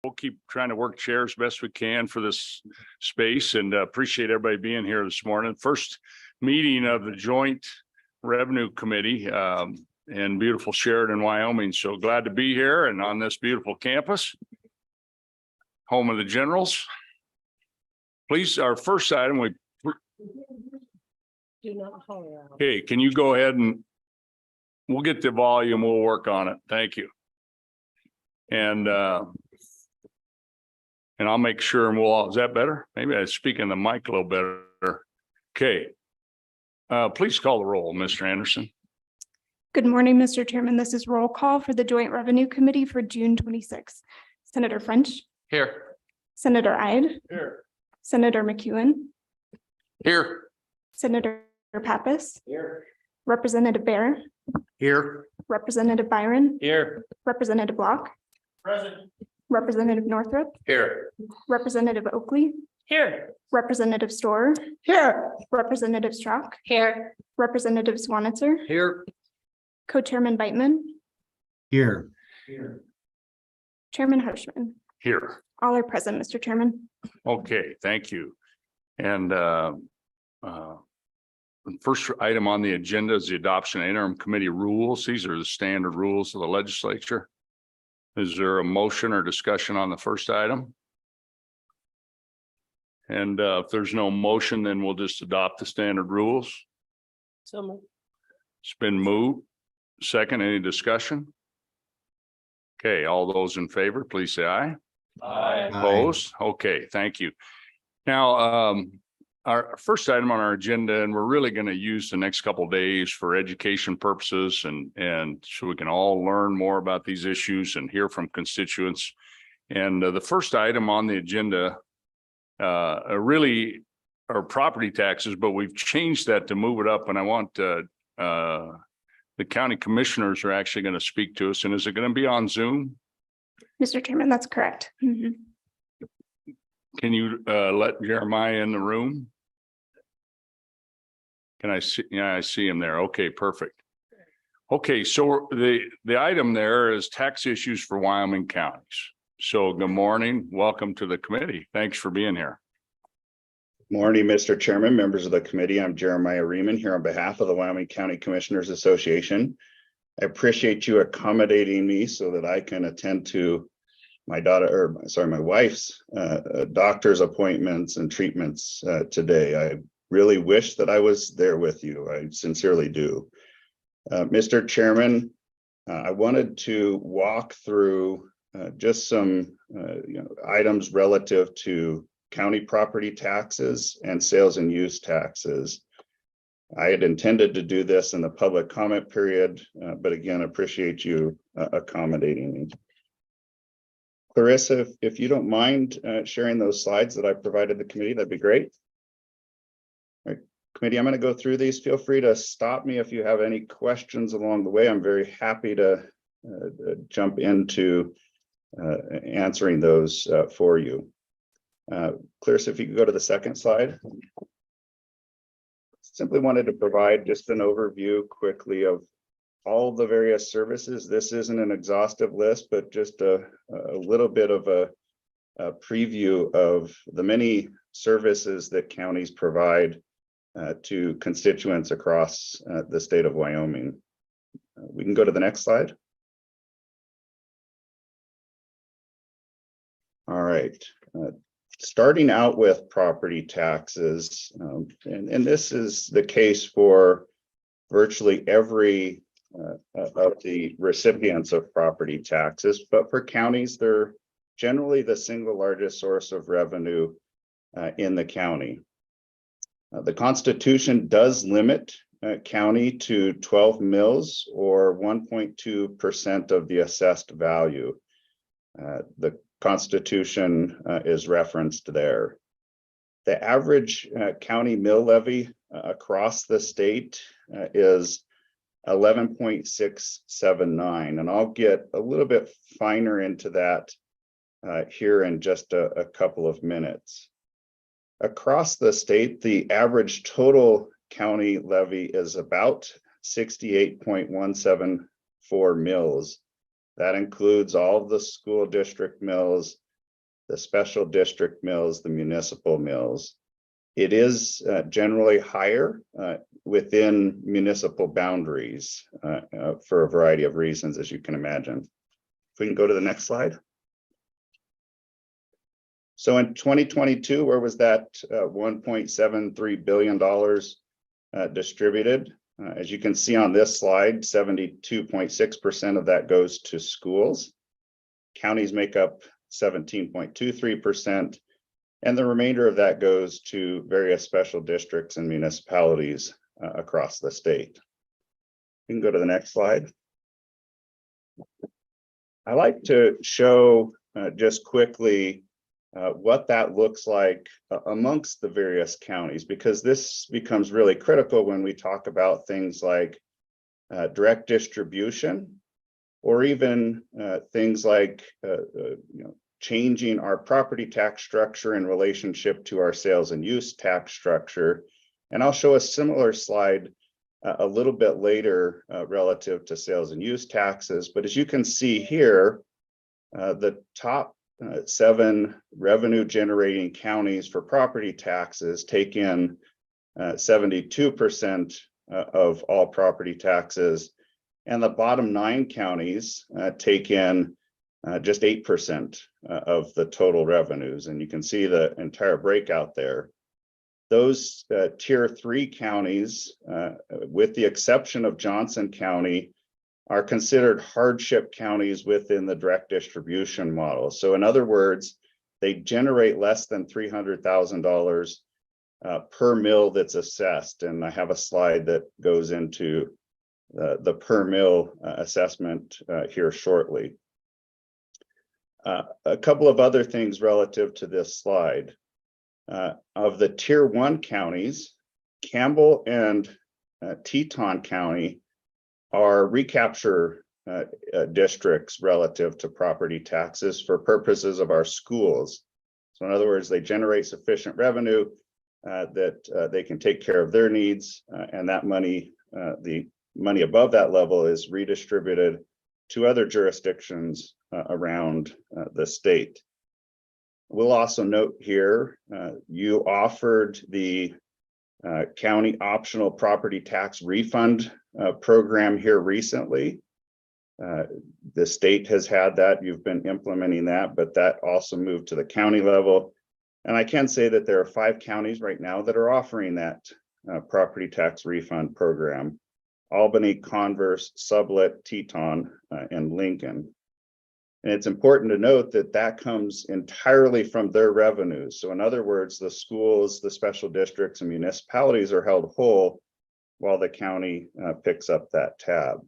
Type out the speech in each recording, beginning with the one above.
We'll keep trying to work chairs best we can for this space and appreciate everybody being here this morning. First meeting of the Joint Revenue Committee in beautiful Sheridan, Wyoming. So glad to be here and on this beautiful campus, home of the Generals. Please, our first item, Do not holler out. okay, can you go ahead and we'll get the volume, we'll work on it. Thank you. And I'll make sure and we'll all, is that better? Maybe I speak in the mic a little better. Okay. Please call the roll, Mr. Anderson. Good morning, Mr. Chairman. This is roll call for the Joint Revenue Committee for June 26. Senator French. Here. Senator Ide. Here. Senator McEwen. Here. Senator Pappas. Here. Representative Bear. Here. Representative Byron. Here. Representative Block. Present. Representative Northrup. Here. Representative Oakley. Here. Representative Storer. Here. Representative Strock. Here. Representative Swanitzer. Here. Co-Chairman Beitman. Here. Chairman Hirschman. Here. All are present, Mr. Chairman. Okay, thank you. And the first item on the agenda is the adoption of interim committee rules. These are the standard rules of the legislature. Is there a motion or discussion on the first item? And if there's no motion, then we'll just adopt the standard rules. So moved. It's been moved. Second, any discussion? Okay, all those in favor, please say aye. Aye. Opposed? Okay, thank you. Now, our first item on our agenda, and we're really going to use the next couple of days for education purposes and so we can all learn more about these issues and hear from constituents. And the first item on the agenda really are property taxes, but we've changed that to move it up. And I want the county commissioners are actually going to speak to us. And is it going to be on Zoom? Mr. Chairman, that's correct. Mhm. Can you let Jeremiah in the room? Can I see? Yeah, I see him there. Okay, perfect. Okay, so the item there is tax issues for Wyoming counties. So good morning. Welcome to the committee. Thanks for being here. Morning, Mr. Chairman, members of the committee. I'm Jeremiah Riemann here on behalf of the Wyoming County Commissioners Association. I appreciate you accommodating me so that I can attend to my wife's doctor's appointments and treatments today. I really wish that I was there with you. I sincerely do. Mr. Chairman, I wanted to walk through just some items relative to county property taxes and sales and use taxes. I had intended to do this in the public comment period, but again, appreciate you accommodating me. Clarissa, if you don't mind sharing those slides that I provided the committee, that'd be great. All right, committee, I'm going to go through these. Feel free to stop me if you have any questions along the way. I'm very happy to jump into answering those for you. Clarissa, if you could go to the second slide. Simply wanted to provide just an overview quickly of all the various services. This isn't an exhaustive list, but just a little bit of a preview of the many services that counties provide to constituents across the state of Wyoming. We can go to the next slide. All right. Starting out with property taxes, and this is the case for virtually every of the recipients of property taxes, but for counties, they're generally the single largest source of revenue in the county. The Constitution does limit county to 12 mills or 1.2% of the assessed value. The Constitution is referenced there. The average county mill levy across the state is 11.679, and I'll get a little bit finer into that here in just a couple of minutes. Across the state, the average total county levy is about 68.174 mills. That includes all of the school district mills the special district mills, the municipal mills. It is generally higher within municipal boundaries for a variety of reasons, as you can imagine. If we can go to the next slide. So in 2022, where was that $1.73 billion distributed? As you can see on this slide, 72.6% of that goes to schools. Counties make up 17.23%, and the remainder of that goes to various special districts and municipalities across the state. You can go to the next slide. I like to show just quickly what that looks like amongst the various counties, because this becomes really critical when we talk about things like direct distribution, or even things like changing our property tax structure in relationship to our sales and use tax structure. And I'll show a similar slide a little bit later relative to sales and use taxes. But as you can see here, the top 7 revenue generating counties for property taxes take in 72% of all property taxes, and the bottom 9 counties take in just 8% of the total revenues. And you can see the entire breakout there. Those tier 3 counties, with the exception of Johnson County, are considered hardship counties within the direct distribution model. So in other words, they generate less than $300,000 per mill that's assessed. And I have a slide that goes into the per mill assessment here shortly. A couple of other things relative to this slide. Of the tier 1 counties, Campbell and Teton County are recapture districts relative to property taxes for purposes of our schools. So in other words, they generate sufficient revenue that they can take care of their needs, and that money, the money above that level, is redistributed to other jurisdictions around the state. We'll also note here, you offered the county optional property tax refund program here recently. The state has had that, you've been implementing that, but that also moved to the county level. And I can say that there are 5 counties right now that are offering that property tax refund program: Albany, Converse, Sublette, Teton, and Lincoln. And it's important to note that that comes entirely from their revenues. So in other words, the schools, the special districts, and municipalities are held whole while the county picks up that tab.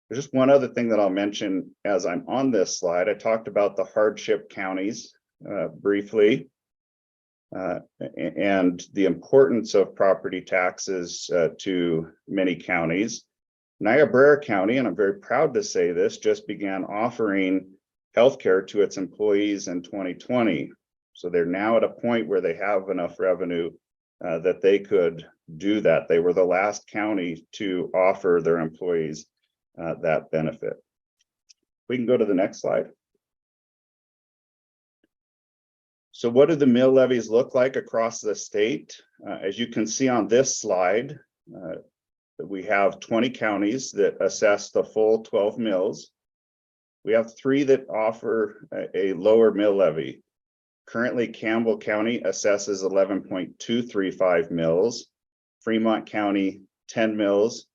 There's just one other thing that I'll mention as I'm on this slide. I talked about the hardship counties briefly, and the importance of property taxes to many counties. Niobrara County, and I'm very proud to say this, just began offering healthcare to its employees in 2020. So they're now at a point where they have enough revenue that they could do that. They were the last county to offer their employees that benefit. We can go to the next slide. So what do the mill levies look like across the state? As you can see on this slide, we have 20 counties that assess the full 12 mills. We have 3 that offer a lower mill levy. Currently, Campbell County assesses 11.235 mills, Fremont County 10 mills,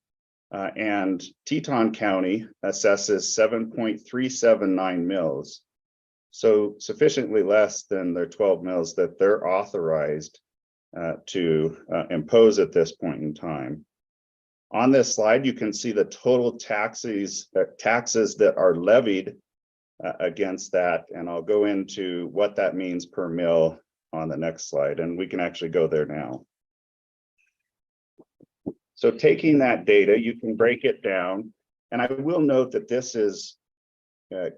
and Teton County assesses 7.379 mills. So sufficiently less than their 12 mills that they're authorized to impose at this point in time. On this slide, you can see the total taxes that are levied against that, and I'll go into what that means per mill on the next slide, and we can actually go there now. So taking that data, you can break it down, and I will note that this is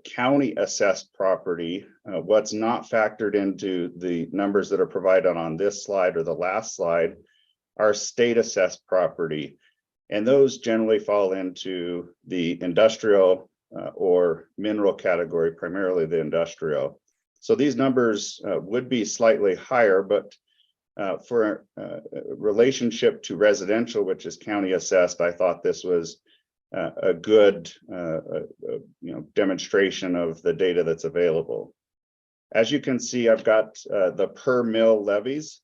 county assessed property. What's not factored into the numbers that are provided on this slide or the last slide are state assessed property. And those generally fall into the industrial or mineral category, primarily the industrial. So these numbers would be slightly higher, but for relationship to residential, which is county assessed, I thought this was a good demonstration of the data that's available. As you can see, I've got the per mill levies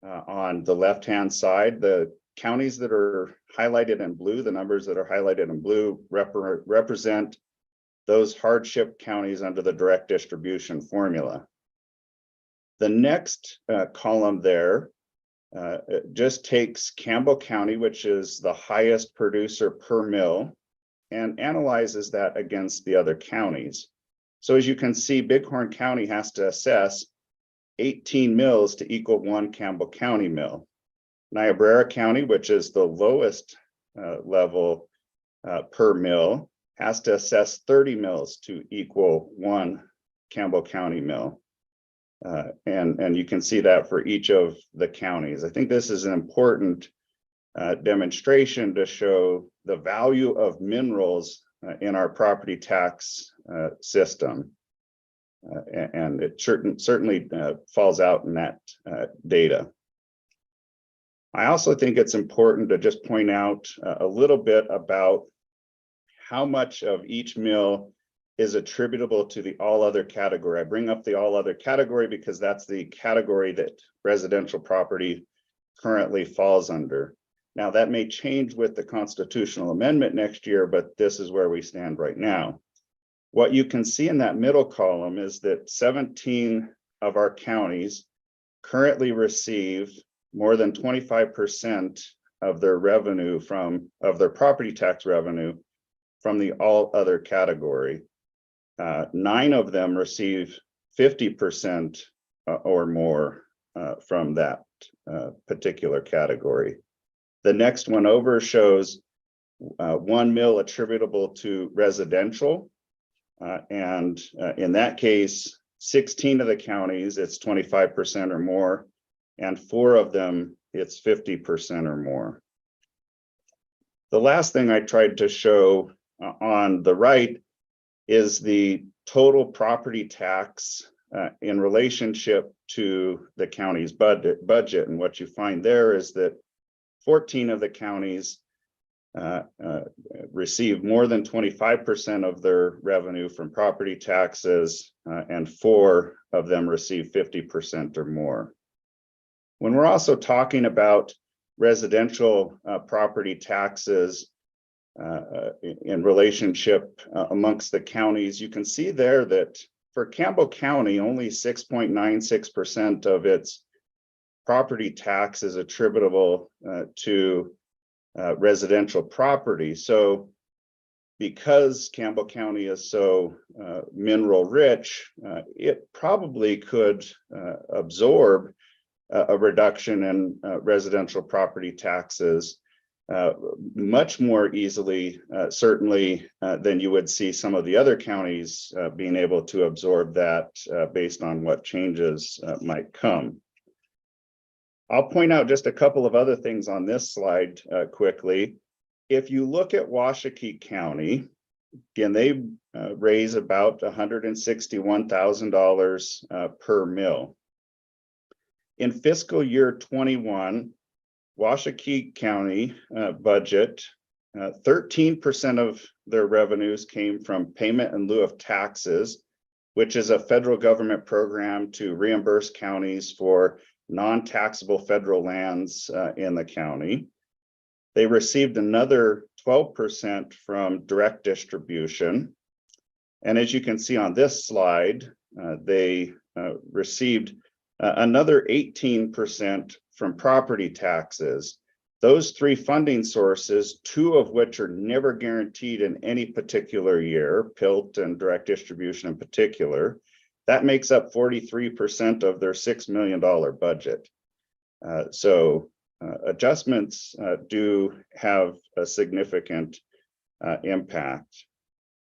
on the left-hand side. The counties that are highlighted in blue, the numbers that are highlighted in blue represent those hardship counties under the direct distribution formula. The next column there just takes Campbell County, which is the highest producer per mill, and analyzes that against the other counties. So as you can see, Bighorn County has to assess 18 mills to equal 1 Campbell County mill. Niobrara County, which is the lowest level per mill, has to assess 30 mills to equal 1 Campbell County mill. And you can see that for each of the counties. I think this is an important demonstration to show the value of minerals in our property tax system. And it certainly falls out in that data. I also think it's important to just point out a little bit about how much of each mill is attributable to the all other category. I bring up the all other category because that's the category that residential property currently falls under. Now that may change with the constitutional amendment next year, but this is where we stand right now. What you can see in that middle column is that 17 of our counties currently receive more than 25% of their revenue of their property tax revenue from the all other category. 9 of them receive 50% or more from that particular category. The next one over shows 1 mill attributable to residential. And in that case, 16 of the counties, it's 25% or more, and 4 of them, it's 50% or more. The last thing I tried to show on the right is the total property tax in relationship to the county's budget. And what you find there is that 14 of the counties receive more than 25% of their revenue from property taxes, and 4 of them receive 50% or more. When we're also talking about residential property taxes in relationship amongst the counties, you can see there that for Campbell County, only 6.96% of its property tax is attributable to residential property. So because Campbell County is so mineral rich, it probably could absorb a reduction in residential property taxes much more easily, certainly, than you would see some of the other counties being able to absorb that based on what changes might come. I'll point out just a couple of other things on this slide quickly. If you look at Washakie County, again, they raise about $161,000 per mill. In fiscal year 21, Washakie County budget, 13% of their revenues came from payment in lieu of taxes, which is a federal government program to reimburse counties for non-taxable federal lands in the county. They received another 12% from direct distribution. And as you can see on this slide, they received another 18% from property taxes. Those 3 funding sources, 2 of which are never guaranteed in any particular year, PILT and direct distribution in particular, that makes up 43% of their $6 million budget. So adjustments do have a significant impact.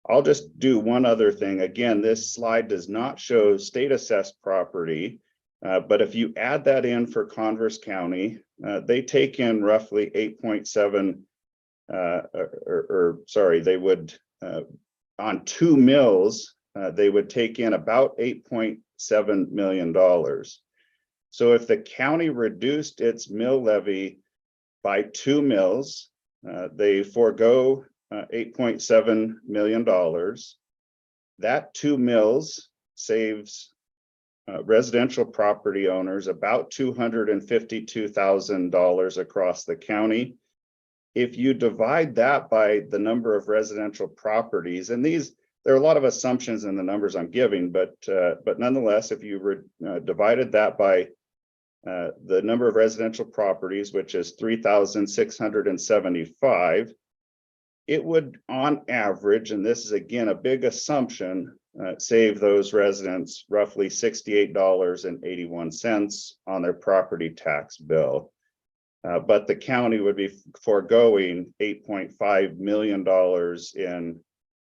I'll just do one other thing. Again, this slide does not show state assessed property, but if you add that in for Converse County, they take in roughly 8.7, they would, on 2 mills, they would take in about $8.7 $1.7 million. So if the county reduced its mill levy by 2 mills, they forego $8.7 million. That 2 mills saves residential property owners about $252,000 across the county. If you divide that by the number of residential properties, and there are a lot of assumptions in the numbers I'm giving, but nonetheless, if you divided that by the number of residential properties, which is 3,675, it would, on average, and this is again a big assumption, save those residents roughly $68.81 on their property tax bill. But the county would be foregoing $8.5 million in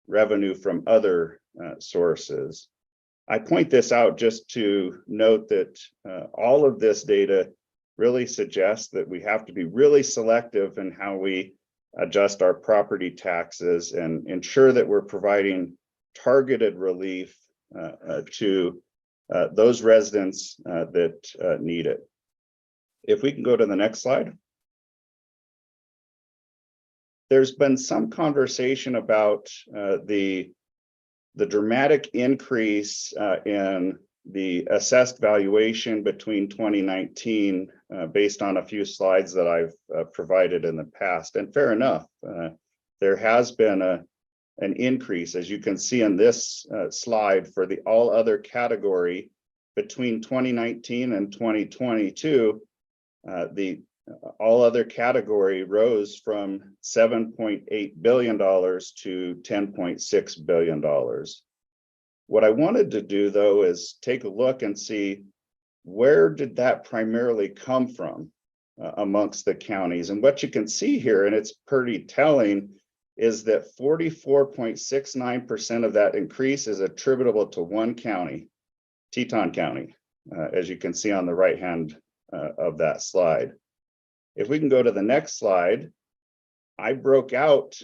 revenue from other sources. I point this out just to note that all of this data really suggests that we have to be really selective in how we adjust our property taxes and ensure that we're providing targeted relief to those residents that need it. If we can go to the next slide. There's been some conversation about the dramatic increase in the assessed valuation between 2019 based on a few slides that I've provided in the past. And fair enough, there has been an increase, as you can see in this slide, for the all other category between 2019 and 2022. The all other category rose from $7.8 billion to $10.6 billion. What I wanted to do, though, is take a look and see where did that primarily come from amongst the counties. And what you can see here, and it's pretty telling, is that 44.69% of that increase is attributable to one county, Teton County, as you can see on the right hand of that slide. If we can go to the next slide, I broke out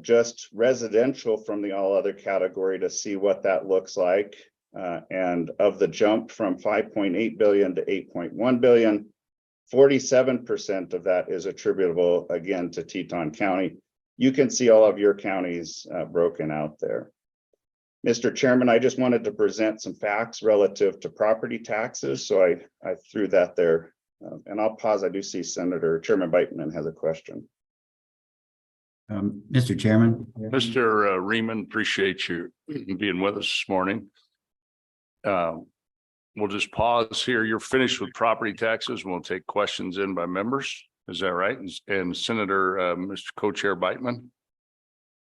just residential from the all other category to see what that looks like. And of the jump from 5.8 billion to 8.1 billion, 47% of that is attributable again to Teton County. You can see all of your counties broken out there. Mr. Chairman, I just wanted to present some facts relative to property taxes. So I threw that there. And I'll pause. I do see Chairman Beitman has a question. Mr. Chairman. Mr. Riemann, appreciate you being with us this morning. We'll just pause here. You're finished with property taxes. We'll take questions in by members. Is that right? And Senator, Mr. Co-Chair Beitman.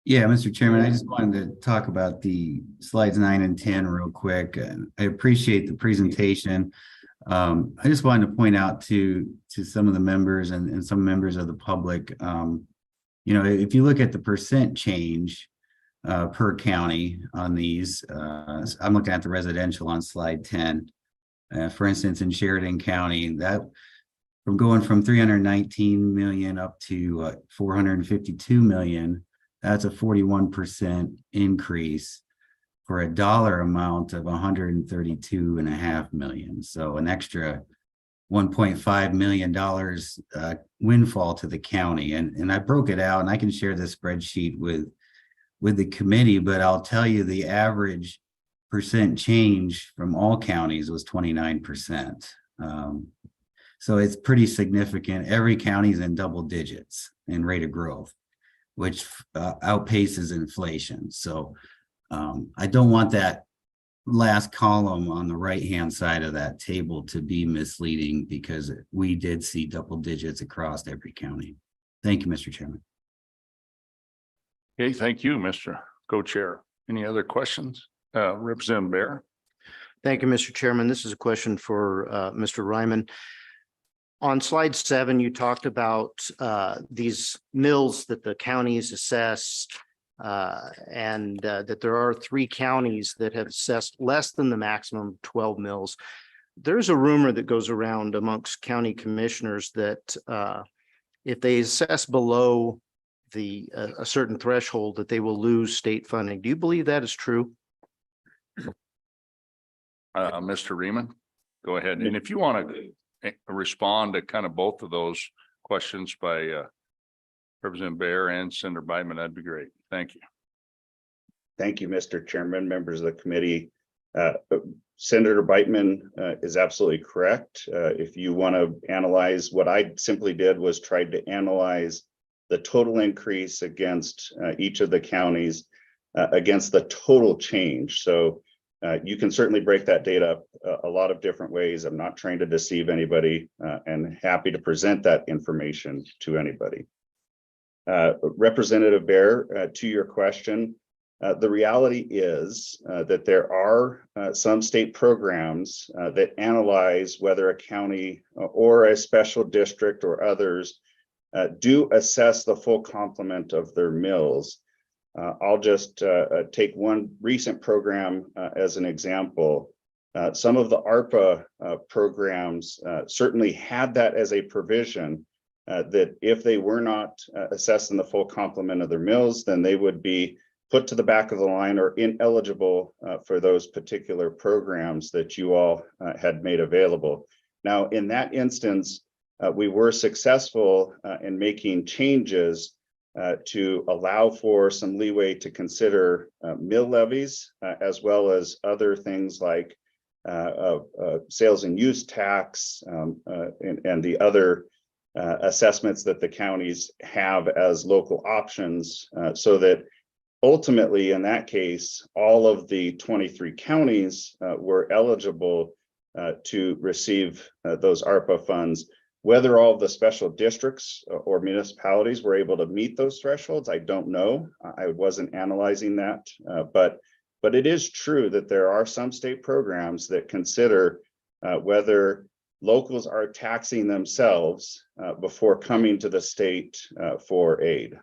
Yeah, Mr. Chairman, I just wanted to talk about the slides 9 and 10 real quick. I appreciate the presentation. I just wanted to point out to some of the members and some members of the public, you know, if you look at the percent change per county on these, I'm looking at the residential on slide 10. For instance, in Sheridan County, that from going from 319 million up to 452 million, that's a 41% increase for a dollar amount of 132.5 million. So an extra $1.5 million windfall to the county. And I broke it out, and I can share this spreadsheet with the committee, but I'll tell you the average percent change from all counties was 29%. So it's pretty significant. Every county is in double digits in rate of growth, which outpaces inflation. So I don't want that last column on the right-hand side of that table to be misleading, because we did see double digits across every county. Thank you, Mr. Chairman. Okay, thank you, Mr. Co-Chair. Any other questions? Representative Bear. Thank you, Mr. Chairman. This is a question for Mr. Ryman. On slide 7, you talked about these mills that the counties assess, and that there are 3 counties that have assessed less than the maximum 12 mills. There's a rumor that goes around amongst county commissioners that if they assess below a certain threshold, that they will lose state funding. Do you believe that is true? Mr. Reaman, go ahead. And if you want to respond to kind of both of those questions by Representative Bear and Senator Bidman, that'd be great. Thank you. Thank you, Mr. Chairman, members of the committee. Senator Bidman is absolutely correct. If you want to analyze, what I simply did was tried to analyze the total increase against each of the counties against the total change. So you can certainly break that data up a lot of different ways. I'm not trying to deceive anybody and happy to present that information to anybody. Representative Bear, to your question, the reality is that there are some state programs that analyze whether a county or a special district or others do assess the full complement of their mills. I'll just take one recent program as an example. Some of the ARPA programs certainly had that as a provision that if they were not assessing the full complement of their mills, then they would be put to the back of the line or ineligible for those particular programs that you all had made available. Now, in that instance, we were successful in making changes to allow for some leeway to consider mill levies, as well as other things like sales and use tax and the other assessments that the counties have as local options, so that ultimately, in that case, all of the 23 counties were eligible to receive those ARPA funds. Whether all the special districts or municipalities were able to meet those thresholds, I don't know. I wasn't analyzing that, but it is true that there are some state programs that consider whether locals are taxing themselves before coming to the state for aid.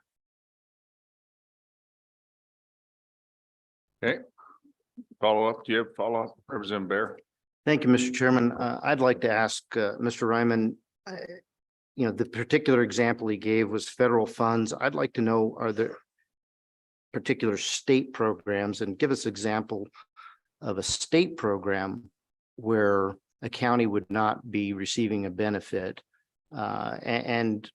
Okay. Follow up. Do you have follow up, Representative Bear? Thank you, Mr. Chairman. I'd like to ask Mr. Ryman, the particular example he gave was federal funds. I'd like to know, are there particular state programs, and give us an example of a state program where a county would not be receiving a benefit. And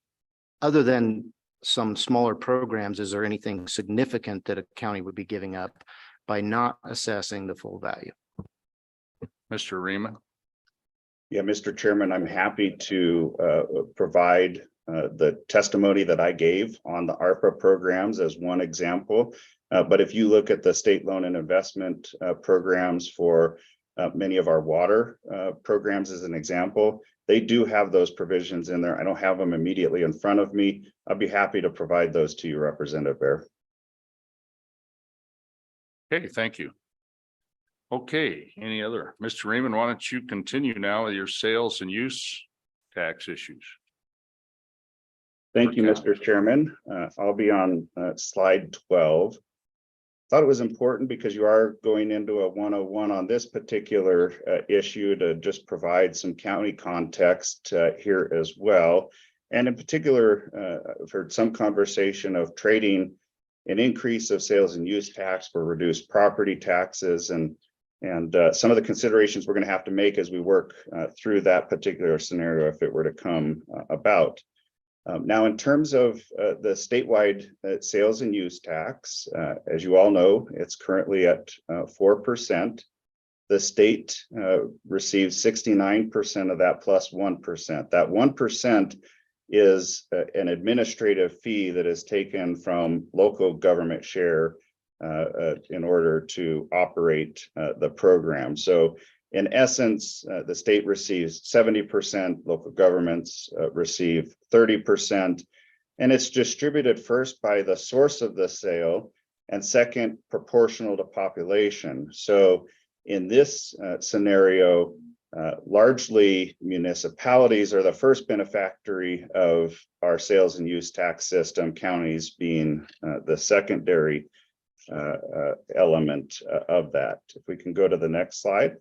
other than some smaller programs, is there anything significant that a county would be giving up by not assessing the full value? Mr. Reaman. Yeah, Mr. Chairman, I'm happy to provide the testimony that I gave on the ARPA programs as one example. But if you look at the state loan and investment programs for many of our water programs as an example, they do have those provisions in there. I don't have them immediately in front of me. I'd be happy to provide those to you, Representative Bear. Okay, thank you. Okay, any other? Mr. Raymond, why don't you continue now with your sales and use tax issues? Thank you, Mr. Chairman. I'll be on slide 12. Thought it was important because you are going into a 101 on this particular issue to just provide some county context here as well. And in particular, I've heard some conversation of trading an increase of sales and use tax for reduced property taxes, and some of the considerations we're going to have to make as we work through that particular scenario if it were to come about. Now, in terms of the statewide sales and use tax, as you all know, it's currently at 4%. The state receives 69% of that plus 1%. That 1% is an administrative fee that is taken from local government share in order to operate the program. So in essence, the state receives 70%, local governments receive 30%, and it's distributed first by the source of the sale and second proportional to population. So in this scenario, largely municipalities are the first beneficiary of our sales and use tax system, counties being the secondary element of that. If we can go to the next slide.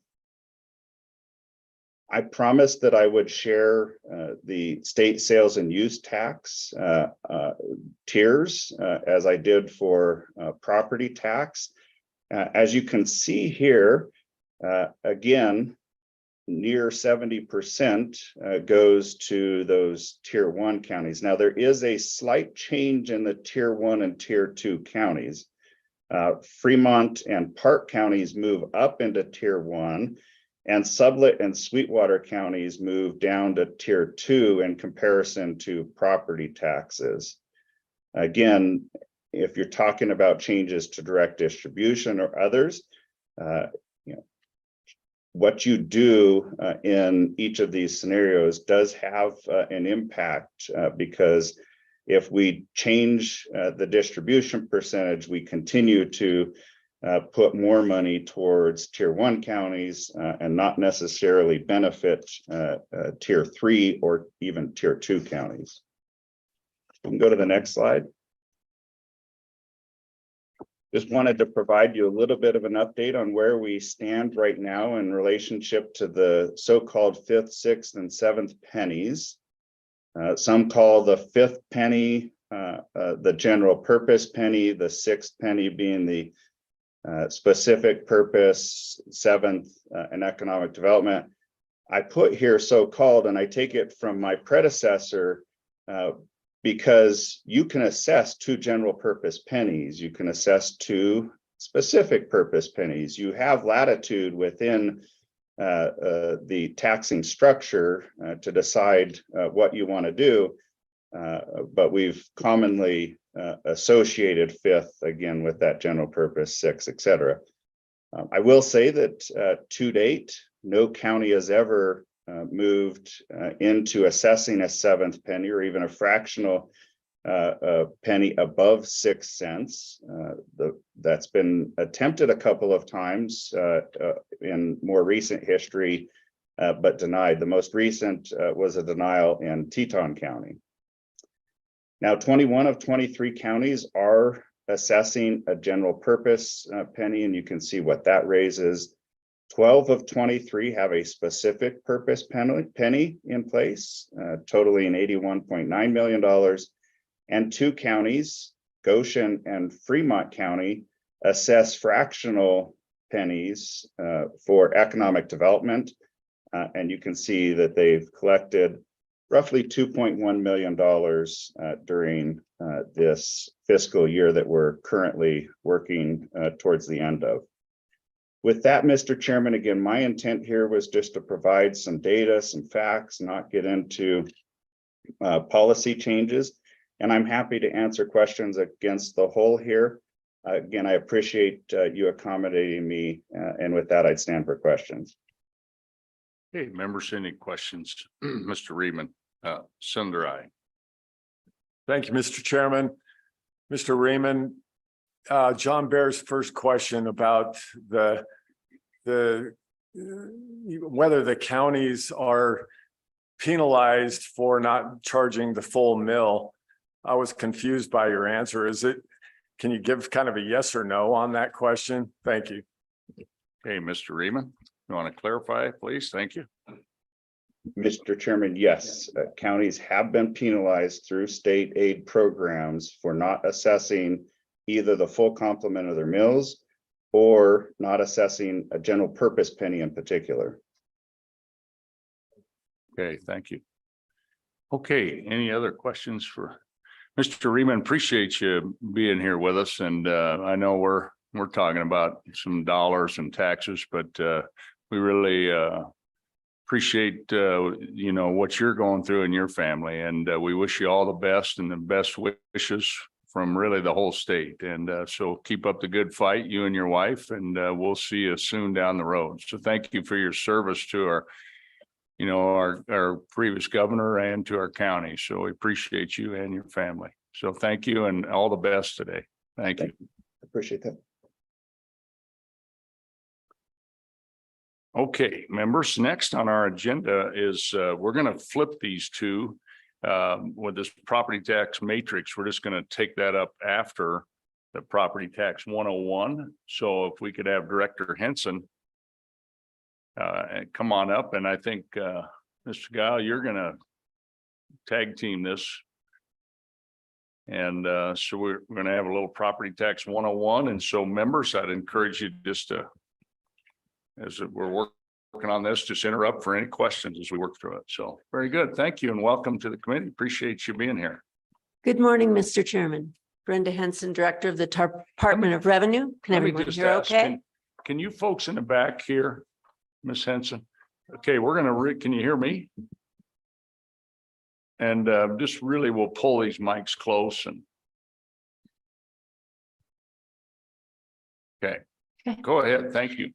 I promised that I would share the state sales and use tax tiers as I did for property tax. As you can see here, Again, near 70% goes to those tier 1 counties. Now, there is a slight change in the tier 1 and tier 2 counties. Fremont and Park counties move up into tier 1, and Sublette and Sweetwater counties move down to tier 2 in comparison to property taxes. Again, if you're talking about changes to direct distribution or others, what you do in each of these scenarios does have an impact, because if we change the distribution percentage, we continue to put more money towards tier 1 counties and not necessarily benefit tier 3 or even tier 2 counties. We can go to the next slide. Just wanted to provide you a little bit of an update on where we stand right now in relationship to the so-called 5th, 6th, and 7th pennies. Some call the 5th penny the general purpose penny, the 6th penny being the specific purpose, 7th an economic development. I put here so-called, and I take it from my predecessor, because you can assess 2 general purpose pennies. You can assess 2 specific purpose pennies. You have latitude within the taxing structure to decide what you want to do. But we've commonly associated 5th again with that general purpose, 6th, etc. I will say that to date, no county has ever moved into assessing a 7th penny or even a fractional penny above 6 cents. That's been attempted a couple of times in more recent history, but denied. The most recent was a denial in Teton County. Now, 21 of 23 counties are assessing a general purpose penny, and you can see what that raises. 12 of 23 have a specific purpose penny in place, totaling $81.9 million. And 2 counties, Goshen and Fremont County, assess fractional pennies for economic development. And you can see that they've collected roughly $2.1 million during this fiscal year that we're currently working towards the end of. With that, Mr. Chairman, again, my intent here was just to provide some data, some facts, not get into policy changes. And I'm happy to answer questions against the whole here. Again, I appreciate you accommodating me. And with that, I'd stand for questions. Okay, members, any questions? Mr. Reedman, Sundarai. Thank you, Mr. Chairman. Mr. Raymond, John Bear's first question about whether the counties are penalized for not charging the full mill. I was confused by your answer. Can you give kind of a yes or no on that question? Thank you. Okay, Mr. Reedman, you want to clarify, please? Thank you. Mr. Chairman, yes, counties have been penalized through state aid programs for not assessing either the full complement of their mills or not assessing a general purpose penny in particular. Okay, thank you. Okay, any other questions for Mr. Reedman? Appreciate you being here with us. And I know we're talking about some dollars and taxes, but we really appreciate what you're going through in your family, and we wish you all the best and the best wishes from really the whole state. And so keep up the good fight, you and your wife, and we'll see you soon down the road. So thank you for your service to our previous governor and to our county. So we appreciate you and your family. So thank you and all the best today. Thank you. Appreciate that. Okay, members, next on our agenda is we're going to flip these two with this property tax matrix. We're just going to take that up after the property tax 101. So if we could have Director Henson come on up, and I think Mr. Guile, you're going to tag team this. And so we're going to have a little property tax 101. And so members, I'd encourage you just to as we're working on this, just interrupt for any questions as we work through it. So very good. Thank you and welcome to the committee. Appreciate you being here. Good morning, Mr. Chairman. Brenda Henson, Director of the Department of Revenue. Can Let me everyone just hear ask, okay? can you folks in the back hear Ms. Henson? Okay, we're gonna can you hear me? And just really we'll pull these mics close and. Okay, Okay. go ahead. Thank you.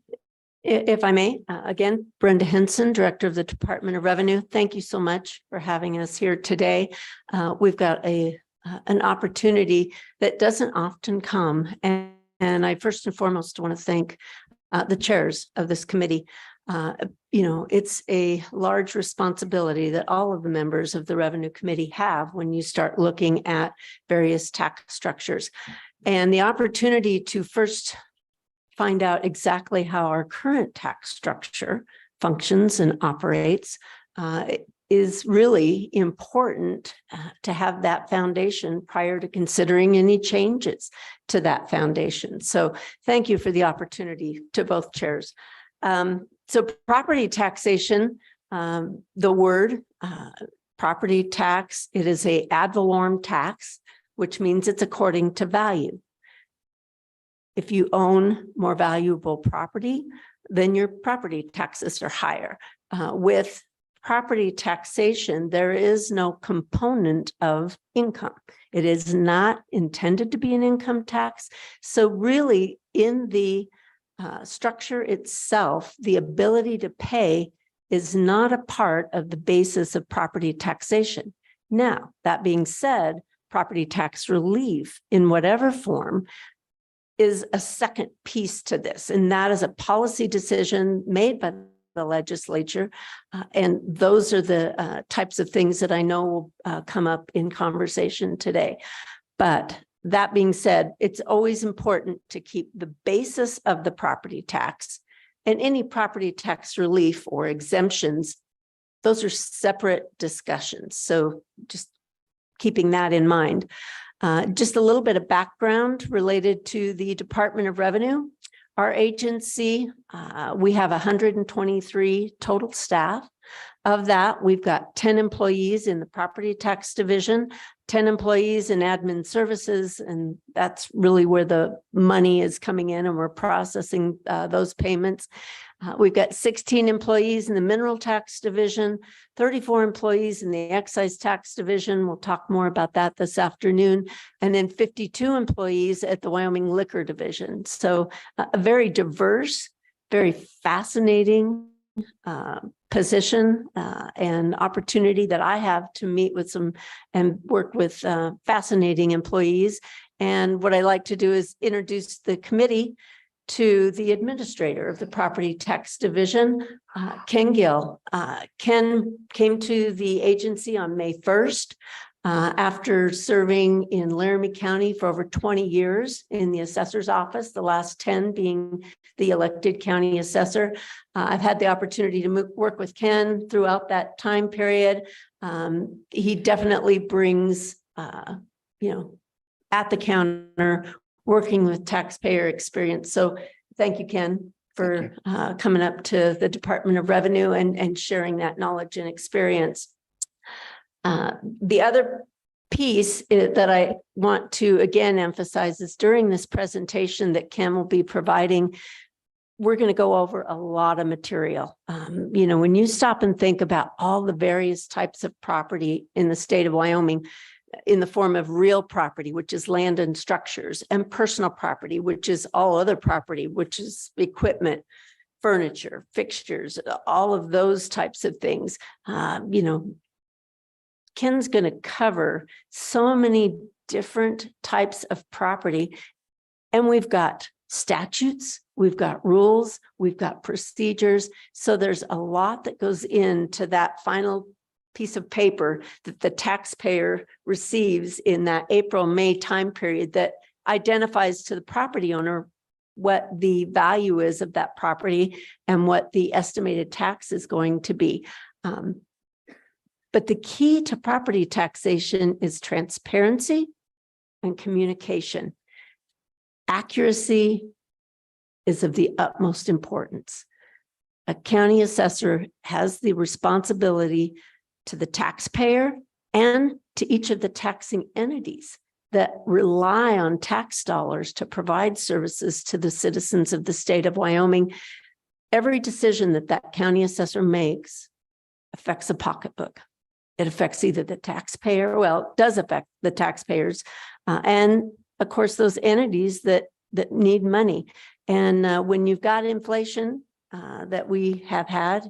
If I may, again, Brenda Henson, Director of the Department of Revenue. Thank you so much for having us here today. We've got an opportunity that doesn't often come. And I first and foremost want to thank the chairs of this committee. It's a large responsibility that all of the members of the Revenue Committee have when you start looking at various tax structures. And the opportunity to first find out exactly how our current tax structure functions and operates is really important to have that foundation prior to considering any changes to that foundation. So thank you for the opportunity to both chairs. So property taxation, the word property tax, it is a ad valorem tax, which means it's according to value. If you own more valuable property, then your property taxes are higher. With property taxation, there is no component of income. It is not intended to be an income tax. So really in the structure itself, the ability to pay is not a part of the basis of property taxation. Now, that being said, property tax relief in whatever form is a second piece to this, and that is a policy decision made by the legislature. And those are the types of things that I know will come up in conversation today. But that being said, it's always important to keep the basis of the property tax and any property tax relief or exemptions. Those are separate discussions. So just keeping that in mind. Just a little bit of background related to the Department of Revenue. Our agency, we have 123 total staff. Of that, we've got 10 employees in the property tax division, 10 employees in admin services, and that's really where the money is coming in and we're processing those payments. We've got 16 employees in the mineral tax division, 34 employees in the excise tax division. We'll talk more about that this afternoon. And then 52 employees at the Wyoming liquor division. So a very diverse, very fascinating position and opportunity that I have to meet with some and work with fascinating employees. And what I like to do is introduce the committee to the administrator of the property tax division, Ken Gill. Ken came to the agency on May 1st after serving in Laramie County for over 20 years in the assessor's office, the last 10 being the elected county assessor. I've had the opportunity to work with Ken throughout that time period. He definitely brings, at the counter, working with taxpayer experience. So thank you, Ken, for coming up to the Department of Revenue and sharing that knowledge and experience. The other piece that I want to again emphasize is during this presentation that Ken will be providing, we're going to go over a lot of material. When you stop and think about all the various types of property in the state of Wyoming, in the form of real property, which is land and structures, and personal property, which is all other property, which is equipment, furniture, fixtures, all of those types of things. Ken's going to cover so many different types of property, and we've got statutes, we've got rules, we've got procedures. So there's a lot that goes into that final piece of paper that the taxpayer receives in that April-May time period that identifies to the property owner what the value is of that property and what the estimated tax is going to be. But the key to property taxation is transparency and communication. Accuracy is of the utmost importance. a county assessor has the responsibility to the taxpayer and to each of the taxing entities that rely on tax dollars to provide services to the citizens of the state of Wyoming. Every decision that that county assessor makes affects a pocketbook. It affects either the taxpayer, well, it does affect the taxpayers, and of course, those entities that need money. And when you've got inflation that we have had,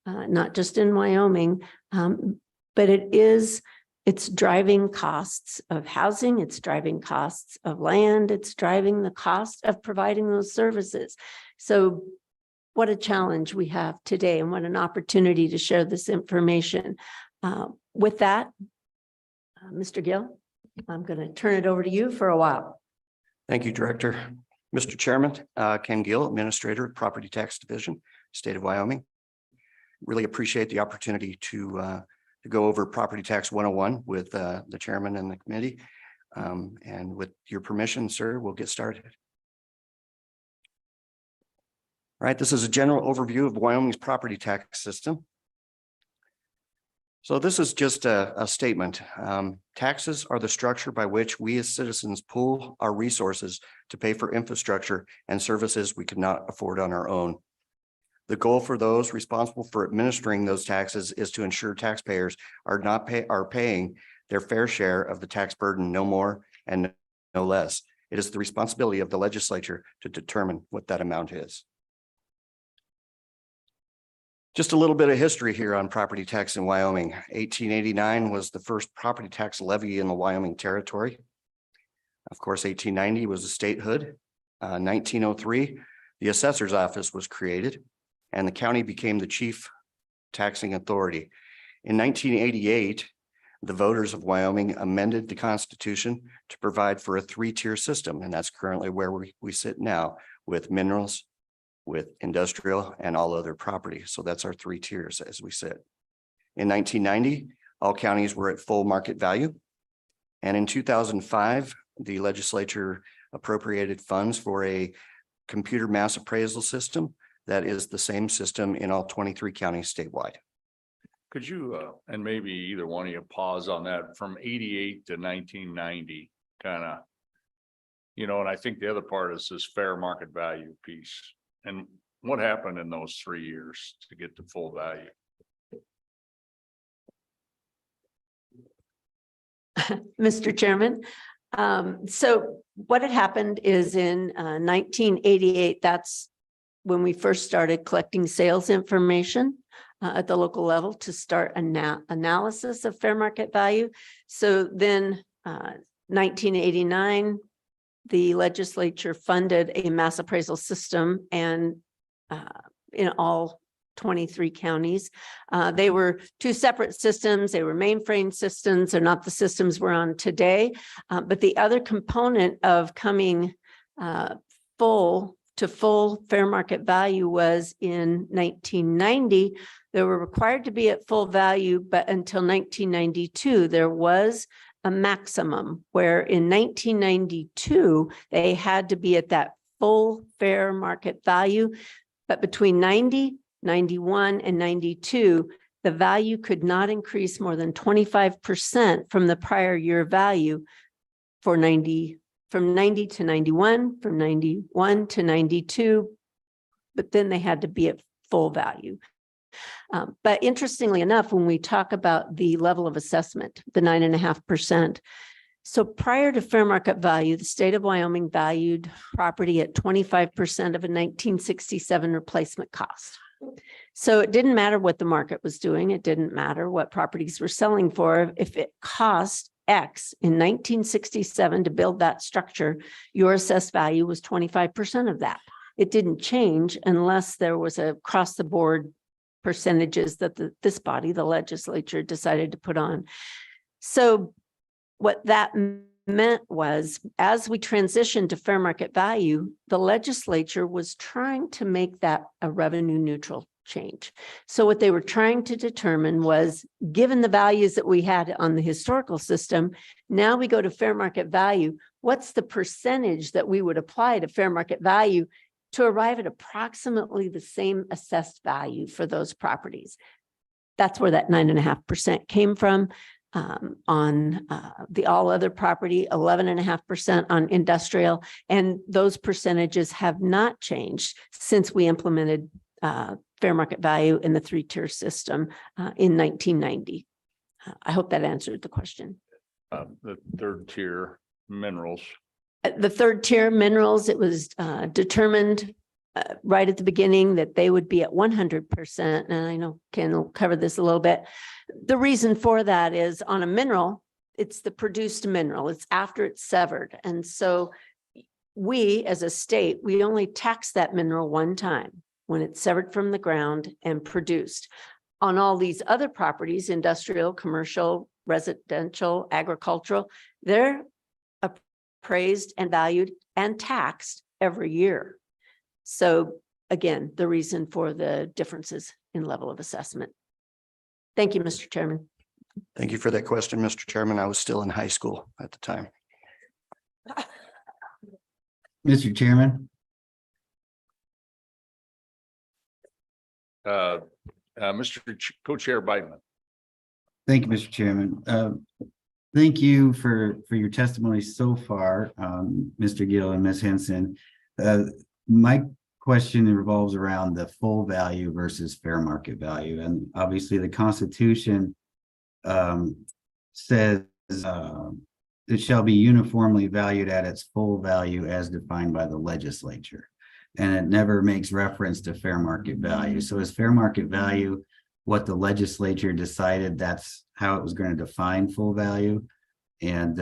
not just in Wyoming, but it's driving costs of housing, it's driving costs of land, it's driving the cost of providing those services. So what a challenge we have today and what an opportunity to share this information. With that, Mr. Gill, I'm going to turn it over to you for a while. Thank you, Director. Mr. Chairman, Ken Gill, Administrator, Property Tax Division, State of Wyoming. Really appreciate the opportunity to go over Property Tax 101 with the Chairman and the committee. And with your permission, sir, we'll get started. All right, this is a general overview of Wyoming's property tax system. So this is just a statement. Taxes are the structure by which we as citizens pool our resources to pay for infrastructure and services we could not afford on our own. The goal for those responsible for administering those taxes is to ensure taxpayers are paying their fair share of the tax burden, no more and no less. It is the responsibility of the legislature to determine what that amount is. Just a little bit of history here on property tax in Wyoming. 1889 was the first property tax levy in the Wyoming Territory. Of course, 1890 was a statehood. 1903, the assessor's office was created and the county became the chief taxing authority. In 1988, the voters of Wyoming amended the Constitution to provide for a three-tier system, and that's currently where we sit now with minerals, with industrial, and all other property. So that's our three tiers as we sit. In 1990, all counties were at full market value. And in 2005, the legislature appropriated funds for a computer mass appraisal system that is the same system in all 23 counties statewide. Could you, and maybe either one of you pause on that from 88 to 1990, kind of, and I think the other part is this fair market value piece. And what happened in those 3 years to get to full value? Mr. Chairman. So what had happened is in 1988, that's when we first started collecting sales information at the local level to start analysis of fair market value. So then 1989, the legislature funded a mass appraisal system, and in all 23 counties. They were two separate systems. They were mainframe systems. They're not the systems we're on today. But the other component of coming full fair market value was in 1990. They were required to be at full value, but until 1992, there was a maximum where in 1992, they had to be at that full fair market value. But between 90, 91, and 92, the value could not increase more than 25% from the prior year value for from 90 to 91, from 91 to 92, but then they had to be at full value. But interestingly enough, when we talk about the level of assessment, the 9.5%, so prior to fair market value, the state of Wyoming valued property at 25% of a 1967 replacement cost. So it didn't matter what the market was doing. It didn't matter what properties were selling for. If it cost X in 1967 to build that structure, your assessed value was 25% of that. It didn't change unless there was a across the board percentages that this body, the legislature, decided to put on. So what that meant was, as we transitioned to fair market value, the legislature was trying to make that a revenue neutral change. So what they were trying to determine was, given the values that we had on the historical system, now we go to fair market value, what's the percentage that we would apply to fair market value to arrive at approximately the same assessed value for those properties. That's where that 9.5% came from. On the all other property, 11.5% on industrial, and those percentages have not changed since we implemented fair market value in the 3-tier system in 1990. I hope that answered the question. The third tier minerals. The 3rd-tier minerals, it was determined right at the beginning that they would be at 100%. And I know Ken will cover this a little bit. The reason for that is on a mineral, it's the produced mineral. It's after it's severed. And so we, as a state, we only tax that mineral one time when it's severed from the ground and produced. On all these other properties, industrial, commercial, residential, agricultural, they're appraised and valued and taxed every year. So again, the reason for the differences in level of assessment. Thank you, Mr. Chairman. Thank you for that question, Mr. Chairman. I was still in high school at the time. Mr. Chairman, Mr. Co-Chair Biden. thank you, Mr. Chairman. Thank you for your testimony so far, Mr. Gill and Ms. Henson. My question revolves around the full value versus fair market value. And obviously the Constitution says it shall be uniformly valued at its full value as defined by the legislature. And it never makes reference to fair market value. So is fair market value what the legislature decided that's how it was going to define full value? And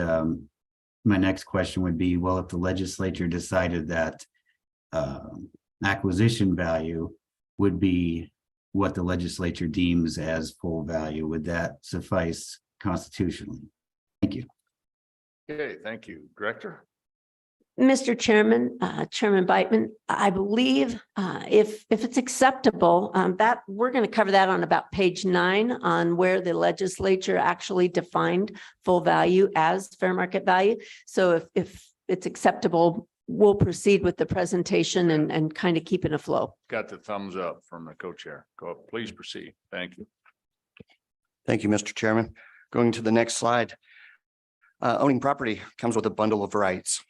my next question would be, well, if the legislature decided that acquisition value would be what the legislature deems as full value, would that suffice constitutionally? Thank you. Okay, thank you. Director? Mr. Chairman, Chairman Beitman, I believe if it's acceptable, that we're going to cover that on about page 9 on where the legislature actually defined full value as fair market value. So if it's acceptable, we'll proceed with the presentation and kind of keep in a flow. Got the thumbs up from the co-chair. Go up, please proceed. Thank you. Thank you, Mr. Chairman. Going to the next slide. Owning property comes with a bundle of rights.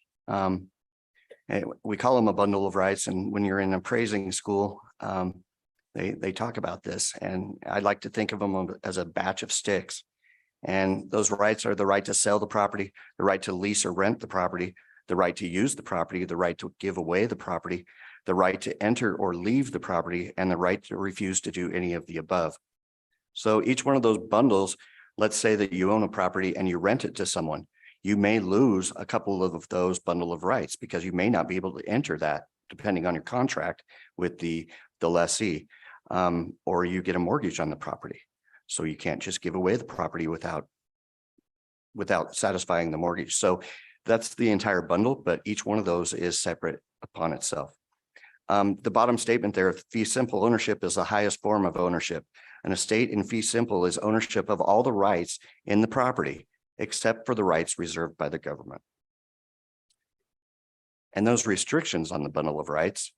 We call them a bundle of rights, and when you're in appraising school, they talk about this, and I like to think of them as a batch of sticks. And those rights are the right to sell the property, the right to lease or rent the property, the right to use the property, the right to give away the property, the right to enter or leave the property, and the right to refuse to do any of the above. So each one of those bundles, let's say that you own a property and you rent it to someone. You may lose a couple of those bundle of rights because you may not be able to enter that depending on your contract with the lessee, or you get a mortgage on the property. So you can't just give away the property without satisfying the mortgage. So that's the entire bundle, but each one of those is separate upon itself. The bottom statement there, fee simple ownership is the highest form of ownership. An estate in fee simple is ownership of all the rights in the property, except for the rights reserved by the government. And those restrictions on the bundle of rights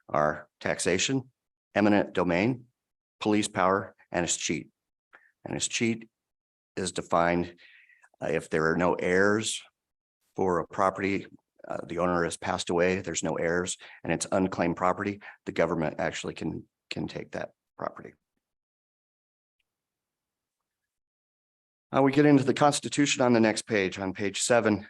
are taxation, eminent domain, police power, and escheat. And escheat is defined if there are no heirs for a property, the owner has passed away, there's no heirs, and it's unclaimed property, the government actually can take that property. We get into the Constitution on the next page, on page 7,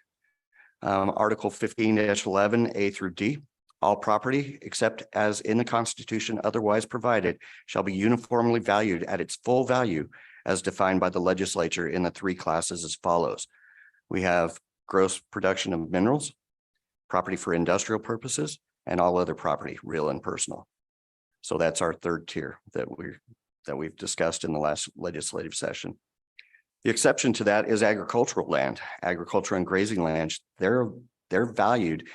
Article 15-11, A through D. All property, except as in the Constitution otherwise provided, shall be uniformly valued at its full value as defined by the legislature in the 3 classes as follows. We have gross production of minerals, property for industrial purposes, and all other property, real and personal. So that's our 3rd tier that we've discussed in the last legislative session. The exception to that is agricultural land. Agriculture and grazing lands, they're valued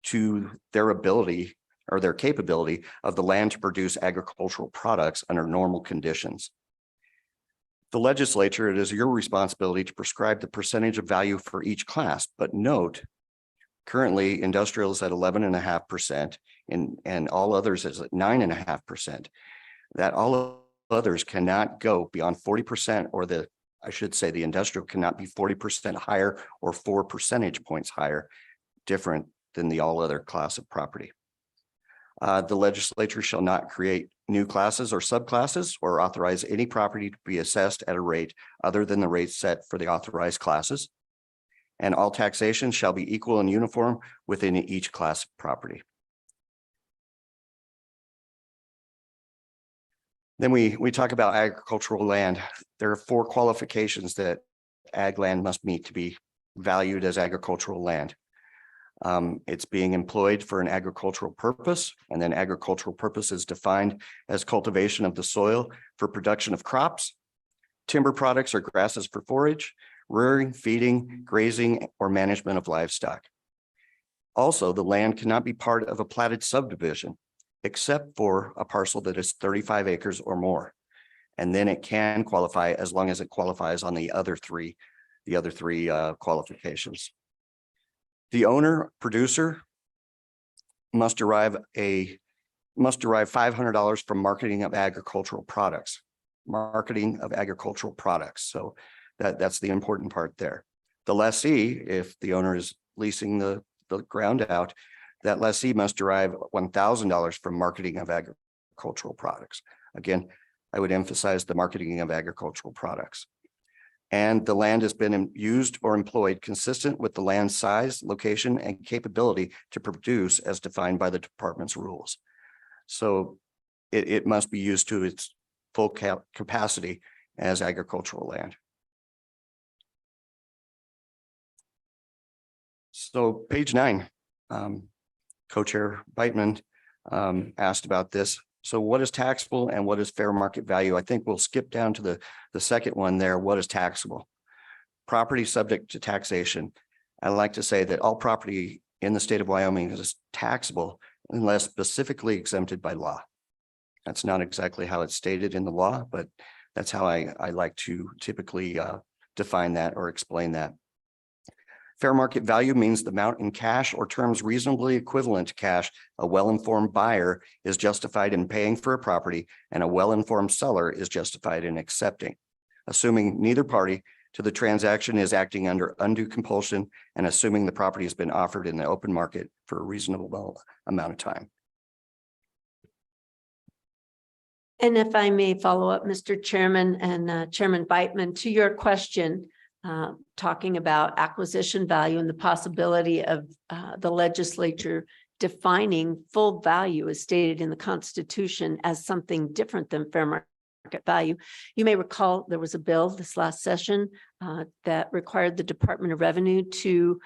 to their ability or their capability of the land to produce agricultural products under normal conditions. The legislature, it is your responsibility to prescribe the percentage of value for each class, but note, currently industrial is at 11.5%, and all others is at 9.5%. That all others cannot go beyond 40%, or I should say the industrial cannot be 40% higher or 4 percentage points higher, different than the all other class of property. The legislature shall not create new classes or subclasses or authorize any property to be assessed at a rate other than the rate set for the authorized classes. And all taxation shall be equal and uniform within each class of property. Then we talk about agricultural land. There are 4 qualifications that ag land must meet to be valued as agricultural land. It's being employed for an agricultural purpose, and then agricultural purpose is defined as cultivation of the soil for production of crops, timber products or grasses for forage, rearing, feeding, grazing, or management of livestock. Also, the land cannot be part of a platted subdivision, except for a parcel that is 35 acres or more. And then it can qualify as long as it qualifies on the other three qualifications. The owner producer must derive $500 from marketing of agricultural products. So that's the important part there. The lessee, if the owner is leasing the ground out, that lessee must derive $1,000 from marketing of agricultural products. Again, I would emphasize the marketing of agricultural products. And the land has been used or employed consistent with the land's size, location, and capability to produce as defined by the department's rules. So it must be used to its full capacity as agricultural land. So page 9, Co-Chair Beitman asked about this. So what is taxable and what is fair market value? I think we'll skip down to the second one there. What is taxable? Property subject to taxation. I like to say that all property in the state of Wyoming is taxable unless specifically exempted by law. That's not exactly how it's stated in the law, but that's how I like to typically define that or explain that. Fair market value means the amount in cash or terms reasonably equivalent to cash a well-informed buyer is justified in paying for a property and a well-informed seller is justified in accepting, assuming neither party to the transaction is acting under undue compulsion and assuming the property has been offered in the open market for a reasonable amount of time. And if I may follow up, Mr. Chairman and Chairman Beitman, to your question, talking about acquisition value and the possibility of the legislature defining full value as stated in the Constitution as something different than fair market value. You may recall there was a bill this last session that required the Department of Revenue to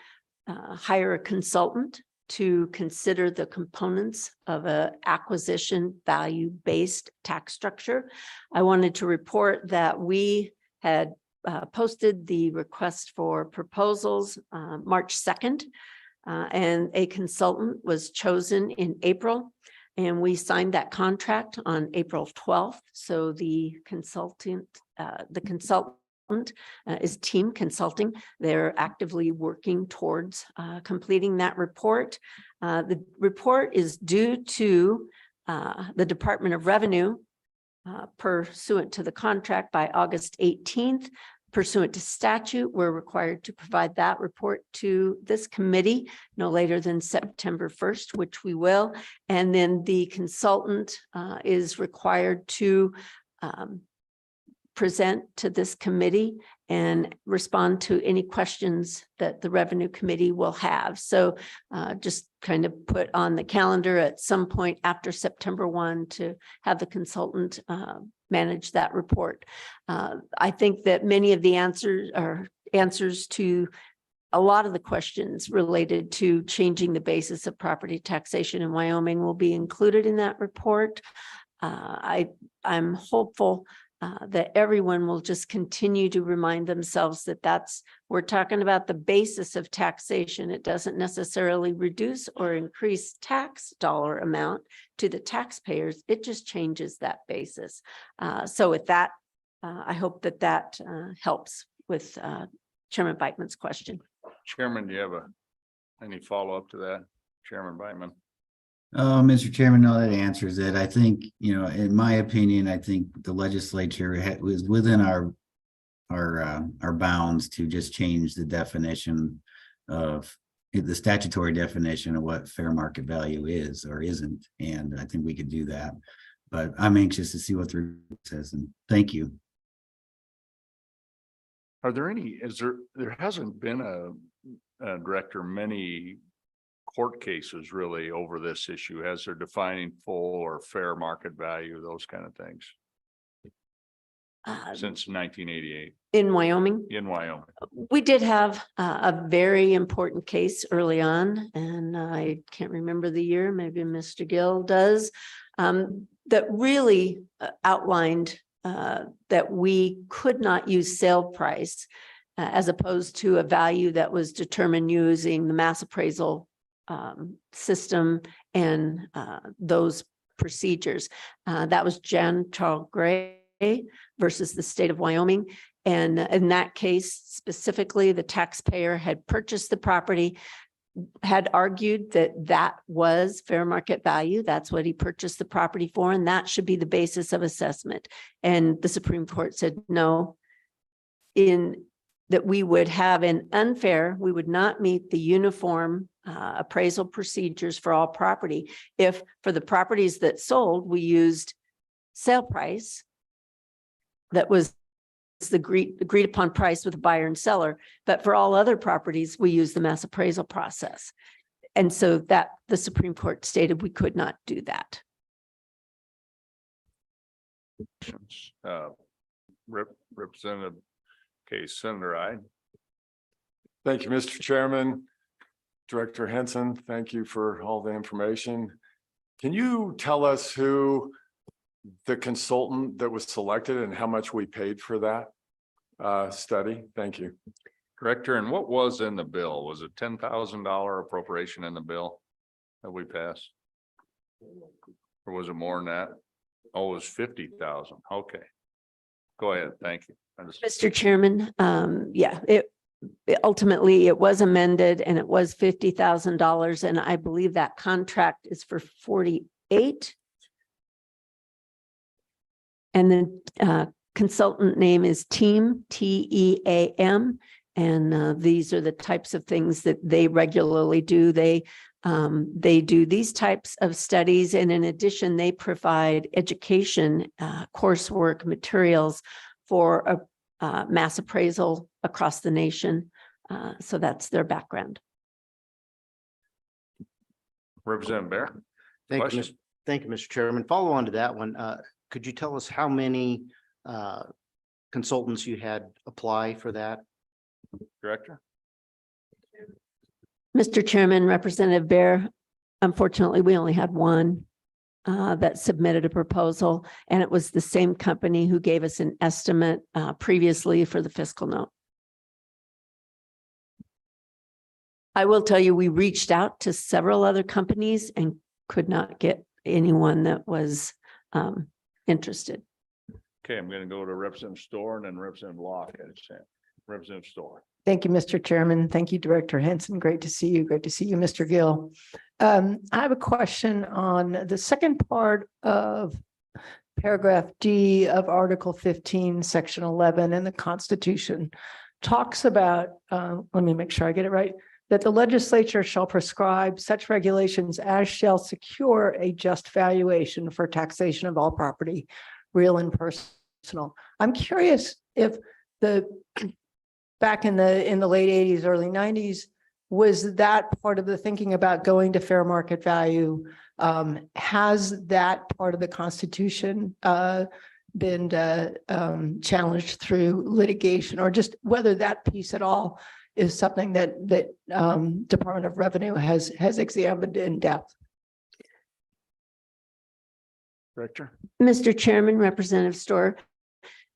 hire a consultant to consider the components of an acquisition value-based tax structure. I wanted to report that we had posted the request for proposals March 2nd, and a consultant was chosen in April, and we signed that contract on April 12th. So the consultant is Team Consulting. They're actively working towards completing that report. The report is due to the Department of Revenue pursuant to the contract by August 18th. Pursuant to statute, we're required to provide that report to this committee no later than September 1st, which we will. And then the consultant is required to present to this committee and respond to any questions that the Revenue Committee will have. So just kind of put on the calendar at some point after September 1 to have the consultant manage that report. I think that many of the answers to a lot of the questions related to changing the basis of property taxation in Wyoming will be included in that report. I'm hopeful that everyone will just continue to remind themselves that we're talking about the basis of taxation. It doesn't necessarily reduce or increase tax dollar amount to the taxpayers. It just changes that basis. So with that, I hope that helps with Chairman Beitman's question. Chairman, do you have any follow-up to that, Chairman Beitman? Mr. Chairman, no, that answers it. I think, in my opinion, I think the legislature was within our bounds to just change the definition of the statutory definition of what fair market value is or isn't. And I think we could do that. But I'm anxious to see what the report says. And thank you. Are there there hasn't been a director, many court cases really over this issue, as they're defining full or fair market value, those kind of things, since 1988 In Wyoming, in Wyoming. we did have a very important case early on, and I can't remember the year, maybe Mr. Gill does, that really outlined that we could not use sale price as opposed to a value that was determined using the mass appraisal system and those procedures. That was Jan Charles Gray versus the state of Wyoming. And in that case, specifically, the taxpayer had purchased the property, had argued that that was fair market value. That's what he purchased the property for, and that should be the basis of assessment. And the Supreme Court said no, in that we would have an unfair, we would not meet the uniform appraisal procedures for all property. If for the properties that sold, we used sale price that was the agreed upon price with the buyer and seller, but for all other properties, we use the mass appraisal process. And so that the Supreme Court stated we could not do that. Representative Case Senator, Thank you, Mr. Chairman. Director Henson, thank you for all the information. Can you tell us who the consultant that was selected and how much we paid for that study? Thank you. Director, and what was in the bill? Was it $10,000 appropriation in the bill that we passed? Or was it more than that? Oh, it was 50,000. Okay. Go ahead. Thank you. Mr. Chairman, ultimately it was amended and it was $50,000. And I believe that contract is for 48. And the consultant name is TEAM, TEAM. And these are the types of things that they regularly do. They do these types of studies. And in addition, they provide education, coursework materials for a mass appraisal across the nation. So that's their background. Representative Bear. Thank you, Mr. Chairman. Follow on to that one. Could you tell us how many consultants you had apply for that? Director. Mr. Chairman, Representative Bear, unfortunately, we only had one that submitted a proposal, and it was the same company who gave us an estimate previously for the fiscal note. I will tell you, we reached out to several other companies and could not get anyone that was interested. Okay, I'm going to go to Representative Storr and then Representative Locke. Representative Storr. Thank you, Mr. Chairman. Thank you, Director Henson. Great to see you. Great to see you, Mr. Gill. I have a question on the second part of paragraph D of Article 15, Section 11 in the Constitution. Talks about, let me make sure I get it right, that the legislature shall prescribe such regulations as shall secure a just valuation for taxation of all property, real and personal. I'm curious if back in the late 80s, early 90s, was that part of the thinking about going to fair market value? Has that part of the Constitution been challenged through litigation, or just whether that piece at all is something that Department of Revenue has examined in depth? Director. Mr. Chairman, Representative Storr.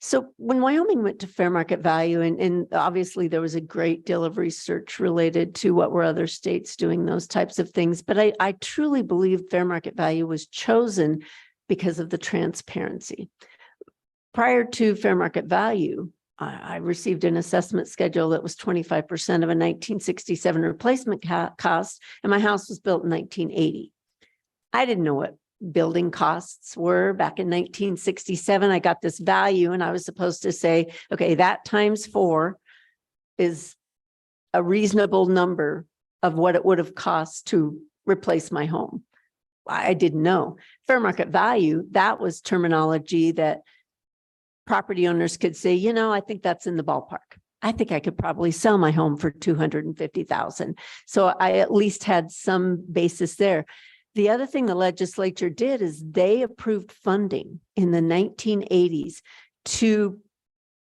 So when Wyoming went to fair market value, and obviously there was a great deal of research related to what were other states doing those types of things, but I truly believe fair market value was chosen because of the transparency. Prior to fair market value, I received an assessment schedule that was 25% of a 1967 replacement cost, and my house was built in 1980. I didn't know what building costs were back in 1967. I got this value and I was supposed to say, okay, that times 4 is a reasonable number of what it would have cost to replace my home. I didn't know. Fair market value, that was terminology that property owners could say, you know, I think that's in the ballpark. I think I could probably sell my home for $250,000. So I at least had some basis there. The other thing the legislature did is they approved funding in the 1980s to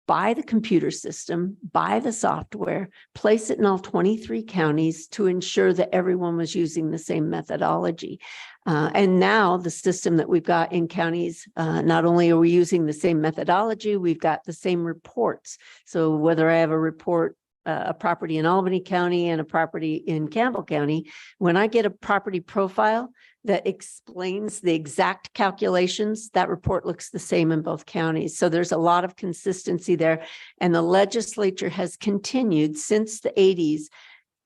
buy the computer system, buy the software, place it in all 23 counties to ensure that everyone was using the same methodology. And now the system that we've got in counties, not only are we using the same methodology, we've got the same reports. So whether I have a report, a property in Albany County and a property in Campbell County, when I get a property profile that explains the exact calculations, that report looks the same in both counties. So there's a lot of consistency there. And the legislature has continued since the 80s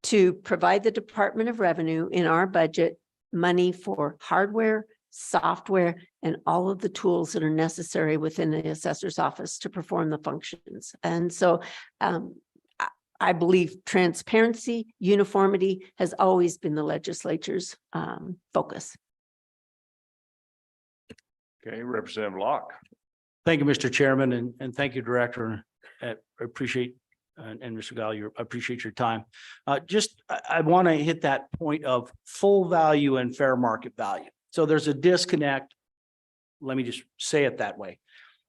to provide the Department of Revenue in our budget money for hardware, software, and all of the tools that are necessary within the assessor's office to perform the functions. And so I believe transparency, uniformity has always been the legislature's focus. Okay, Representative Locke. Thank you, Mr. Chairman, and thank you, Director. I appreciate, and Mr. Gall, I appreciate your time. I want to hit that point of full value and fair market value. So there's a disconnect, let me just say it that way,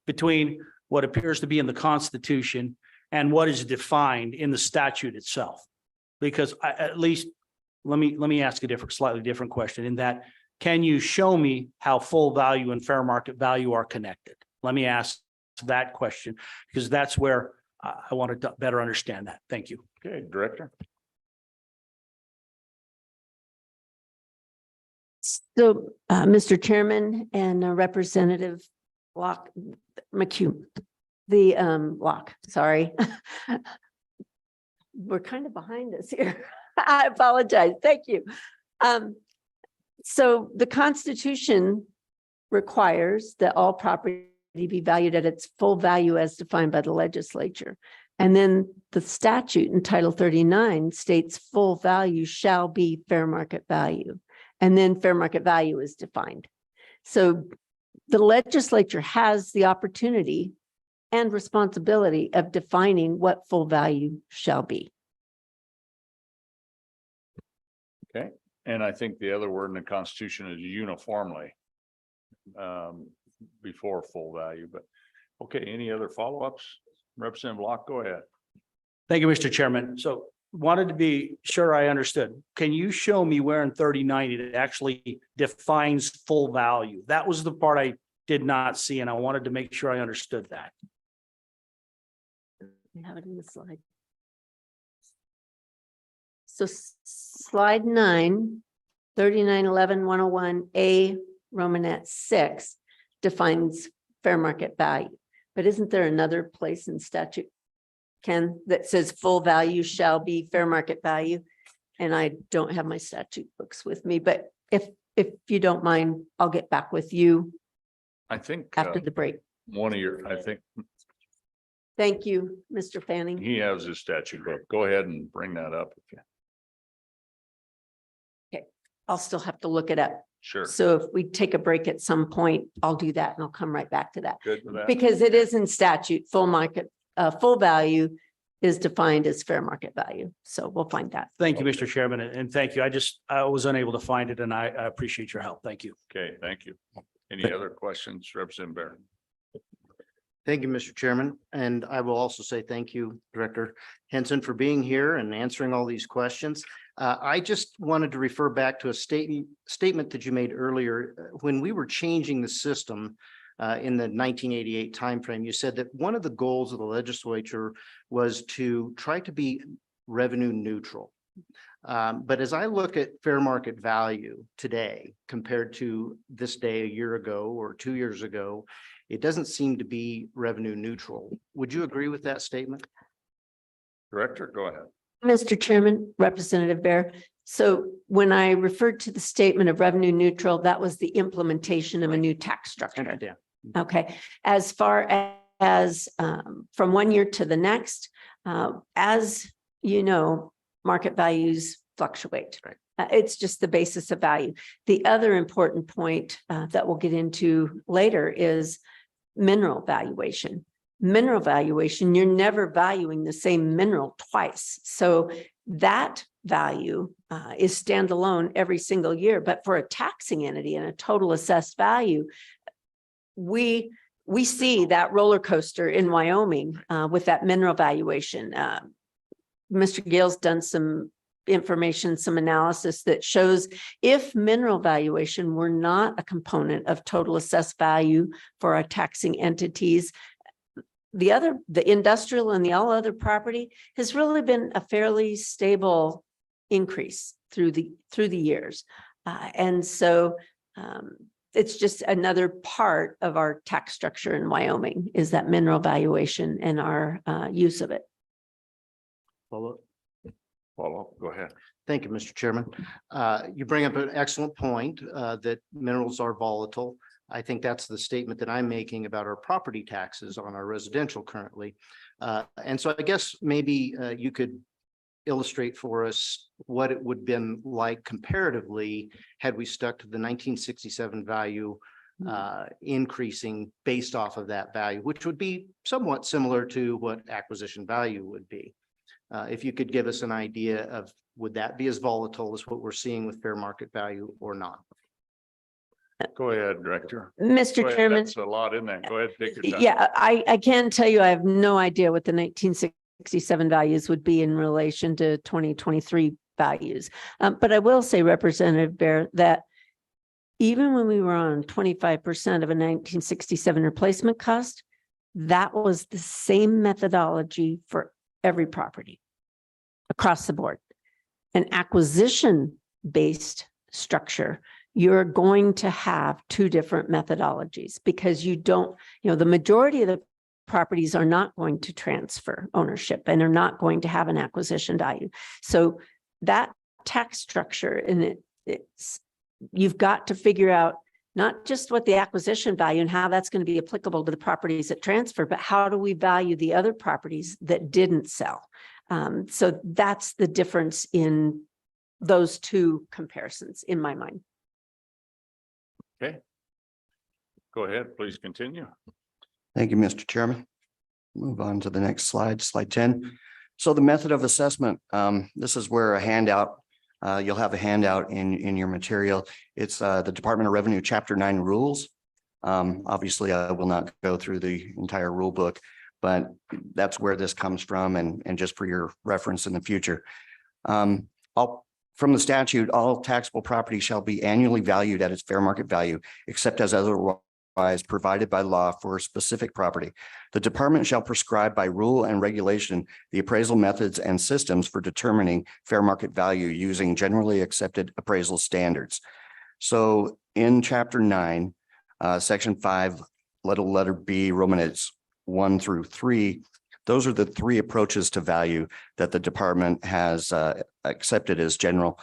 between what appears to be in the Constitution and what is defined in the statute itself. Because at least, let me ask a slightly different question in that, can you show me how full value and fair market value are connected? Let me ask that question, because that's where I wanted to better understand that. Thank you. Okay, Director. So, Mr. Chairman and Representative McHugh, Locke, sorry. We're kind of behind us here. I apologize. Thank you. So the Constitution requires that all property be valued at its full value as defined by the legislature. And then the statute in Title 39 states full value shall be fair market value. And then fair market value is defined. So the legislature has the opportunity and responsibility of defining what full value shall be. Okay, and I think the other word in the Constitution is uniformly before full value, but okay, any other follow-ups? Representative Locke, go ahead. Thank you, Mr. Chairman. So wanted to be sure I understood. Can you show me where in 39 it actually defines full value? That was the part I did not see, and I wanted to make sure I understood that. We have it in the slide. So slide 9, 3911-101A Romanet 6 defines fair market value. But isn't there another place in statute, Ken, that says full value shall be fair market value? And I don't have my statute books with me, but if you don't mind, I'll get back with you I think after the break. I think Thank you, Mr. Fanning. he has his statute book. Go ahead and bring that up. I'll still have to look it up. Sure, So if we take a break at some point, I'll do that and I'll come right back to that. good for that. Because it is in statute, full value is defined as fair market value. So we'll find that. Thank you, Mr. Chairman, and thank you. I was unable to find it, and I appreciate your help. Thank you. Okay, thank you. Any other questions, Representative Barron? Thank you, Mr. Chairman. And I will also say thank you, Director Henson, for being here and answering all these questions. I just wanted to refer back to a statement that you made earlier. When we were changing the system in the 1988 timeframe, you said that one of the goals of the legislature was to try to be revenue neutral. But as I look at fair market value today compared to this day a year ago or 2 years ago, it doesn't seem to be revenue neutral. Would you agree with that statement? Director, go ahead. Mr. Chairman, Representative Bear, So when I referred to the statement of revenue neutral, that was the implementation of a new tax structure. Yeah. Okay, as far as from one year to the next, as you know, market values fluctuate. Right. It's just the basis of value. The other important point that we'll get into later is mineral valuation. Mineral valuation, you're never valuing the same mineral twice. So that value is standalone every single year. But for a taxing entity and a total assessed value, we see that roller coaster in Wyoming with that mineral valuation. Mr. Gale's done some information, some analysis that shows if mineral valuation were not a component of total assessed value for our taxing entities, the industrial and the all other property has really been a fairly stable increase through the years. And so it's just another part of our tax structure in Wyoming is that mineral valuation and our use of it. Follow, go ahead. Thank you, Mr. Chairman. You bring up an excellent point that minerals are volatile. I think that's the statement that I'm making about our property taxes on our residential currently. And so I guess maybe you could illustrate for us what it would have been like comparatively had we stuck to the 1967 value increasing based off of that value, which would be somewhat similar to what acquisition value would be. If you could give us an idea of would that be as volatile as what we're seeing with fair market value or not? Go ahead, Director. Mr. Go ahead. Chairman. That's a lot in that. Go ahead, take your time. Yeah, I can tell you I have no idea what the 1967 values would be in relation to 2023 values. But I will say, Representative Bear, that even when we were on 25% of a 1967 replacement cost, that was the same methodology for every property across the board. An acquisition-based structure, you're going to have two different methodologies because you don't, the majority of the properties are not going to transfer ownership and are not going to have an acquisition value. So that tax structure, and you've got to figure out not just what the acquisition value and how that's going to be applicable to the properties that transfer, but how do we value the other properties that didn't sell? So that's the difference in those two comparisons in my mind. Okay. Go ahead, please continue. Thank you, Mr. Chairman. Move on to the next slide, slide 10. So the method of assessment, this is where a handout, you'll have a handout in your material. It's the Department of Revenue Chapter 9 rules. Obviously, I will not go through the entire rule book, but that's where this comes from and just for your reference in the future. From the statute, all taxable property shall be annually valued at its fair market value, except as otherwise provided by law for a specific property. The department shall prescribe by rule and regulation the appraisal methods and systems for determining fair market value using generally accepted appraisal standards. So in Chapter 9, Section 5, letter B, Romanets 1 through 3, those are the three approaches to value that the department has accepted as general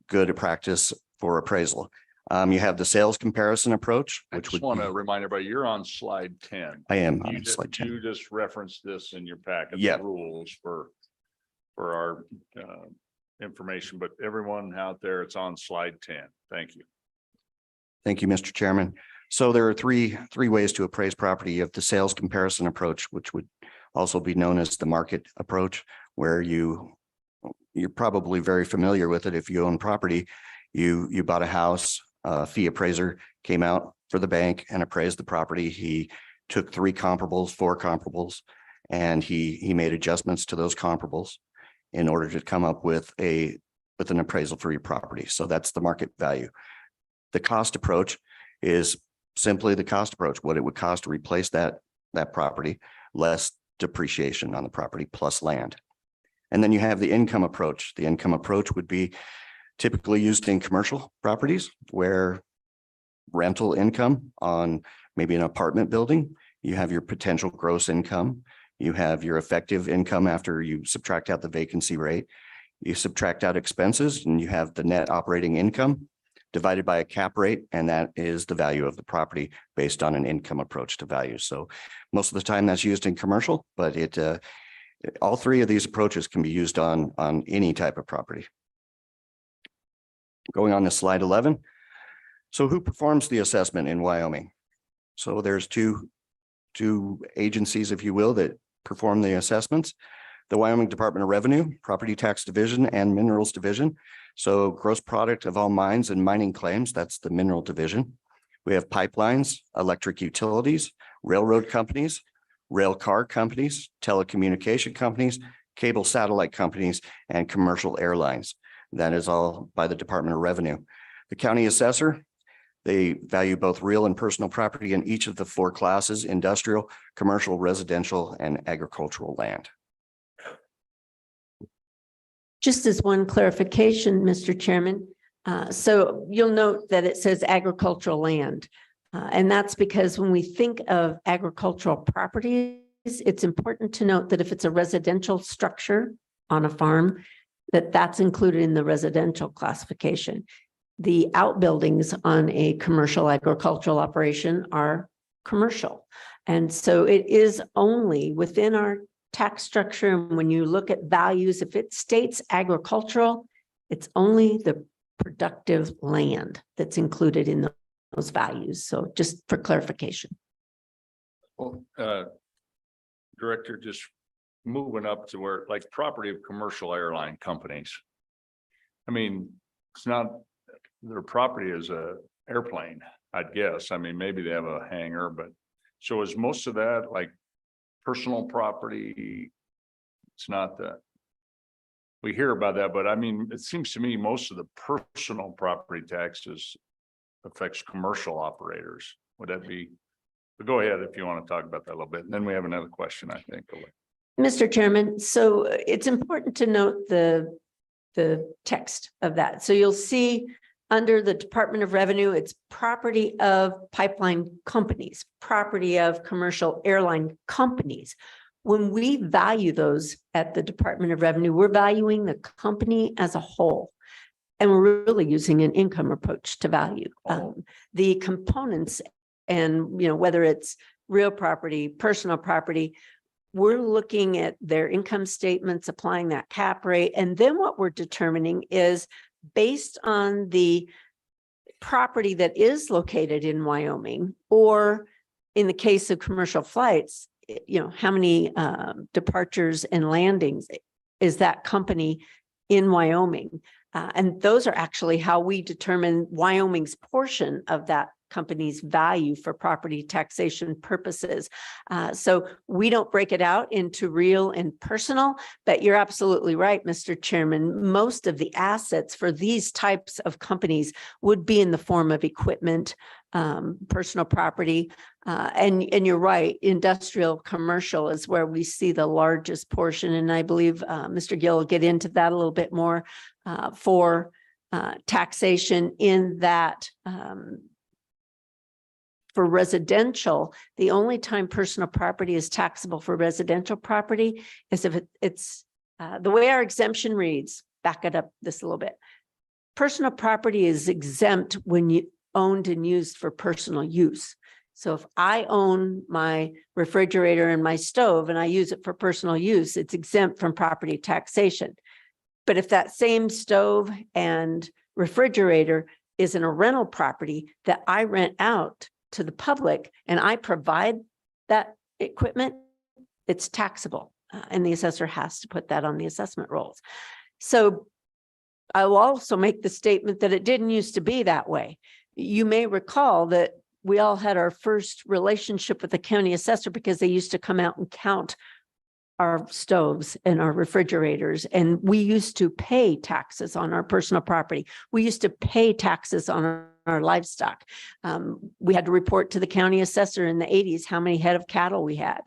good practice for appraisal. You have the sales comparison approach, I which just would want to be, remind everybody, you're on slide 10. I am You on just, slide 10. you just referenced this in your packet, Yeah. the rules for our information, but everyone out there, it's on slide 10. Thank you. Thank you, Mr. Chairman. So there are three ways to appraise property. You have the sales comparison approach, which would also be known as the market approach, where you're probably very familiar with it. If you own property, you bought a house, a fee appraiser came out for the bank and appraised the property. He took four comparables, and he made adjustments to those comparables in order to come up with an appraisal for your property. So that's the market value. The cost approach is simply the cost approach, what it would cost to replace that property, less depreciation on the property plus land. And then you have the income approach. The income approach would be typically used in commercial properties where rental income on maybe an apartment building, you have your potential gross income, you have your effective income after you subtract out the vacancy rate, You subtract out expenses and you have the net operating income divided by a cap rate, and that is the value of the property based on an income approach to value. So most of the time that's used in commercial, but all three of these approaches can be used on any type of property. Going on to slide 11. So who performs the assessment in Wyoming? So there's two agencies, if you will, that perform the assessments. The Wyoming Department of Revenue, Property Tax Division, and Minerals Division. So gross product of all mines and mining claims, that's the Mineral Division. We have pipelines, electric utilities, railroad companies, rail car companies, telecommunication companies, cable satellite companies, and commercial airlines. That is all by the Department of Revenue. The county assessor, they value both real and personal property in each of the four classes: industrial, commercial, residential, and agricultural land. Just as one clarification, Mr. Chairman. So you'll note that it says agricultural land. And that's because when we think of agricultural properties, it's important to note that if it's a residential structure on a farm, that's included in the residential classification. The outbuildings on a commercial agricultural operation are commercial. And so it is only within our tax structure. And when you look at values, if it states agricultural, it's only the productive land that's included in those values. So just for clarification. Well, Director, just moving up to where, like, property of commercial airline companies. I mean, it's not, their property is a airplane, I'd guess. I mean, maybe they have a hangar, but so is most of that like personal property? It's not that. We hear about that, but I mean, it seems to me most of the personal property taxes affects commercial operators. Would that be? But go ahead if you want to talk about that a little bit. And then we have another question, I think. Mr. Chairman, so it's important to note the text of that. So you'll see under the Department of Revenue, it's property of pipeline companies, property of commercial airline companies. When we value those at the Department of Revenue, we're valuing the company as a whole. And we're really using an income approach to value the components, and whether it's real property, personal property, we're looking at their income statements, applying that cap rate. And then what we're determining is based on the property that is located in Wyoming, or in the case of commercial flights, how many departures and landings is that company in Wyoming? And those are actually how we determine Wyoming's portion of that company's value for property taxation purposes. So we don't break it out into real and personal, but you're absolutely right, Mr. Chairman. Most of the assets for these types of companies would be in the form of equipment, personal property, and you're right, industrial commercial is where we see the largest portion. And I believe Mr. Gill will get into that a little bit more for taxation in that. For residential, the only time personal property is taxable for residential property is if it's the way our exemption reads. Back it up this a little bit. Personal property is exempt when you owned and used for personal use. So if I own my refrigerator and my stove and I use it for personal use, it's exempt from property taxation. But if that same stove and refrigerator is in a rental property that I rent out to the public and I provide that equipment, it's taxable. And the assessor has to put that on the assessment rolls. So I will also make the statement that it didn't used to be that way. You may recall that we all had our first relationship with the county assessor because they used to come out and count our stoves and our refrigerators. And we used to pay taxes on our personal property. We used to pay taxes on our livestock. We had to report to the county assessor in the 80s how many head of cattle we had.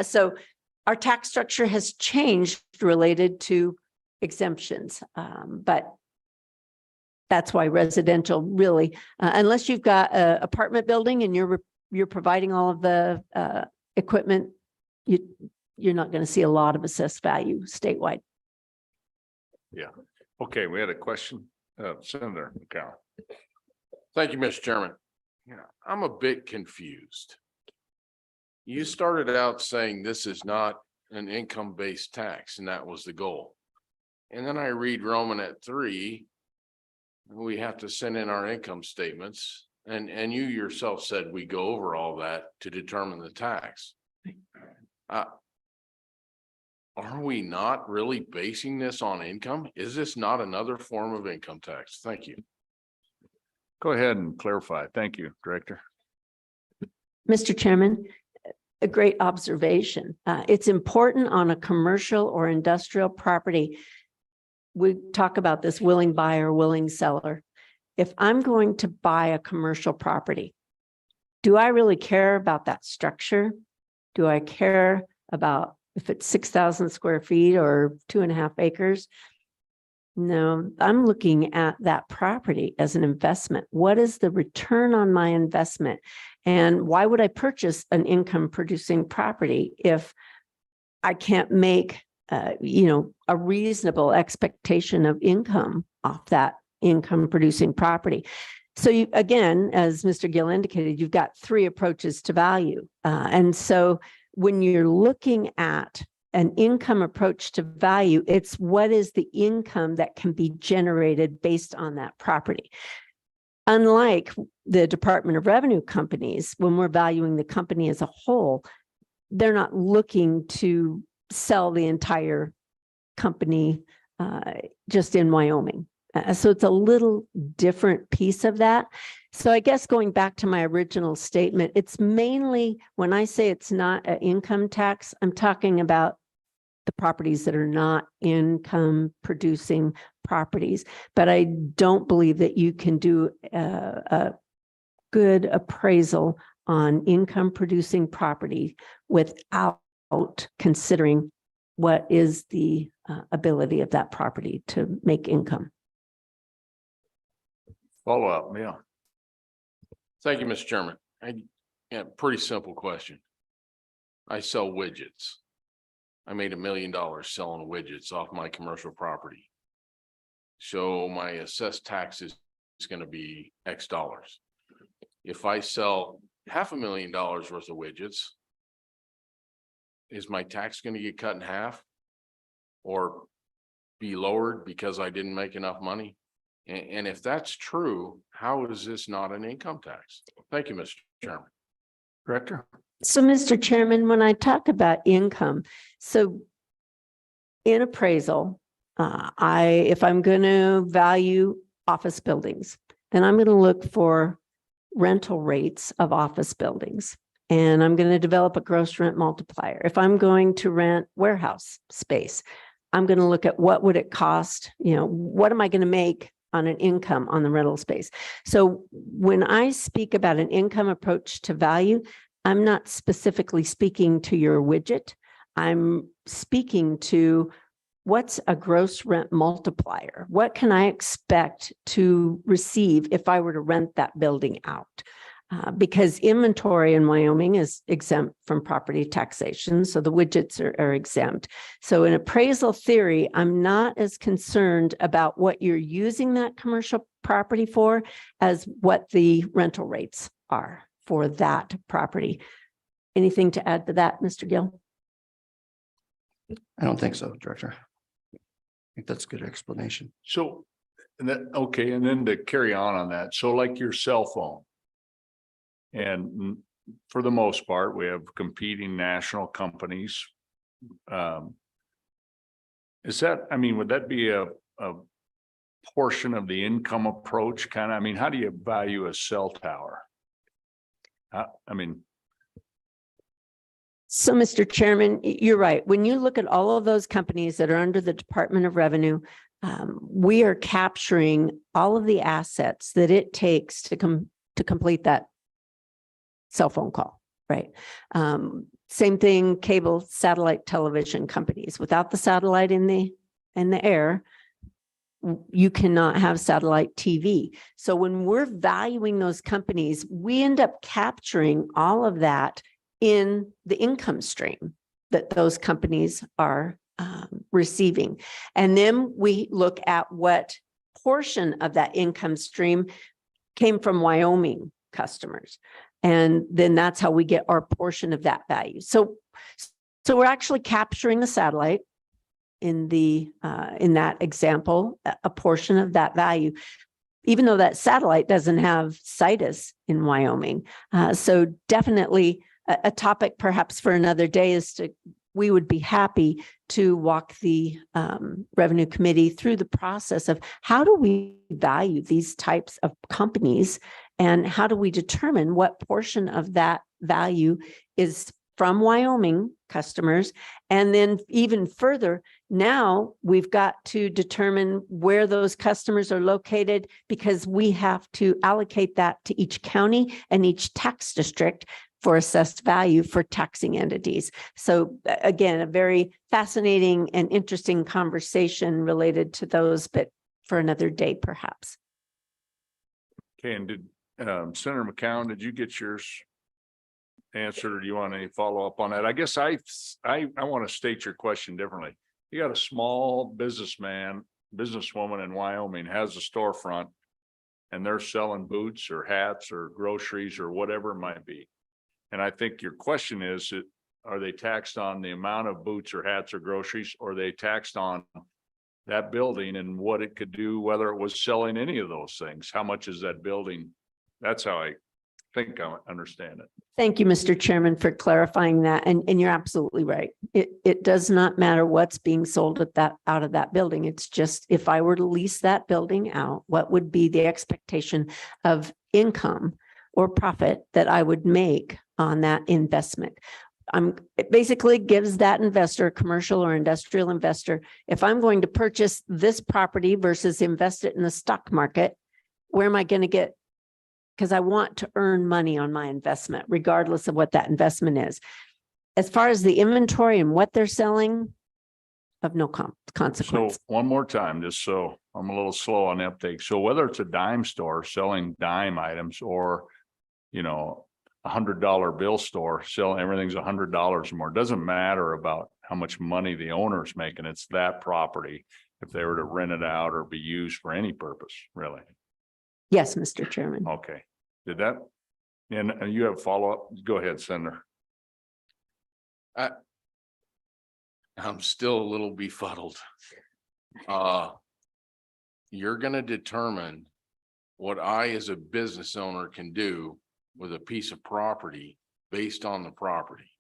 So our tax structure has changed related to exemptions. But that's why residential really, unless you've got an apartment building and you're providing all of the equipment, you're not going to see a lot of assessed value statewide. Yeah. Okay, we had a question, Senator McCown. Thank you, Mr. Chairman. Yeah, I'm a bit confused. You started out saying this is not an income-based tax, and that was the goal. And then I read Roman at 3. We have to send in our income statements, and you yourself said we go over all that to determine the tax. Are we not really basing this on income? Is this not another form of income tax? Thank you. Go ahead and clarify. Thank you, Director. Mr. Chairman, a great observation. It's important on a commercial or industrial property. We talk about this willing buyer, willing seller. If I'm going to buy a commercial property, do I really care about that structure? Do I care about if it's 6,000 square feet or 2.5 acres? No, I'm looking at that property as an investment. What is the return on my investment? And why would I purchase an income producing property if I can't make, a reasonable expectation of income off that income producing property? So you, again, as Mr. Gill indicated, you've got 3 approaches to value. And so when you're looking at an income approach to value, it's what is the income that can be generated based on that property. Unlike the Department of Revenue companies, when we're valuing the company as a whole, they're not looking to sell the entire company just in Wyoming. So it's a little different piece of that. So I guess going back to my original statement, it's mainly when I say it's not an income tax, I'm talking about the properties that are not income producing properties. But I don't believe that you can do a good appraisal on income producing property without considering what is the ability of that property to make income. Follow up, yeah. Thank you, Mr. Chairman. Pretty simple question. I sell widgets. I made $1 million selling widgets off my commercial property. So my assessed tax is going to be X dollars. If I sell $500,000 worth of widgets, is my tax going to get cut in half or be lowered because I didn't make enough money? And if that's true, how is this not an income tax? Thank you, Mr. Chairman. Director? So, Mr. Chairman, when I talk about income, so in appraisal, if I'm going to value office buildings, then I'm going to look for rental rates of office buildings, and I'm going to develop a gross rent multiplier. If I'm going to rent warehouse space, I'm going to look at what would it cost, what am I going to make on an income on the rental space. So when I speak about an income approach to value, I'm not specifically speaking to your widget. I'm speaking to what's a gross rent multiplier? What can I expect to receive if I were to rent that building out? Because inventory in Wyoming is exempt from property taxation, so the widgets are exempt. So in appraisal theory, I'm not as concerned about what you're using that commercial property for as what the rental rates are for that property. Anything to add to that, Mr. Gill? I don't think so, Director. I think that's a good explanation. So, and then to carry on that, so like your cell phone. And for the most part, we have competing national companies. Is that, would that be a portion of the income approach kind of? How do you value a cell tower? So, Mr. Chairman, you're right. When you look at all of those companies that are under the Department of Revenue, we are capturing all of the assets that it takes to complete that cell phone call, right? Same thing, cable, satellite television companies. Without the satellite in the air, you cannot have satellite TV. So when we're valuing those companies, we end up capturing all of that in the income stream that those companies are receiving. And then we look at what portion of that income stream came from Wyoming customers. And then that's how we get our portion of that value. So we're actually capturing a satellite in that example, a portion of that value, even though that satellite doesn't have situs in Wyoming. So definitely a topic perhaps for another day is we would be happy to walk the revenue committee through the process of how do we value these types of companies and how do we determine what portion of that value is from Wyoming customers. And then even further, now we've got to determine where those customers are located because we have to allocate that to each county and each tax district for assessed value for taxing entities. So again, a very fascinating and interesting conversation related to those, but for another day, perhaps. Okay, and did Senator McCown, did you get yours answered, or do you want any follow-up on that? I guess I want to state your question differently. You got a small businesswoman in Wyoming has a storefront and they're selling boots or hats or groceries or whatever it might be. And I think your question is, are they taxed on the amount of boots or hats or groceries, or are they taxed on that building and what it could do, whether it was selling any of those things? How much is that building? That's how I think I understand it. Thank you, Mr. Chairman, for clarifying that. And you're absolutely right. It does not matter what's being sold out of that building. It's just if I were to lease that building out, what would be the expectation of income or profit that I would make on that investment? It basically gives that investor, commercial or industrial investor, if I'm going to purchase this property versus invest it in the stock market, where am I going to get? Because I want to earn money on my investment, regardless of what that investment is. As far as the inventory and what they're selling, of no consequence. So one more time, just so I'm a little slow on the uptake. So whether it's a dime store selling dime items or, $100 bill store selling everything's $100 or more, doesn't matter about how much money the owner's making. It's that property if they were to rent it out or be used for any purpose, really. Yes, Mr. Chairman. Okay, did that? And you have follow-up? Go ahead, Senator. I'm still a little befuddled. You're gonna determine what I, as a business owner, can do with a piece of property based on the property.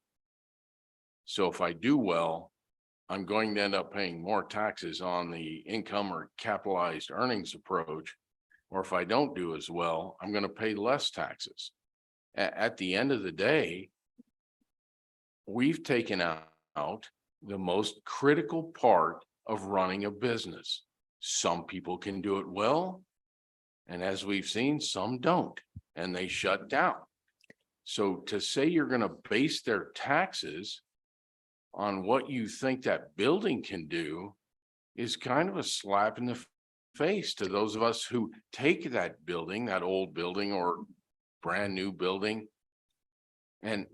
So if I do well, I'm going to end up paying more taxes on the income or capitalized earnings approach. Or if I don't do as well, I'm going to pay less taxes. At the end of the day, we've taken out the most critical part of running a business. Some people can do it well, and as we've seen, some don't, and they shut down. So to say you're going to base their taxes on what you think that building can do is kind of a slap in the face to those of us who take that building, that old building or brand new building, and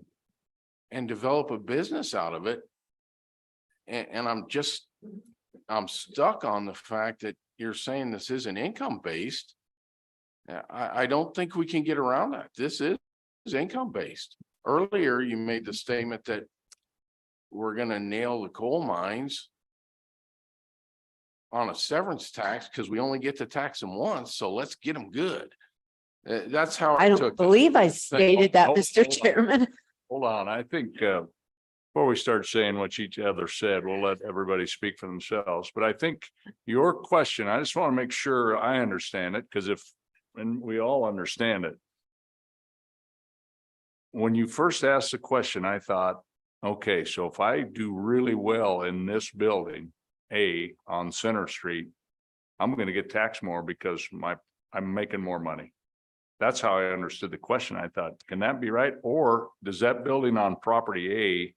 develop a business out of it. And I'm stuck on the fact that you're saying this isn't income based. I don't think we can get around that. This is income based. Earlier, you made the statement that we're going to nail the coal mines on a severance tax because we only get to tax them once. So let's get them good. That's how I don't believe I stated that, Mr. Chairman. Hold on. I think before we start saying what each other said, we'll let everybody speak for themselves. But I think your question, I just want to make sure I understand it, because and we all understand it. When you first asked the question, I thought, okay, so if I do really well in this building, on Center Street, I'm going to get taxed more because I'm making more money. That's how I understood the question. I thought, can that be right? Or does that building on property A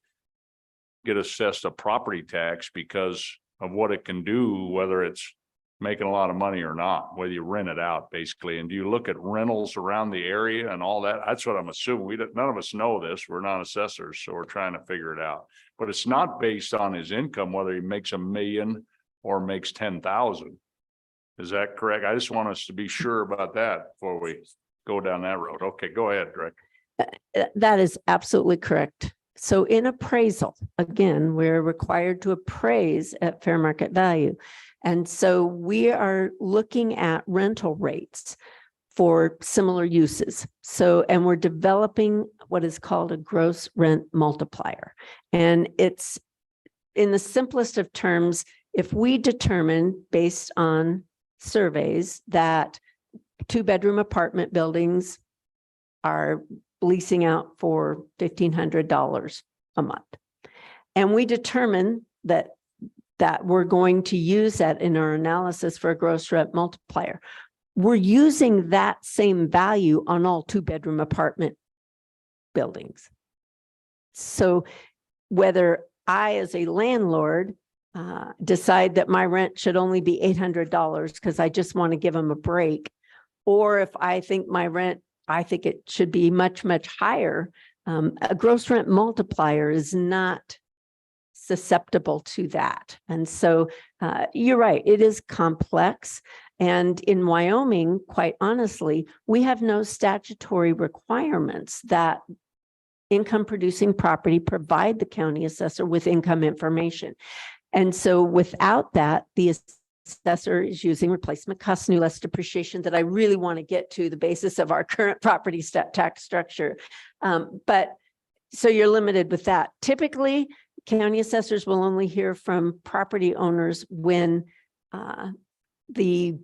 get assessed a property tax because of what it can do, whether it's making a lot of money or not, whether you rent it out basically. And do you look at rentals around the area and all that? That's what I'm assuming. None of us know this. We're not assessors, so we're trying to figure it out. But it's not based on his income, whether he makes $1 million or makes 10,000. Is that correct? I just want us to be sure about that before we go down that road. Okay, go ahead, Director. That is absolutely correct. So in appraisal, again, we're required to appraise at fair market value. And so we are looking at rental rates for similar uses. So, and we're developing what is called a gross rent multiplier. And it's, in the simplest of terms, if we determine based on surveys that 2-bedroom apartment buildings are leasing out for $1,500 a month, and we determine that we're going to use that in our analysis for a gross rent multiplier, we're using that same value on all 2-bedroom apartment buildings. So whether I, as a landlord, decide that my rent should only be $800 because I just want to give them a break, or if I think my rent, I think it should be much, much higher, a gross rent multiplier is not susceptible to that. And so you're right, it is complex. And in Wyoming, quite honestly, we have no statutory requirements that income producing property provide the county assessor with income information. And so without that, the assessor is using replacement cost, new less depreciation, that I really want to get to the basis of our current property tax structure. But so you're limited with that. Typically, county assessors will only hear from property owners when the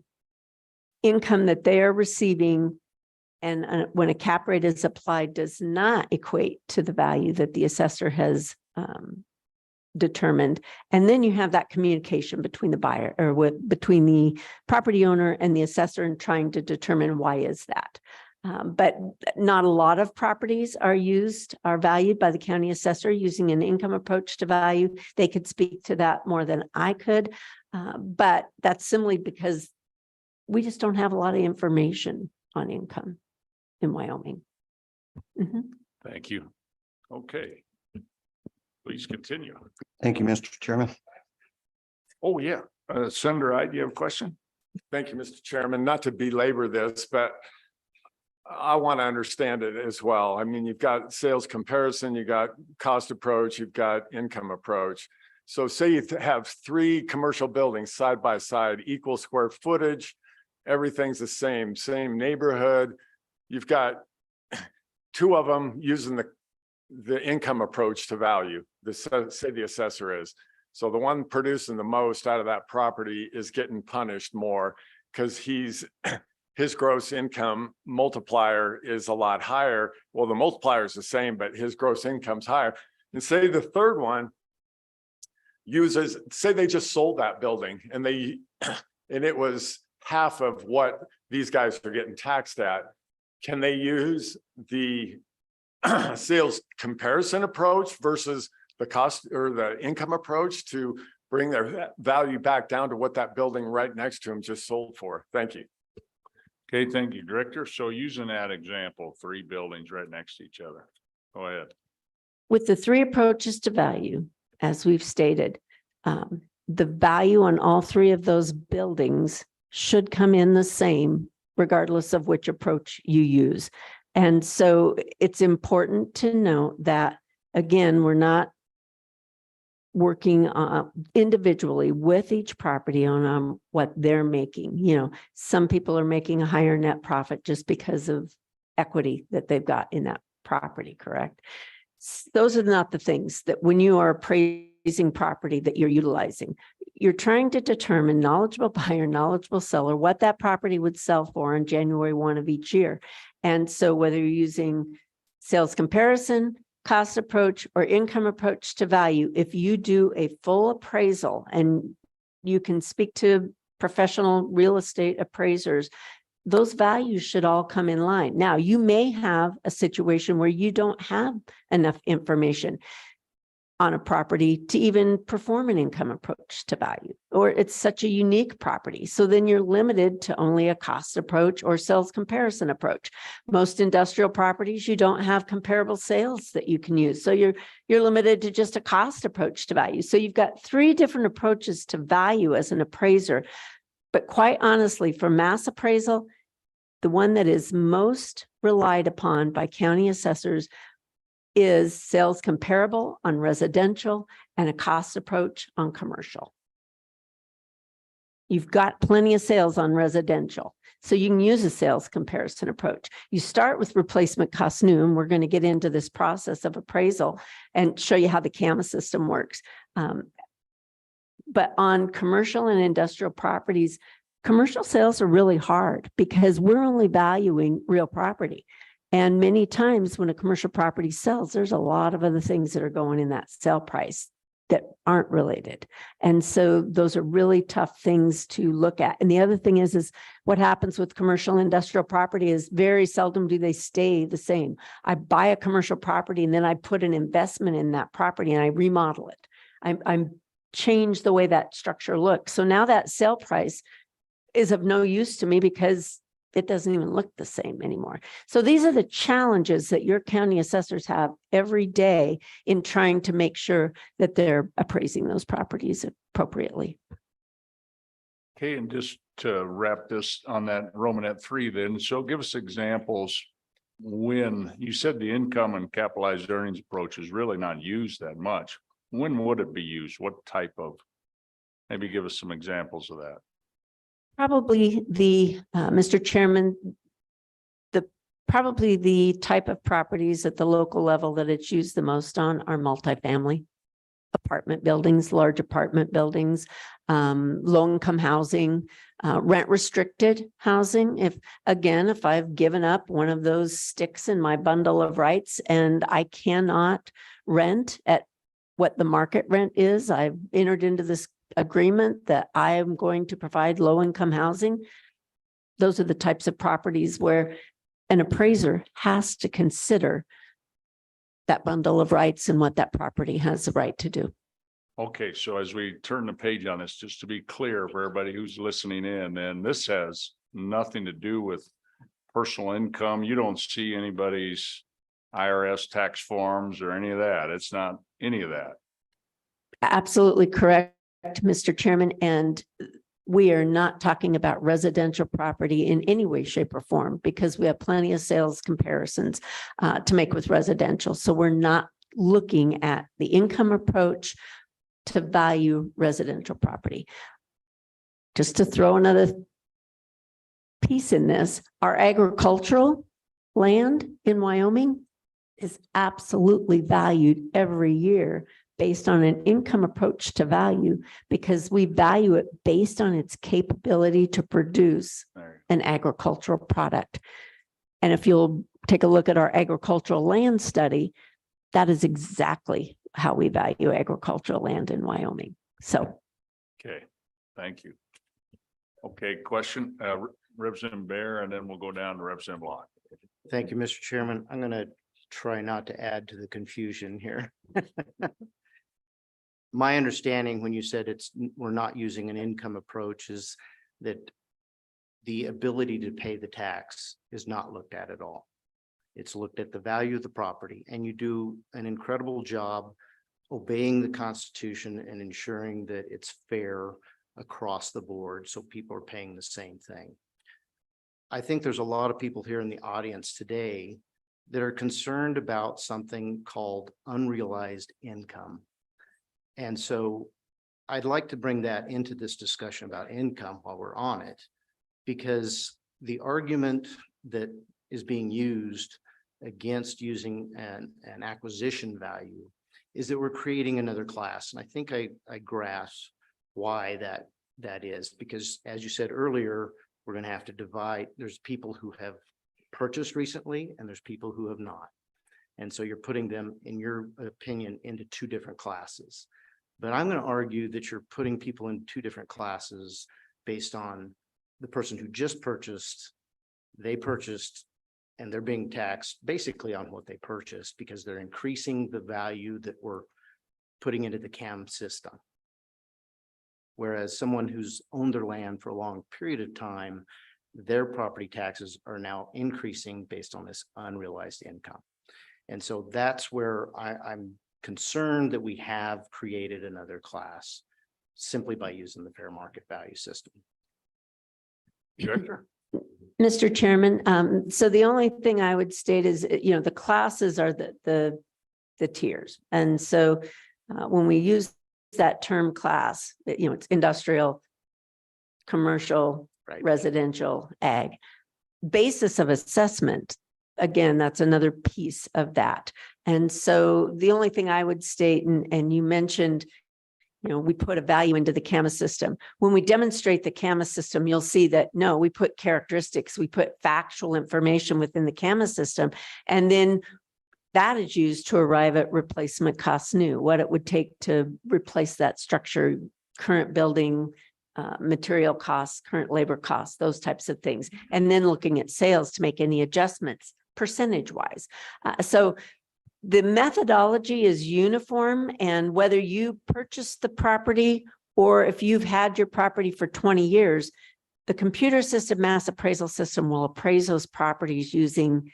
income that they are receiving and when a cap rate is applied does not equate to the value that the assessor has determined. And then you have that communication between the buyer or between the property owner and the assessor and trying to determine why is that. But not a lot of properties are valued by the county assessor using an income approach to value. They could speak to that more than I could, but that's simply because we just don't have a lot of information on income in Wyoming. Mm-hmm. Thank you. Okay. Please continue. Thank you, Mr. Chairman. Oh, yeah. Senator Ide, do you have a question? Thank you, Mr. Chairman. Not to belabor this, but I want to understand it as well. I mean, you've got sales comparison, you've got cost approach, you've got income approach. So say you have 3 commercial buildings side by side, equal square footage, everything's the same neighborhood. You've got 2 of them using the income approach to value, say the assessor is. So the one producing the most out of that property is getting punished more because his gross income multiplier is a lot higher. Well, the multiplier is the same, but his gross income's higher. And say the third one say they just sold that building and it was half of what these guys are getting taxed at. Can they use the sales comparison approach versus the cost or the income approach to bring their value back down to what that building right next to them just sold for? Thank you. Okay, thank you, Director. So using that example, 3 buildings right next to each other. Go ahead. With the 3 approaches to value, as we've stated, the value on all 3 of those buildings should come in the same, regardless of which approach you use. And so it's important to note that, again, we're not working individually with each property on what they're making. You know, some people are making a higher net profit just because of equity that they've got in that property, correct? Those are not the things that when you are appraising property that you're utilizing. You're trying to determine, knowledgeable buyer, knowledgeable seller, what that property would sell for on January 1 of each year. And so whether you're using sales comparison, cost approach, or income approach to value, if you do a full appraisal, and you can speak to professional real estate appraisers, those values should all come in line. Now, you may have a situation where you don't have enough information on a property to even perform an income approach to value. or it's such a unique property. So then you're limited to only a cost approach or sales comparison approach. Most industrial properties, you don't have comparable sales that you can use. So you're limited to just a cost approach to value. So you've got 3 different approaches to value as an appraiser. But quite honestly, for mass appraisal, the one that is most relied upon by county assessors is sales comparable on residential and a cost approach on commercial. You've got plenty of sales on residential, so you can use a sales comparison approach. You start with replacement cost new, and we're going to get into this process of appraisal and show you how the CAMAS system works. But on commercial and industrial properties, commercial sales are really hard because we're only valuing real property. And many times when a commercial property sells, there's a lot of other things that are going in that sale price that aren't related. And so those are really tough things to look at. And the other thing is what happens with commercial industrial property is very seldom do they stay the same. I buy a commercial property and then I put an investment in that property and I remodel it. I'm change the way that structure looks. So now that sale price is of no use to me because it doesn't even look the same anymore. So these are the challenges that your county assessors have every day in trying to make sure that they're appraising those properties appropriately. Okay, and just to wrap this on that Romanet 3 then, so give us examples when you said the income and capitalized earnings approach is really not used that much. When would it be used? What type of, maybe give us some examples of that. Probably Mr. Chairman, probably the type of properties at the local level that it's used the most on are multifamily apartment buildings, large apartment buildings, low-income housing, rent restricted housing. If I've given up one of those sticks in my bundle of rights and I cannot rent at what the market rent is, I've entered into this agreement that I am going to provide low-income housing. Those are the types of properties where an appraiser has to consider that bundle of rights and what that property has the right to do. Okay, so as we turn the page on this, just to be clear for everybody who's listening in, and this has nothing to do with personal income. You don't see anybody's IRS tax forms or any of that. It's not any of that. Absolutely correct, Mr. Chairman. And we are not talking about residential property in any way, shape, or form because we have plenty of sales comparisons to make with residential. So we're not looking at the income approach to value residential property. Just to throw another piece in this, our agricultural land in Wyoming is absolutely valued every year based on an income approach to value because we value it based on its capability to produce an agricultural product. And if you'll take a look at our agricultural land study, that is exactly how we value agricultural land in Wyoming. So. Okay, thank you. Okay, question, Representative Bear, and then we'll go down to Representative Block. Thank you, Mr. Chairman. I'm going to try not to add to the confusion here. My understanding when you said we're not using an income approach is that the ability to pay the tax is not looked at all. It's looked at the value of the property, and you do an incredible job obeying the Constitution and ensuring that it's fair across the board so people are paying the same thing. I think there's a lot of people here in the audience today that are concerned about something called unrealized income. And so I'd like to bring that into this discussion about income while we're on it, because the argument that is being used against using an acquisition value is that we're creating another class. And I think I grasp why that is, because as you said earlier, we're going to have to divide. There's people who have purchased recently and there's people who have not. And so you're putting them, in your opinion, into 2 different classes. But I'm going to argue that you're putting people in 2 different classes based on the person who just purchased, they purchased, and they're being taxed basically on what they purchased because they're increasing the value that we're putting into the CAM system. Whereas someone who's owned their land for a long period of time, their property taxes are now increasing based on this unrealized income. And so that's where I'm concerned that we have created another class simply by using the fair market value system. Director? Mr. Chairman, so the only thing I would state is, the classes are the tiers. And so when we use that term class, it's industrial, commercial, Right. residential, ag. Basis of assessment, again, that's another piece of that. And so the only thing I would state, and you mentioned, we put a value into the CAMAS system. When we demonstrate the CAMAS system, you'll see that, no, we put characteristics, we put factual information within the CAMAS system, and then that is used to arrive at replacement costs new, what it would take to replace that structure, current building, material costs, current labor costs, those types of things. And then looking at sales to make any adjustments percentage wise. So the methodology is uniform, and whether you purchase the property or if you've had your property for 20 years, the computer assisted mass appraisal system will appraise those properties using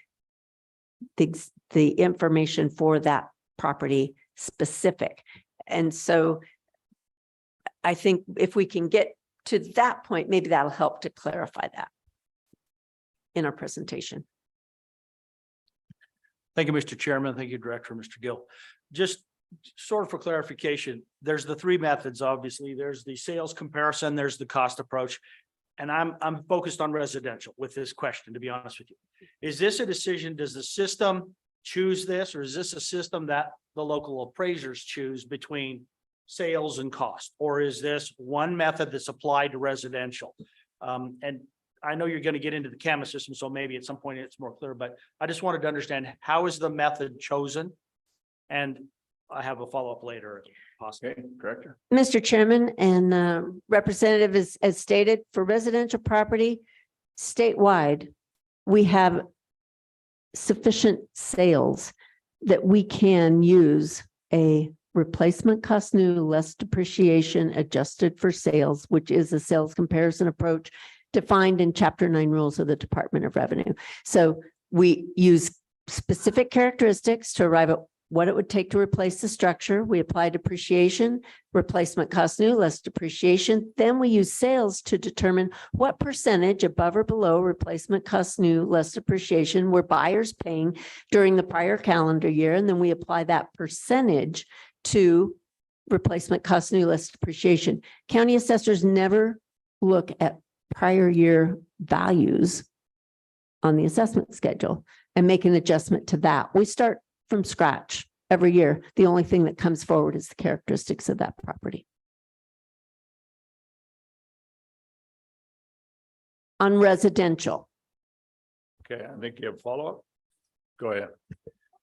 the information for that property specific. And so I think if we can get to that point, maybe that'll help to clarify that in our presentation. Thank you, Mr. Chairman. Thank you, Director, Mr. Gill. Just sort of for clarification, there's the three methods, obviously. There's the sales comparison, there's the cost approach. And I'm focused on residential with this question, to be honest with you. Is this a decision, does the system choose this, or is this a system that the local appraisers choose between sales and cost? Or is this one method that's applied to residential? And I know you're going to get into the CAMAS system, so maybe at some point it's more clear, but I just wanted to understand, how is the method chosen? And I have a follow-up later, possibly. Okay, Director? Mr. Chairman and Representative, as stated, for residential property statewide, we have sufficient sales that we can use a replacement cost new less depreciation adjusted for sales, which is a sales comparison approach defined in Chapter 9 rules of the Department of Revenue. So we use specific characteristics to arrive at what it would take to replace the structure. We apply depreciation, replacement cost new, less depreciation. Then we use sales to determine what percentage above or below replacement cost new, less depreciation were buyers paying during the prior calendar year. And then we apply that percentage to replacement cost new, less depreciation. County assessors never look at prior year values on the assessment schedule and make an adjustment to that. We start from scratch every year. The only thing that comes forward is the characteristics of that property. On residential. Okay, I think you have a follow-up. Go ahead.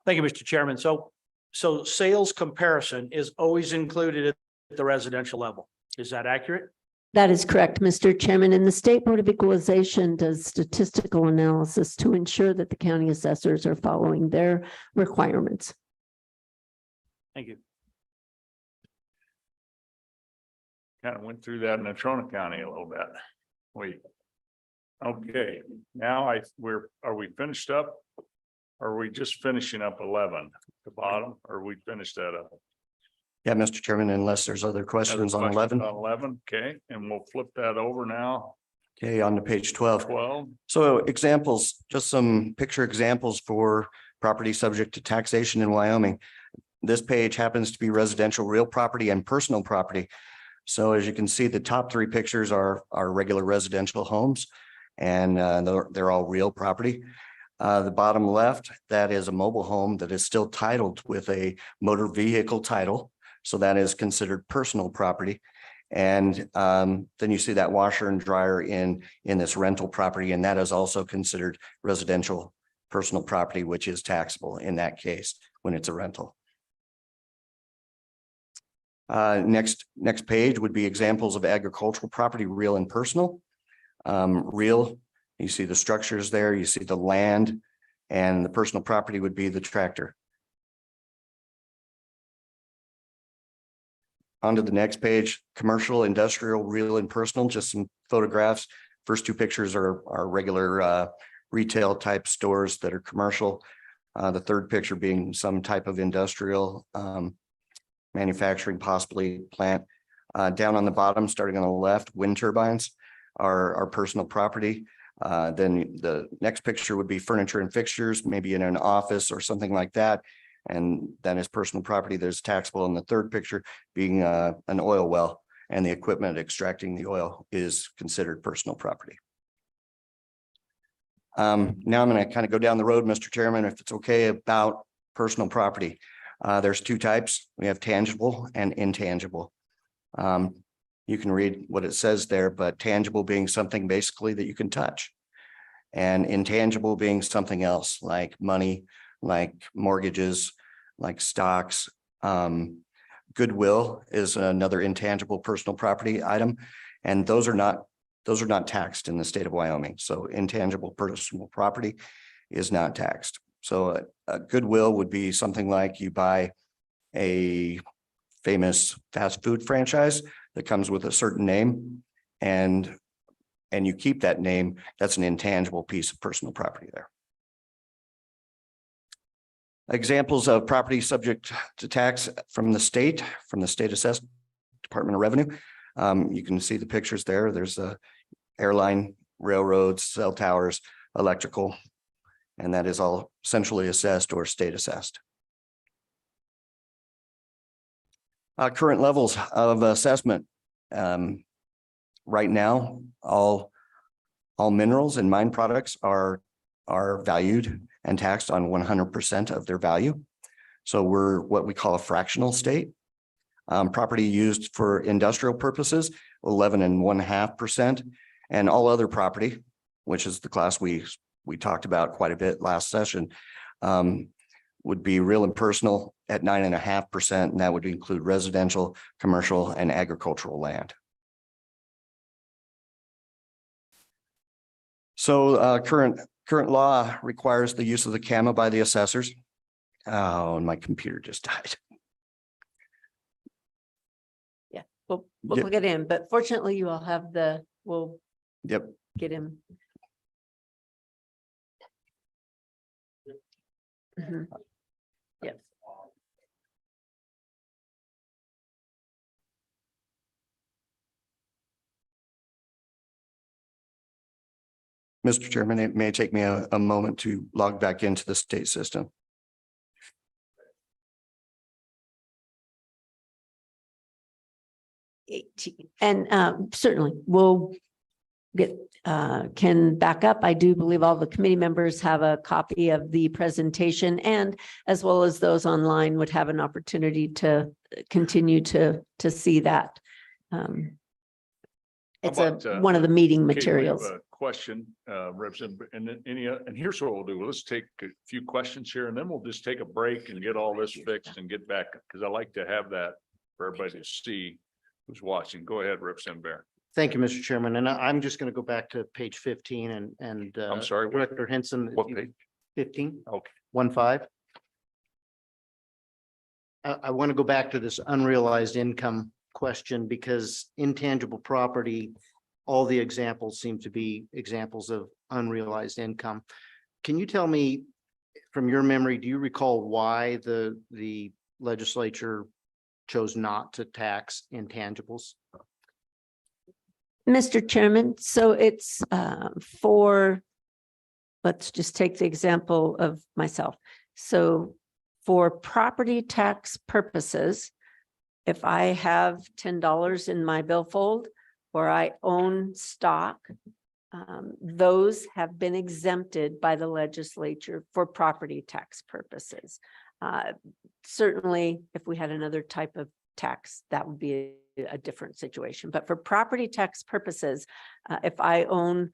Thank you, Mr. Chairman. So sales comparison is always included at the residential level. Is that accurate? That is correct, Mr. Chairman. And the State Board of Equalization does statistical analysis to ensure that the county assessors are following their requirements. Thank you. Kind of went through that in Natrona County a little bit. Okay, now are we finished up? Or are we just finishing up 11 at the bottom, or we finished that up? Yeah, Mr. Chairman, unless there's other questions on 11. On 11, okay, and we'll flip that over now. Okay, on to page 12. 12, So examples, just some picture examples for property subject to taxation in Wyoming. This page happens to be residential real property and personal property. So as you can see, the top three pictures are regular residential homes, and they're all real property. The bottom left, that is a mobile home that is still titled with a motor vehicle title. So that is considered personal property. And then you see that washer and dryer in this rental property, and that is also considered residential personal property, which is taxable in that case when it's a rental. Next page would be examples of agricultural property, real and personal. Real, you see the structures there, you see the land, and the personal property would be the tractor. On to the next page, commercial, industrial, real and personal, just some photographs. First two pictures are regular retail type stores that are commercial. The third picture being some type of industrial manufacturing, possibly plant. Down on the bottom, starting on the left, wind turbines are personal property. Then the next picture would be furniture and fixtures, maybe in an office or something like that. And that is personal property. There's taxable in the third picture being an oil well, and the equipment extracting the oil is considered personal property. Now I'm going to kind of go down the road, Mr. Chairman, if it's okay, about personal property. There's two types. We have tangible and intangible. You can read what it says there, but tangible being something basically that you can touch, and intangible being something else like money, like mortgages, like stocks. Goodwill is another intangible personal property item, and those are not taxed in the state of Wyoming. So intangible personal property is not taxed. So a goodwill would be something like you buy a famous fast food franchise that comes with a certain name, and you keep that name. That's an intangible piece of personal property there. Examples of property subject to tax from the state assessment, Department of Revenue. You can see the pictures there. There's a airline, railroads, cell towers, electrical, and that is all centrally assessed or state assessed. Current levels of assessment. Right now, all minerals and mine products are valued and taxed on 100% of their value. So we're what we call a fractional state. Property used for industrial purposes, 11.5%, and all other property, which is the class we talked about quite a bit last session, would be real and personal at 9.5%, and that would include residential, commercial, and agricultural land. So current law requires the use of the CAMA by the assessors. Oh, and my computer just died. Yeah, we'll get in, but fortunately you all have we'll get him. Mhm. Yep. Mr. Chairman, it may take me a moment to log back into the state system. And certainly we'll get can back up. I do believe all the committee members have a copy of the presentation, and as well as those online would have an opportunity to continue to see that. It's one of the meeting Okay, we have materials. a question, Representative, and then and here's what we'll do. Let's take a few questions here, and then we'll just take a break and get all this fixed and get back, because I like to have that for everybody to see who's watching. Go ahead, Representative Bear. Thank you, Mr. Chairman. And I'm just going to go back to page 15 and I'm sorry, Director Henson. what page? 15. Okay. 15. I want to go back to this unrealized income question, because intangible property, all the examples seem to be examples of unrealized income. Can you tell me from your memory, do you recall why the legislature chose not to tax intangibles? Mr. Chairman, so it's for, let's just take the example of myself. So for property tax purposes, if I have $10 in my billfold or I own stock, those have been exempted by the legislature for property tax purposes. Certainly, if we had another type of tax, that would be a different situation. But for property tax purposes, if I own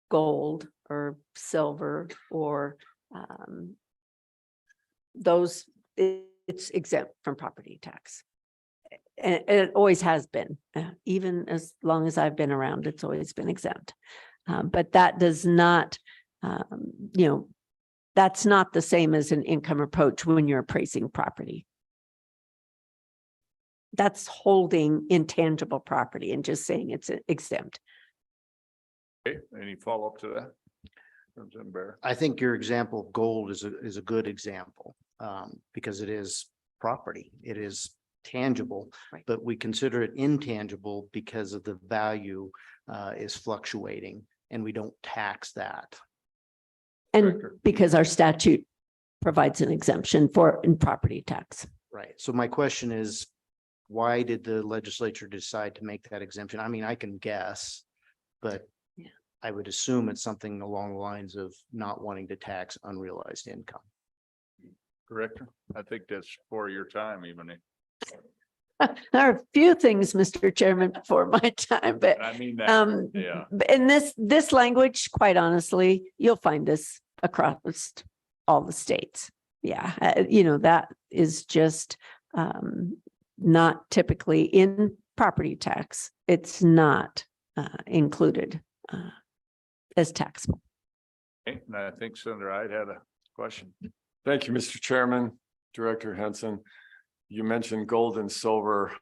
gold or silver or those, it's exempt from property tax. And it always has been, even as long as I've been around, it's always been exempt. But that does not, that's not the same as an income approach when you're appraising property. that's holding intangible property and just saying it's exempt. Okay, any follow-up to that? Representative Bear? I think your example of gold is a good example, because it is property. It is tangible, Right. but we consider it intangible because of the value is fluctuating, and we don't tax that. And Director. because our statute provides an exemption for in property tax. Right. So my question is, why did the legislature decide to make that exemption? I mean, I can guess, but Yeah. I would assume it's something along the lines of not wanting to tax unrealized income. Director, I think that's for your time, even. There are a few things, Mr. Chairman, before my time, but I mean that, yeah. in this language, quite honestly, you'll find this across all the states. Yeah, that is just not typically in property tax. It's not included as taxable. Okay, and I think Senator Hyde had a question. Thank you, Mr. Chairman, Director Henson. You mentioned gold and silver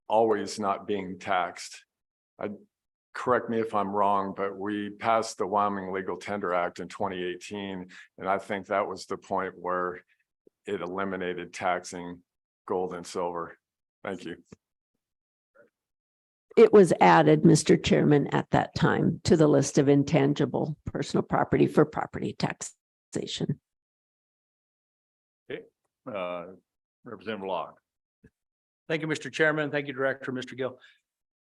always not being taxed. Correct me if I'm wrong, but we passed the Wyoming Legal Tender Act in 2018. And I think that was the point where it eliminated taxing gold and silver. Thank you. It was added, Mr. Chairman, at that time to the list of intangible personal property for property taxation. Representative Locke. Thank you, Mr. Chairman. Thank you, Director, Mr. Gill.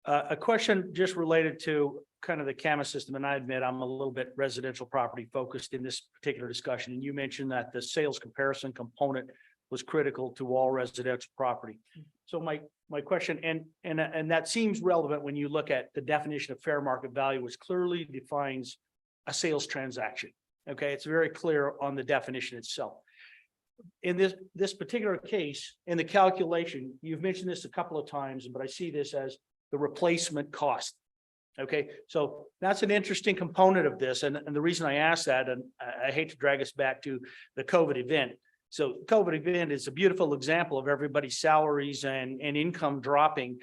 A question just related to kind of the CAMAS system, and I admit I'm a little bit residential property focused in this particular discussion. And you mentioned that the sales comparison component was critical to all residential property. So my question, and that seems relevant when you look at the definition of fair market value, which clearly defines a sales transaction. Okay, it's very clear on the definition itself. In this particular case, in the calculation, you've mentioned this a couple of times, but I see this as the replacement cost. Okay, so that's an interesting component of this. And the reason I ask that, and I hate to drag us back to the COVID event. So COVID event is a beautiful example of everybody's salaries and income dropping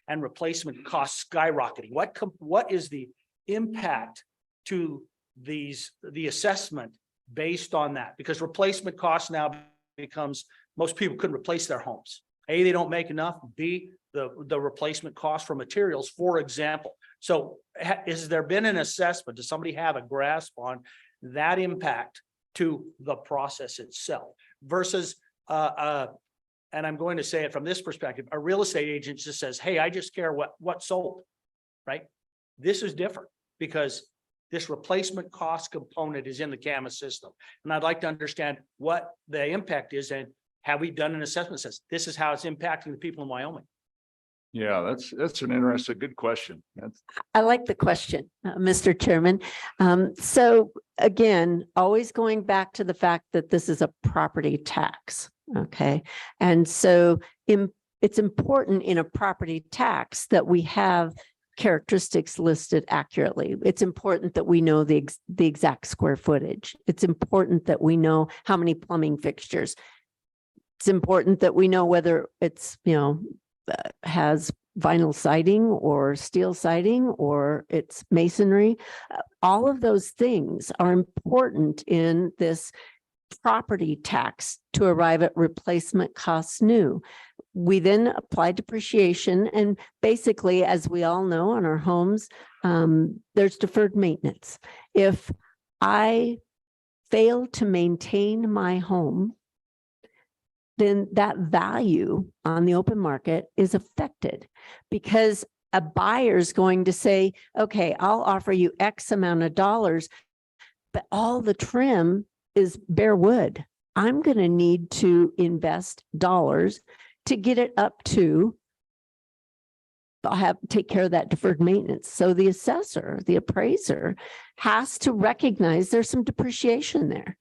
and replacement costs skyrocketing. What is the impact to the assessment based on that? Because replacement cost now becomes, most people couldn't replace their homes. A, they don't make enough. B, the replacement cost for materials, for example. So has there been an assessment? Does somebody have a grasp on that impact to the process itself versus, and I'm going to say it from this perspective, a real estate agent just says, hey, I just care what sold, right? This is different because this replacement cost component is in the CAMAS system. And I'd like to understand what the impact is and have we done an assessment that says this is how it's impacting the people in Wyoming? Yeah, that's an interesting, good question. I like the question, Mr. Chairman. So again, always going back to the fact that this is a property tax, okay? And so it's important in a property tax that we have characteristics listed accurately. It's important that we know the exact square footage. It's important that we know how many plumbing fixtures. It's important that we know whether it's, has vinyl siding or steel siding or it's masonry. All of those things are important in this property tax to arrive at replacement costs new. We then apply depreciation, and basically, as we all know on our homes, there's deferred maintenance. If I fail to maintain my home, then that value on the open market is affected because a buyer's going to say, okay, I'll offer you X amount of dollars, but all the trim is bare wood. I'm going to need to invest dollars to get it up to, take care of that deferred maintenance. So the assessor, the appraiser has to recognize there's some depreciation there.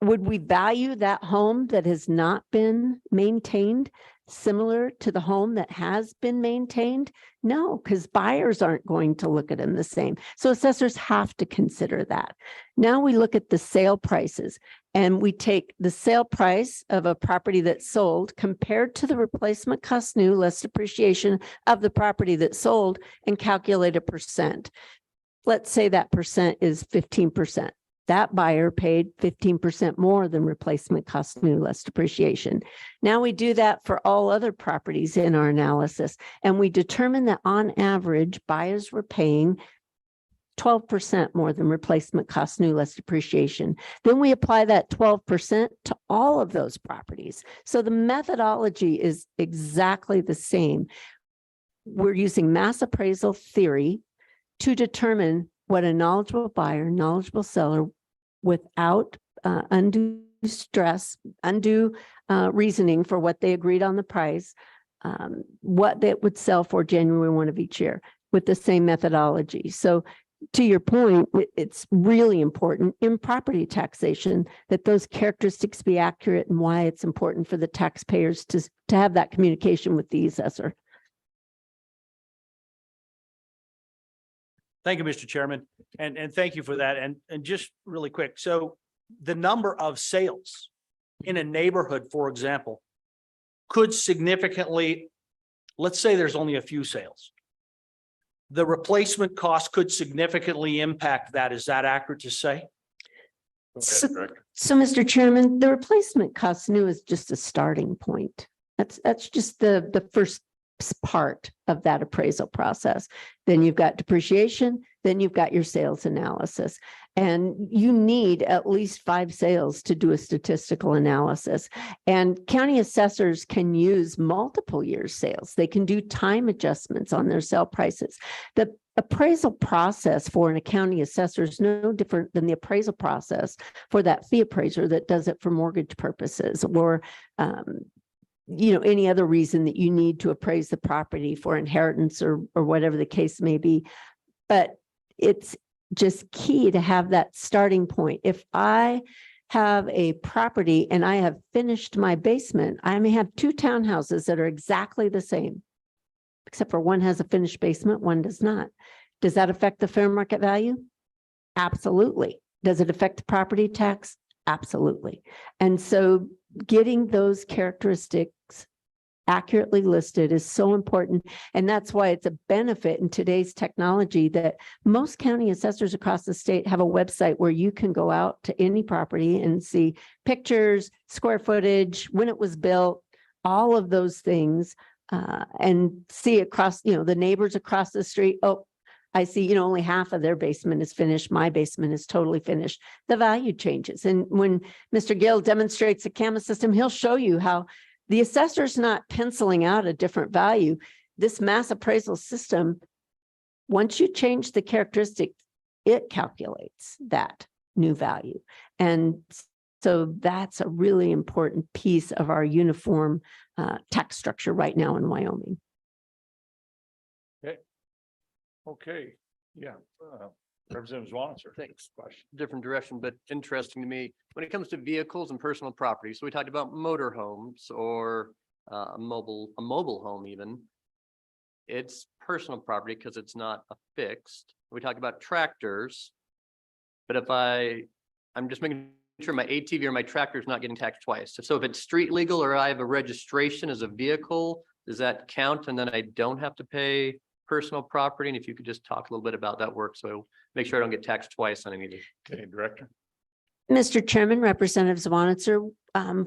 Would we value that home that has not been maintained similar to the home that has been maintained? No, because buyers aren't going to look at them the same. So assessors have to consider that. Now we look at the sale prices. and we take the sale price of a property that's sold compared to the replacement cost new less depreciation of the property that's sold and calculate a percent. Let's say that percent is 15%. That buyer paid 15% more than replacement cost new less depreciation. Now we do that for all other properties in our analysis, and we determine that on average, buyers were paying 12% more than replacement cost new less depreciation. Then we apply that 12% to all of those properties. So the methodology is exactly the same. We're using mass appraisal theory to determine what a knowledgeable buyer, knowledgeable seller, without undue stress, undue reasoning for what they agreed on the price, what they would sell for January 1 of each year with the same methodology. So to your point, it's really important in property taxation that those characteristics be accurate, and why it's important for the taxpayers to have that communication with the assessor. Thank you, Mr. Chairman, and thank you for that. And just really quick, so the number of sales in a neighborhood, for example, could significantly, let's say there's only a few sales. The replacement cost could significantly impact that. Is that accurate to say? So, Mr. Chairman, the replacement cost new is just a starting point. That's just the first part of that appraisal process. Then you've got depreciation, then you've got your sales analysis. And you need at least 5 sales to do a statistical analysis. And county assessors can use multiple years sales. They can do time adjustments on their sale prices. The appraisal process for an county assessor is no different than the appraisal process for that fee appraiser that does it for mortgage purposes, or any other reason that you need to appraise the property for inheritance or whatever the case may be. But it's just key to have that starting point. If I have a property and I have finished my basement, I may have 2 townhouses that are exactly the same, except for one has a finished basement, one does not. Does that affect the fair market value? Absolutely. Does it affect the property tax? Absolutely. And so getting those characteristics accurately listed is so important. And that's why it's a benefit in today's technology that most county assessors across the state have a website where you can go out to any property and see pictures, square footage, when it was built, all of those things, and see across, the neighbors across the street. Oh, I see, only half of their basement is finished. My basement is totally finished. The value changes. And when Mr. Gill demonstrates the CAMAS system, he'll show you how the assessor's not penciling out a different value. This mass appraisal system, once you change the characteristic, it calculates that new value. And so that's a really important piece of our uniform tax structure right now in Wyoming. Okay, yeah. Representative Swanser. Thanks. Different direction, but interesting to me. When it comes to vehicles and personal property, so we talked about motor homes or a mobile home even. It's personal property because it's not a fixed. We talked about tractors, but if I'm just making sure my ATV or my tractor is not getting taxed twice. So if it's street legal or I have a registration as a vehicle, does that count? And then I don't have to pay personal property? And if you could just talk a little bit about that work, so make sure I don't get taxed twice on anything. Okay, Director. Mr. Chairman, Representative Swanitzer,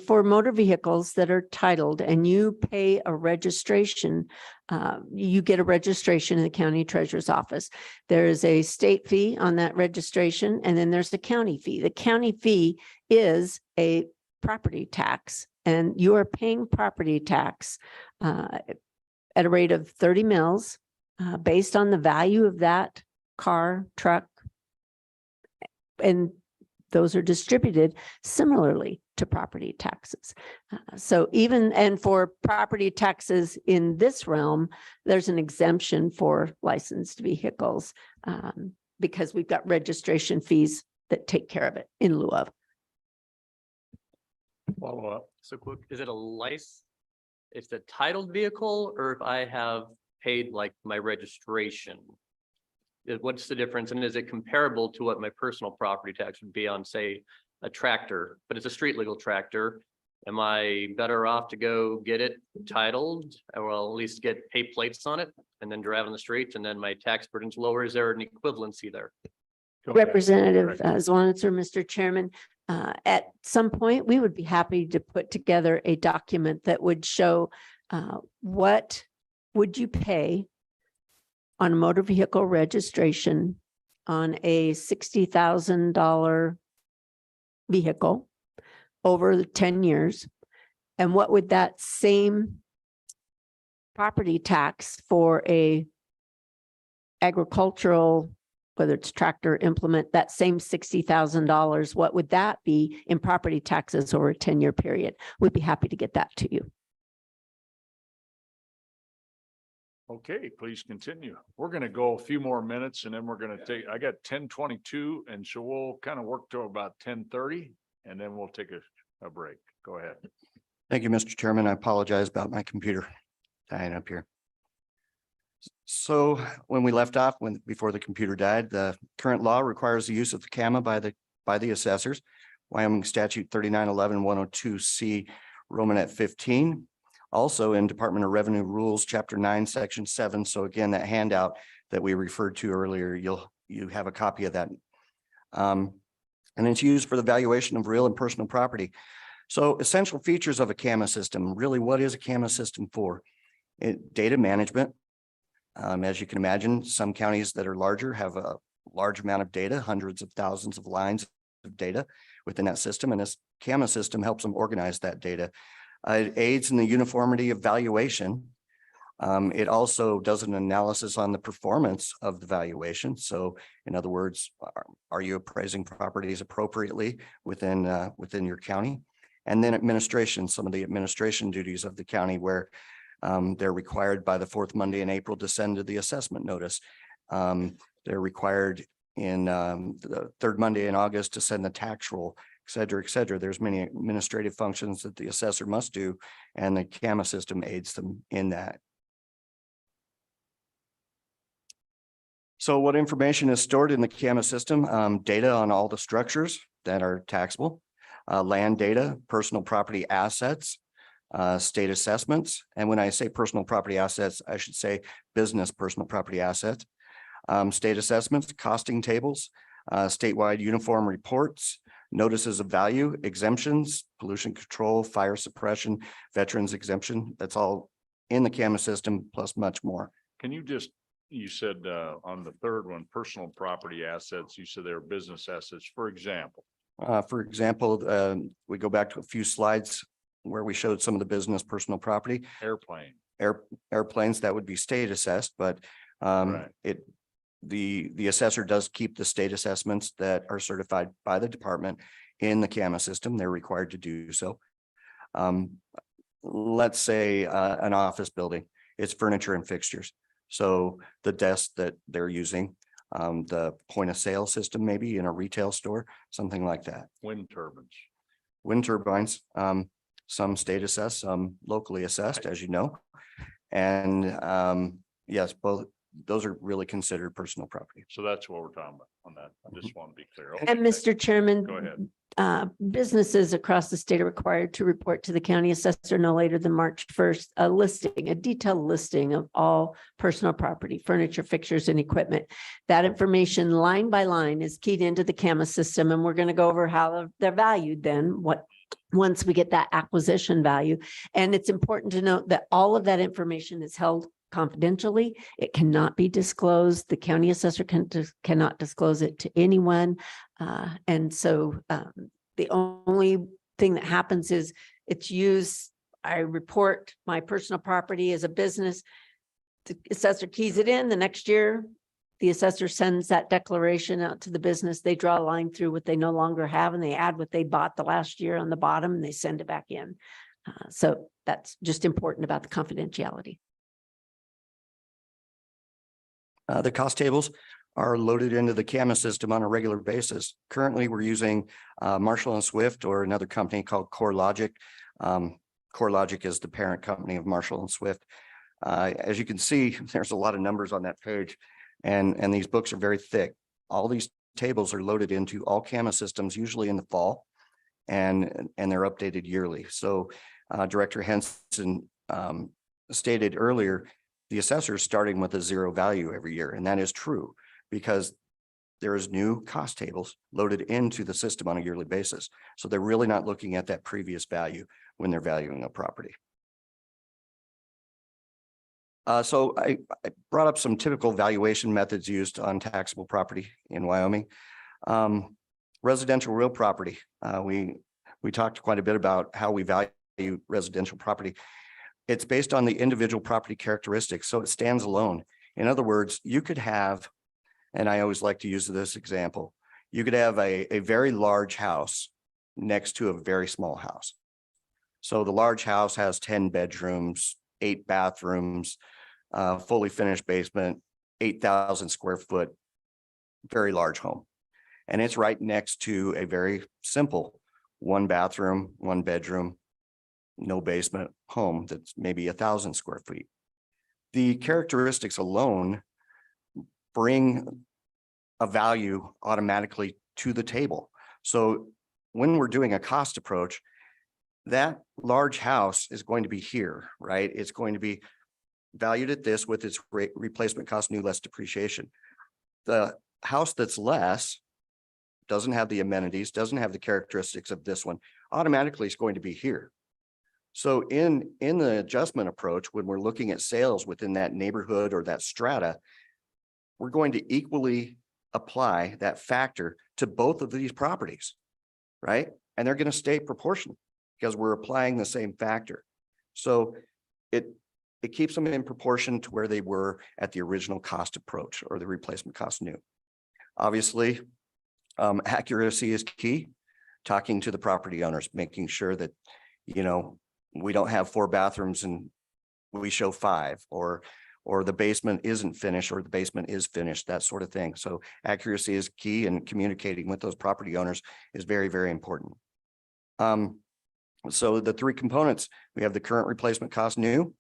for motor vehicles that are titled and you pay a registration, you get a registration in the county treasurer's office. There is a state fee on that registration, and then there's the county fee. The county fee is a property tax, and you are paying property tax at a rate of 30 mils based on the value of that car, truck, and those are distributed similarly to property taxes. And for property taxes in this realm, there's an exemption for licensed vehicles because we've got registration fees that take care of it in lieu of. Follow up. So quick, is it a license? It's a titled vehicle, or if I have paid like my registration? What's the difference? And is it comparable to what my personal property tax would be on, say, a tractor, but it's a street legal tractor. Am I better off to go get it titled, or at least get pay plates on it and then drive on the streets and then my tax burden's lower? Is there an equivalency there? Go ahead. Representative Correct. Zwanitzer, Mr. Chairman, at some point, we would be happy to put together a document that would show what would you pay on a motor vehicle registration on a $60,000 vehicle over the 10 years? And what would that same property tax for a agricultural, whether it's tractor, implement, that same $60,000, what would that be in property taxes over a 10-year period? We'd be happy to get that to you. Okay, please continue. We're gonna go a few more minutes and then we're gonna I got 10:22, and so we'll kind of work to about 10:30 and then we'll take a break. Go ahead. Thank you, Mr. Chairman. I apologize about my computer dying up here. So when we left off, before the computer died, the current law requires the use of the CAMA by the assessors. Wyoming Statute 3911-102C, Romanet 15. Also in Department of Revenue Rules, Chapter 9, Section 7. So again, that handout that we referred to earlier, you have a copy of that. And it's used for the valuation of real and personal property. So essential features of a CAMA system. Really, what is a CAMA system for? Data management. As you can imagine, some counties that are larger have a large amount of data, hundreds of thousands of lines of data within that system. And this CAMA system helps them organize that data. It aids in the uniformity of valuation. It also does an analysis on the performance of the valuation. So in other words, are you appraising properties appropriately within your county? And then administration, some of the administration duties of the county where they're required by the fourth Monday in April to send the assessment notice. They're required in the third Monday in August to send the tax roll, et cetera, et cetera. There's many administrative functions that the assessor must do, and the CAMA system aids them in that. So what information is stored in the CAMA system? Data on all the structures that are taxable, land data, personal property assets, state assessments. And when I say personal property assets, I should say business personal property assets, state assessments, costing tables, statewide uniform reports, notices of value, exemptions, pollution control, fire suppression, veterans exemption. That's all in the CAMA system, plus much more. Can you just, you said on the third one, personal property assets, you said they're business assets, for example. We go back to a few slides where we showed some of the business personal property. Airplane. Airplanes, that would be state assessed, but Right. the assessor does keep the state assessments that are certified by the department in the CAMA system. They're required to do so. Let's say an office building, it's furniture and fixtures. So the desk that they're using, the point of sale system, maybe in a retail store, something like that. Wind turbines. Wind turbines, some state assessed, some locally assessed, as you know. And yes, both those are really considered personal property. So that's what we're talking about on that. I just want to be clear. Okay, And Mr. Chairman, go ahead. Businesses across the state are required to report to the county assessor no later than March 1st, a detailed listing of all personal property, furniture, fixtures, and equipment. That information line by line is keyed into the CAMA system, and we're going to go over how they're valued then, once we get that acquisition value. And it's important to note that all of that information is held confidentially. It cannot be disclosed. The county assessor cannot disclose it to anyone. And so the only thing that happens is it's used. I report my personal property as a business. The assessor keys it in. The next year, the assessor sends that declaration out to the business. They draw a line through what they no longer have, and they add what they bought the last year on the bottom, and they send it back in. So that's just important about the confidentiality. The cost tables are loaded into the CAMA system on a regular basis. Currently, we're using Marshall & Swift or another company called CoreLogic. CoreLogic is the parent company of Marshall & Swift. As you can see, there's a lot of numbers on that page, and these books are very thick. All these tables are loaded into all CAMAS systems, usually in the fall, and they're updated yearly. So Director Henson stated earlier, the assessor is starting with a zero value every year, and that is true because there is new cost tables loaded into the system on a yearly basis. So they're really not looking at that previous value when they're valuing a property. So I brought up some typical valuation methods used on taxable property in Wyoming. Residential real property. We talked quite a bit about how we value residential property. It's based on the individual property characteristics, so it stands alone. In other words, you could have, and I always like to use this example, you could have a very large house next to a very small house. So the large house has 10 bedrooms, 8 bathrooms, fully finished basement, 8,000 square foot, very large home. And it's right next to a very simple 1 bathroom, 1 bedroom, no basement home that's maybe 1,000 square feet. The characteristics alone bring a value automatically to the table. So when we're doing a cost approach, that large house is going to be here, right? It's going to be valued at this with its replacement cost new less depreciation. The house that's less doesn't have the amenities, doesn't have the characteristics of this one, automatically is going to be here. So in the adjustment approach, when we're looking at sales within that neighborhood or that strata, we're going to equally apply that factor to both of these properties, right? And they're going to stay proportional because we're applying the same factor. So it keeps them in proportion to where they were at the original cost approach or the replacement cost new. Obviously, accuracy is key. Talking to the property owners, making sure that, you know, we don't have 4 bathrooms and we show 5, or the basement isn't finished or the basement is finished, that sort of thing. So accuracy is key, and communicating with those property owners is very, very important. So the 3 components, we have the current replacement cost new.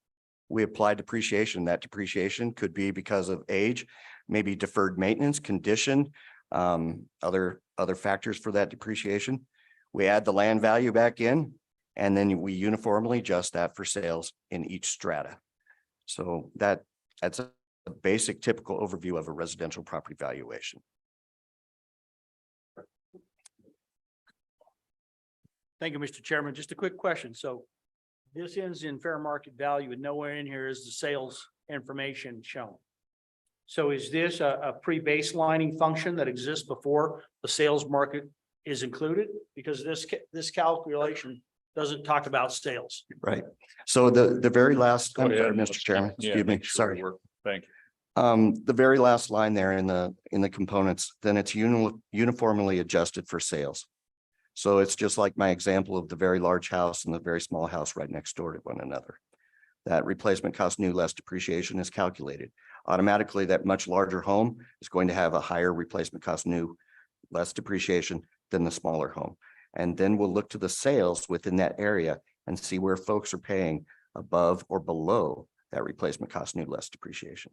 We apply depreciation. That depreciation could be because of age, maybe deferred maintenance, condition, other factors for that depreciation. We add the land value back in, and then we uniformly adjust that for sales in each strata. So that's a basic typical overview of a residential property valuation. Thank you, Mr. Chairman. Just a quick question. So this ends in fair market value and nowhere in here is the sales information shown. So is this a pre-baselining function that exists before the sales market is included? Because this calculation doesn't talk about sales. Right. So the very last, Go I'm ahead. sorry, Mr. Chairman, Yeah, excuse me, make sure sorry. Thank you. The very last line there in the components, then it's uniformly adjusted for sales. So it's just like my example of the very large house and the very small house right next door to one another. That replacement cost new less depreciation is calculated. Automatically, that much larger home is going to have a higher replacement cost new less depreciation than the smaller home. And then we'll look to the sales within that area and see where folks are paying above or below that replacement cost new less depreciation.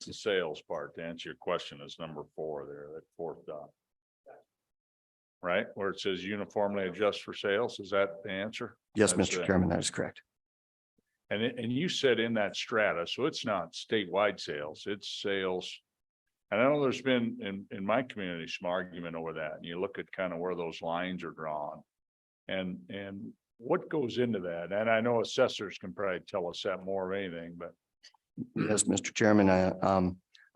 The sales part, to answer your question, is number 4 there, that 4th dot. Right, where it says uniformly adjust for sales, is that the answer? Yes, That's Mr. the- Chairman, that is correct. And you said in that strata, so it's not statewide sales, it's sales. And I know there's been in my community some argument over that, and you look at kind of where those lines are drawn. And what goes into that? And I know assessors can probably tell us that more of anything, but. Yes, Mr. Chairman,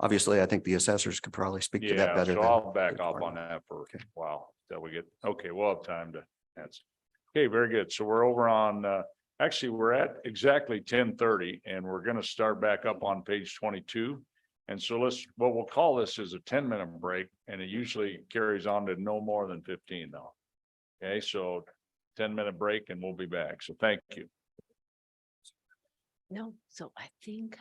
obviously, I think the assessors could probably speak to that Yeah, better. so than- I'll back off on that for Okay. a while till we get, okay, we'll have time to answer. Okay, very good. So we're over on, actually, we're at exactly 10:30 and we're gonna start back up on page 22. And so what we'll call this is a 10-minute break, and it usually carries on to no more than 15 though. Okay, so 10-minute break and we'll be back. So thank you. No, so I think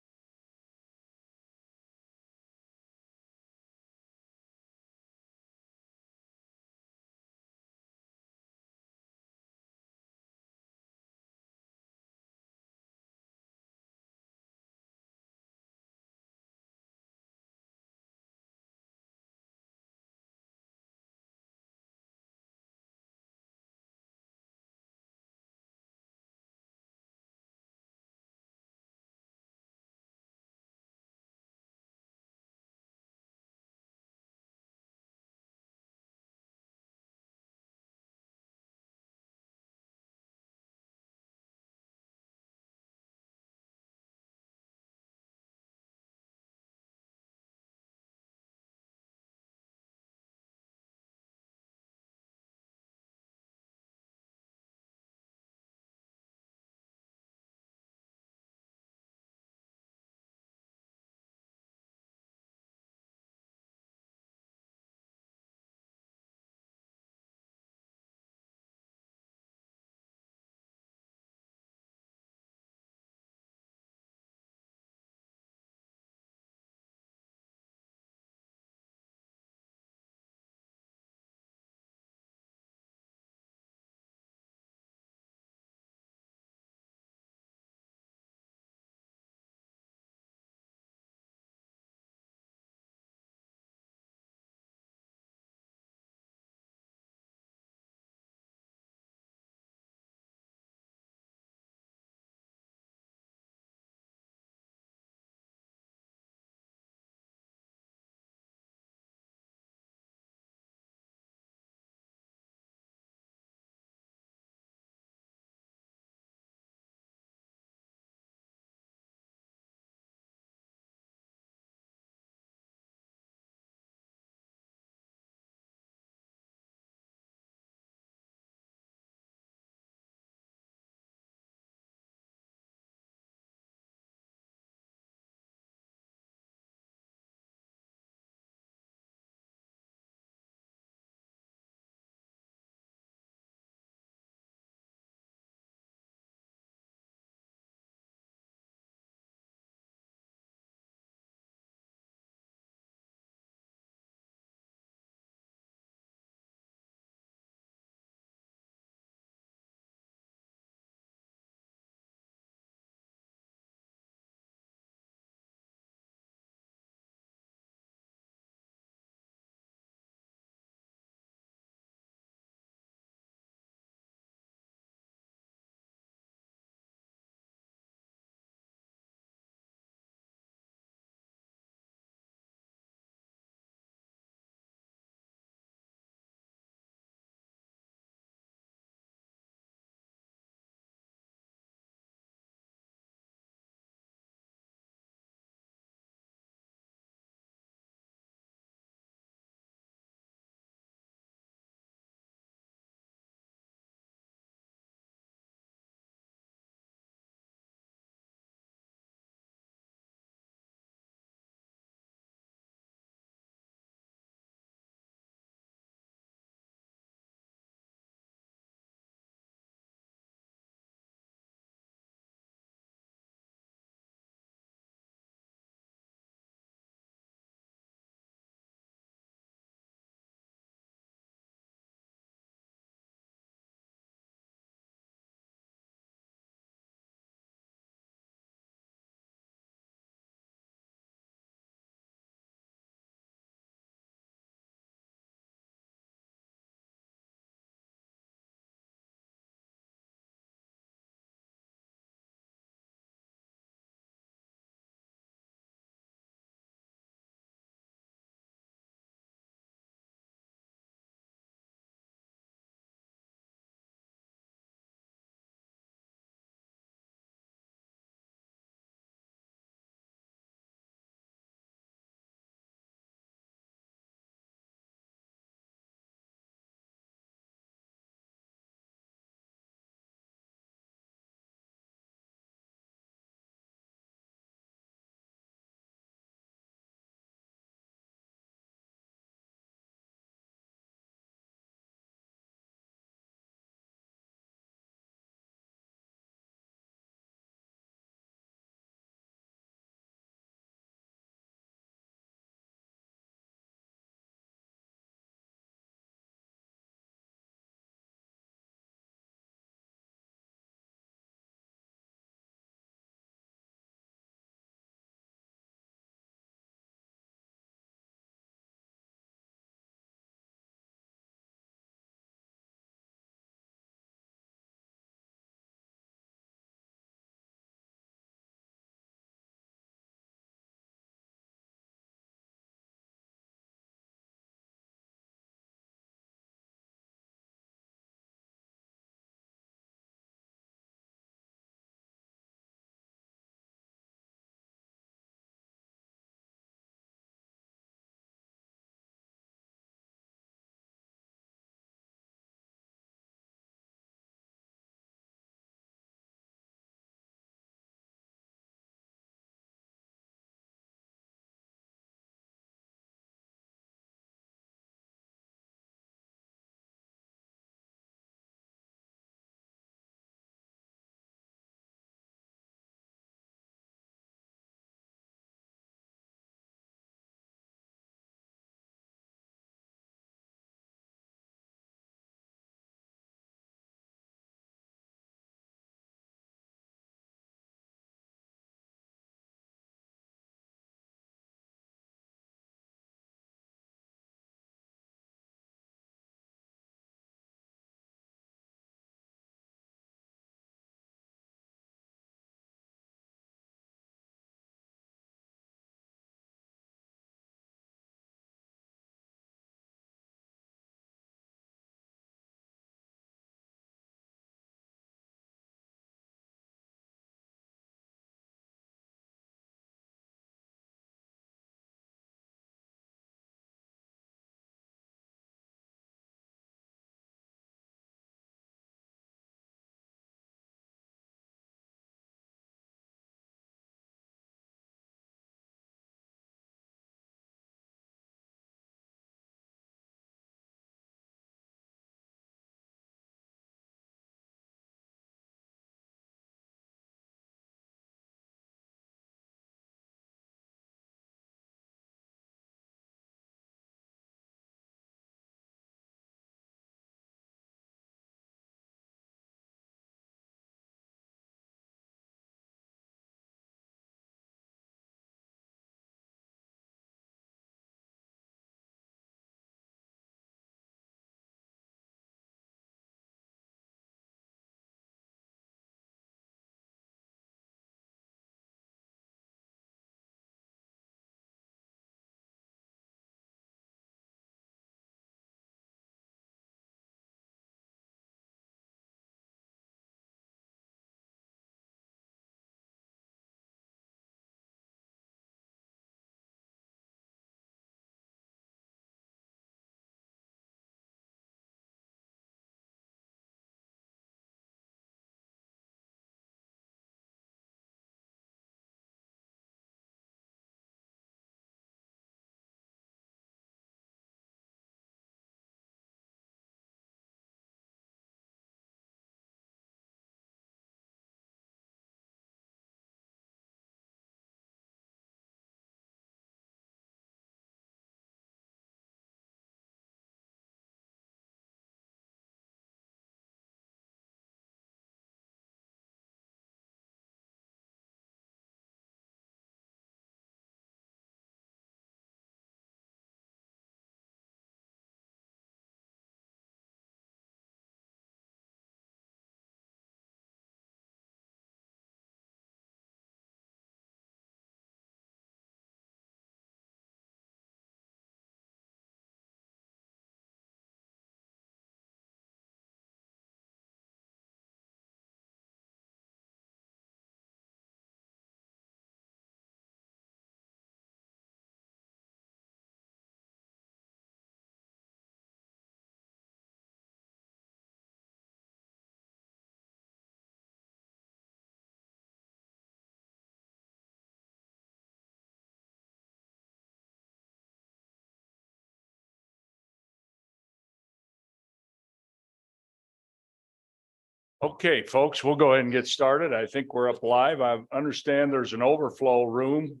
Okay, folks, we'll go ahead and get started. I think we're up live. I understand there's an overflow room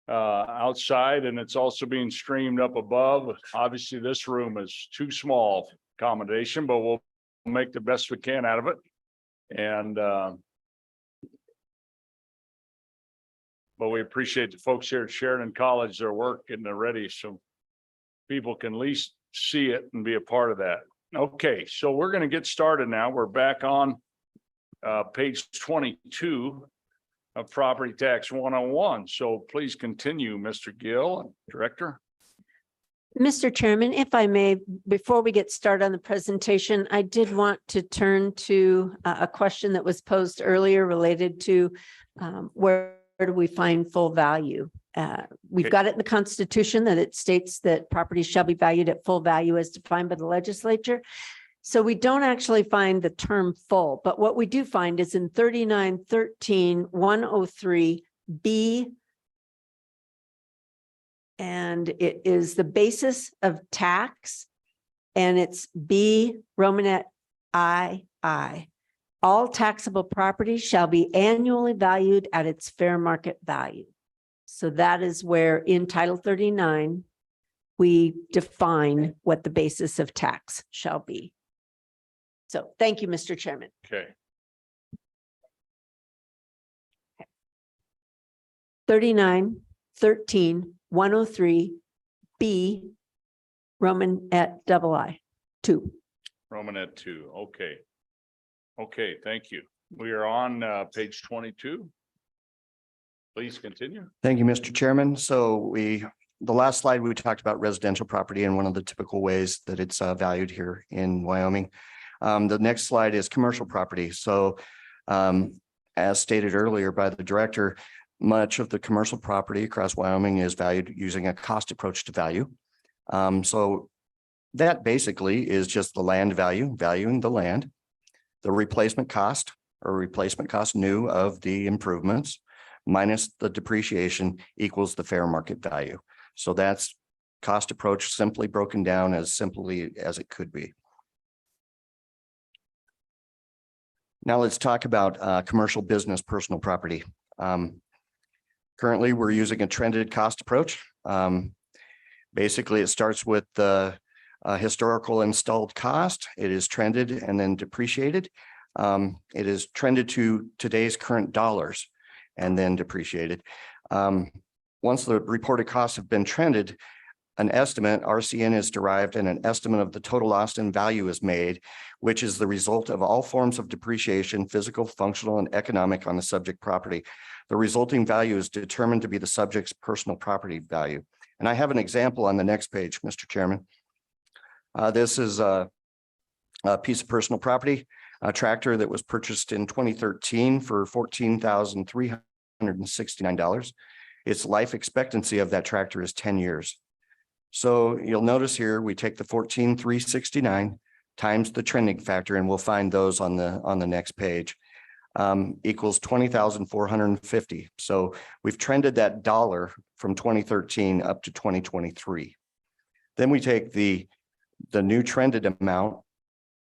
outside, and it's also being streamed up above. Obviously, this room is too small for accommodation, but we'll make the best we can out of it. And but we appreciate the folks here at Sheridan College, their work, and they're ready so people can at least see it and be a part of that. Okay, so we're going to get started now. We're back on page 22 of Property Tax 101. So please continue, Mr. Gill, Director. Mr. Chairman, if I may, before we get started on the presentation, I did want to turn to a question that was posed earlier related to where do we find full value? We've Okay. got it in the Constitution that it states that property shall be valued at full value as defined by the legislature. So we don't actually find the term full, but what we do find is in 3913-103B, and it is the basis of tax, and it's B Romanet II. All taxable property shall be annually valued at its fair market value. So that is where in Title 39, we define what the basis of tax shall be. So thank you, Mr. Chairman. Okay. 3913-103B Roman at II. Romanet II. Okay. Okay, thank you. We are on page 22. Please continue. Thank you, Mr. Chairman. So the last slide, we talked about residential property and one of the typical ways that it's valued here in Wyoming. The next slide is commercial property. So as stated earlier by the director, much of the commercial property across Wyoming is valued using a cost approach to value. So that basically is just the land value, valuing the land, the replacement cost or replacement cost new of the improvements minus the depreciation equals the fair market value. So that's cost approach simply broken down as simply as it could be. Now let's talk about commercial business personal property. Currently, we're using a trended cost approach. Basically, it starts with the historical installed cost. It is trended and then depreciated. It is trended to today's current dollars and then depreciated. Once the reported costs have been trended, an estimate, RCN, is derived and an estimate of the total loss in value is made, which is the result of all forms of depreciation, physical, functional, and economic on the subject property. The resulting value is determined to be the subject's personal property value. And I have an example on the next page, Mr. Chairman. This is a piece of personal property, a tractor that was purchased in 2013 for $14,369. Its life expectancy of that tractor is 10 years. So you'll notice here, we take the 14,369 times the trending factor, and we'll find those on the next page, equals 20,450. So we've trended that dollar from 2013 up to 2023. Then we take the new trended amount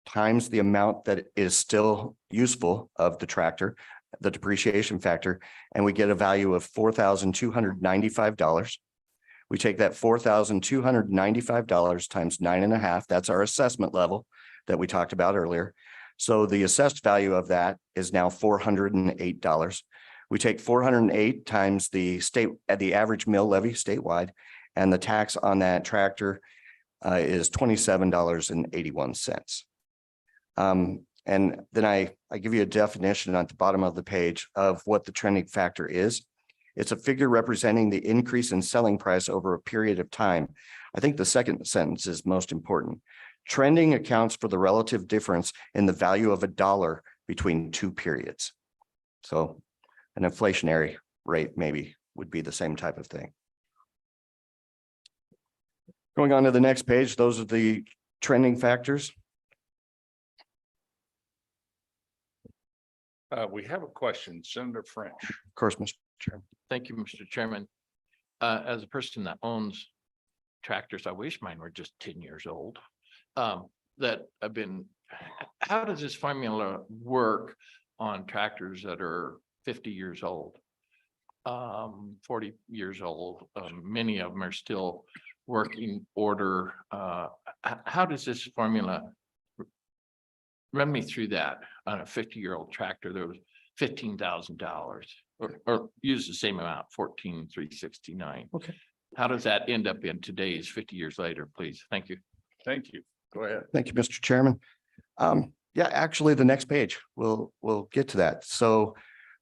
times the amount that is still useful of the tractor, the depreciation factor, and we get a value of $4,295. We take that $4,295 times 9.5. That's our assessment level that we talked about earlier. So the assessed value of that is now $408. We take 408 times the average mill levy statewide, and the tax on that tractor is $27.81. And then I give you a definition at the bottom of the page of what the trending factor is. It's a figure representing the increase in selling price over a period of time. I think the second sentence is most important. Trending accounts for the relative difference in the value of a dollar between two periods. So an inflationary rate maybe would be the same type of thing. Going on to the next page, those are the trending factors. We have a question, Senator French. Of course, Mr. Chairman. Thank you, Mr. Chairman. As a person that owns tractors, I wish mine were just 10 years old, that have been how does this formula work on tractors that are 50 years old? 40 years old, many of them are still working order. How does this formula run me through that on a 50-year-old tractor? There was $15,000 or use the same amount, 14,369. Okay. How does that end up in today's 50 years later, please? Thank you. Thank you. Go ahead. Thank you, Mr. Chairman. Yeah, actually, the next page, we'll get to that. So,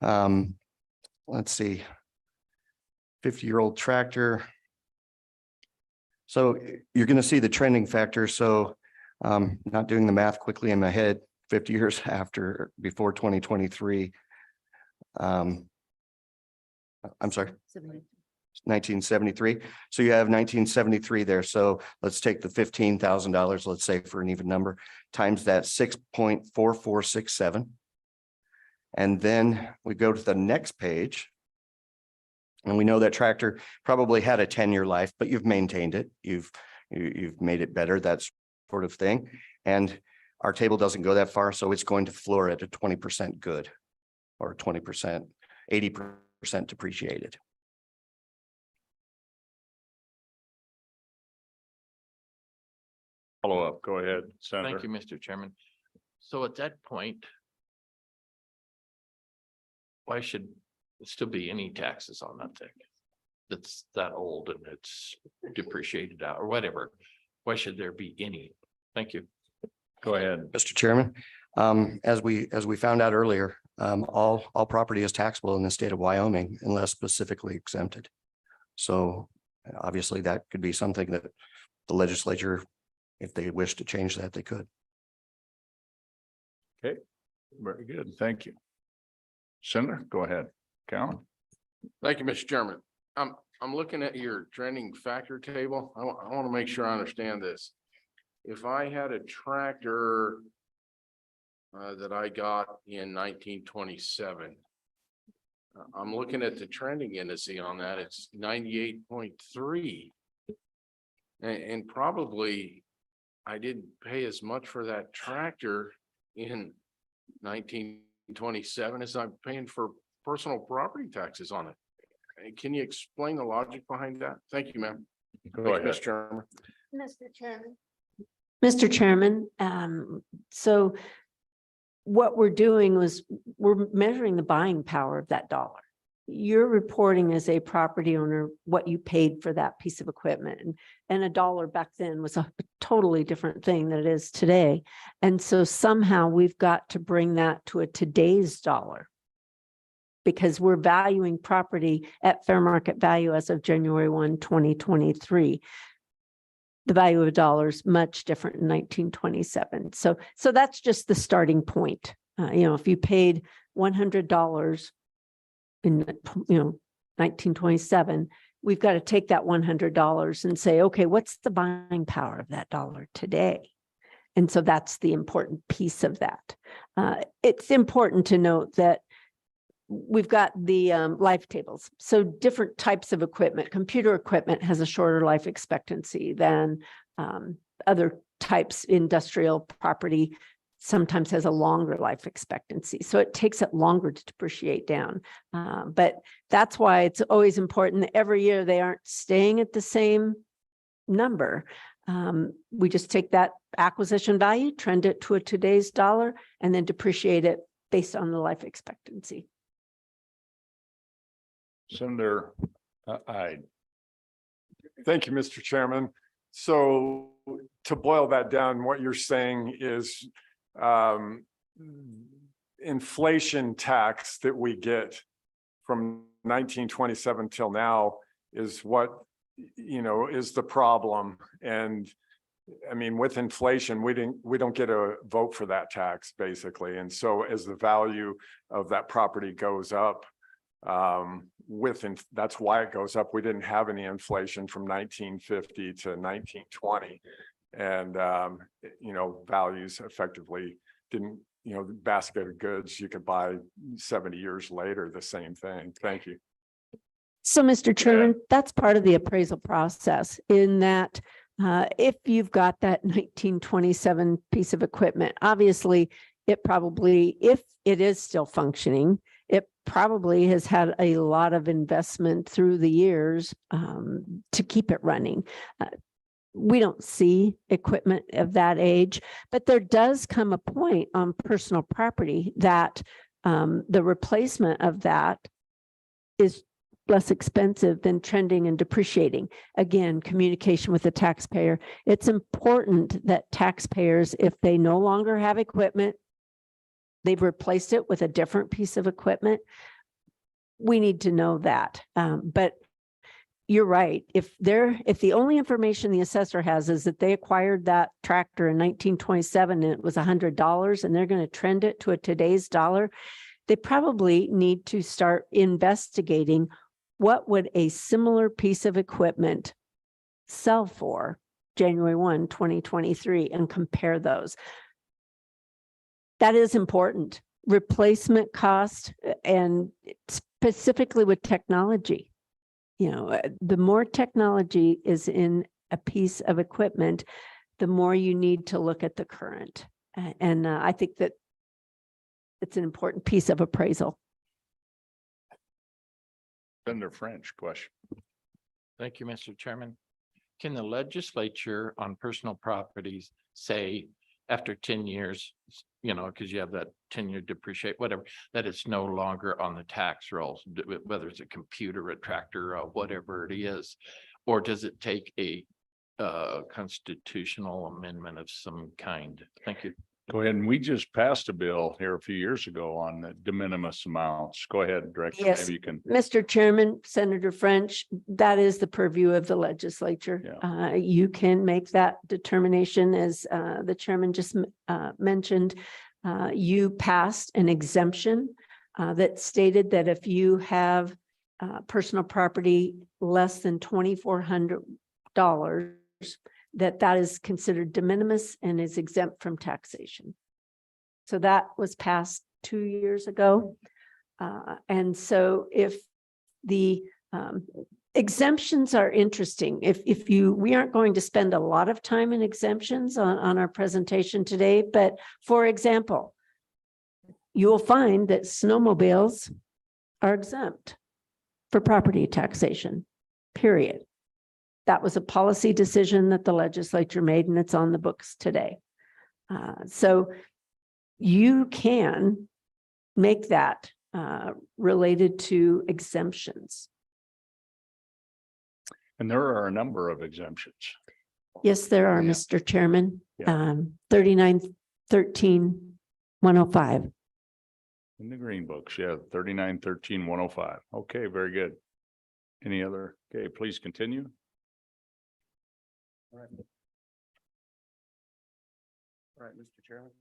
let's see. 50-year-old tractor. So you're going to see the trending factor. So, not doing the math quickly in my head, 50 years before 2023. I'm sorry. 1973. So you have 1973 there. So let's take the $15,000, let's say for an even number, times that 6.4467. And then we go to the next page. And we know that tractor probably had a 10-year life, but you've maintained it. You've made it better, that sort of thing. And our table doesn't go that far, so it's going to floor at a 20% good or 20%, 80% depreciated. Follow up. Go ahead, Senator. Thank you, Mr. Chairman. So at that point, why should there still be any taxes on that thing that's that old and it's depreciated out or whatever? Why should there be any? Thank you. Go ahead. Mr. Chairman, as we found out earlier, all property is taxable in the state of Wyoming unless specifically exempted. So obviously that could be something that the legislature, if they wish to change that, they could. Okay, very good. Thank you. Senator, go ahead. Calvin. Thank you, Mr. Chairman. I'm looking at your trending factor table. I want to make sure I understand this. If I had a tractor that I got in 1927, I'm looking at the trending indice on that. It's 98.3. And probably I didn't pay as much for that tractor in 1927 as I'm paying for personal property taxes on it. Can you explain the logic behind that? Thank you, ma'am. Go ahead. Mr. Chairman. Mr. Chairman, so what we're doing was we're measuring the buying power of that dollar. You're reporting as a property owner what you paid for that piece of equipment. And a dollar back then was a totally different thing than it is today. And so somehow we've got to bring that to a today's dollar, because we're valuing property at fair market value as of January 1, 2023. The value of a dollar is much different in 1927. So that's just the starting point. If you paid $100 in 1927, we've got to take that $100 and say, okay, what's the buying power of that dollar today? And so that's the important piece of that. It's important to note that we've got the life tables. So different types of equipment, computer equipment has a shorter life expectancy than other types. Industrial property sometimes has a longer life expectancy. So it takes it longer to depreciate down. But that's why it's always important that every year they aren't staying at the same number. We just take that acquisition value, trend it to a today's dollar, and then depreciate it based on the life expectancy. Senator Ide. Thank you, Mr. Chairman. So to boil that down, what you're saying is inflation tax that we get from 1927 till now is what, is the problem. And I mean, with inflation, we don't get a vote for that tax basically. And so as the value of that property goes up, that's why it goes up. We didn't have any inflation from 1950 to 1920, and values effectively didn't, the basket of goods you could buy 70 years later, the same thing. Thank you. So, Mr. Chairman, that's part of the appraisal process, in that If you've got that 1927 piece of equipment, obviously it probably, if it is still functioning, it probably has had a lot of investment through the years to keep it running. We don't see equipment of that age, but there does come a point on personal property that the replacement of that is less expensive than trending and depreciating. Again, communication with the taxpayer. It's important that taxpayers, if they no longer have equipment, they've replaced it with a different piece of equipment. We need to know that. But you're right. If the only information the assessor has is that they acquired that tractor in 1927 and it was $100 and they're going to trend it to a today's dollar, they probably need to start investigating what would a similar piece of equipment sell for January 1, 2023, and compare those. That is important. Replacement cost, and specifically with technology. You know, the more technology is in a piece of equipment, the more you need to look at the current. And I think that it's an important piece of appraisal. Senator French, question. Thank you, Mr. Chairman. Can the legislature on personal properties say after 10 years, you know, because you have that 10-year depreciate, whatever, that it's no longer on the tax rolls, whether it's a computer, a tractor, whatever it is, or does it take a constitutional amendment of some kind? Thank you. Go ahead. And we just passed a bill here a few years ago on the de minimis amounts. Go ahead, Director. Yes, Maybe you can. Mr. Chairman, Senator French, that is the purview of the legislature. Yeah. You can make that determination, as the chairman just mentioned. You passed an exemption that stated that if you have personal property less than $2,400, that is considered de minimis and is exempt from taxation. So that was passed 2 years ago. And so if the exemptions are interesting, we aren't going to spend a lot of time in exemptions on our presentation today, but for example, you will find that snowmobiles are exempt for property taxation, period. That was a policy decision that the legislature made, and it's on the books today. So you can make that related to exemptions. And there are a number of exemptions. Yes, there are, Yeah. Mr. Chairman. Yeah. 3913-105. In the green books, yeah, 3913-105. Okay, very good. Any other? Okay, please continue. All right, Mr. Chairman.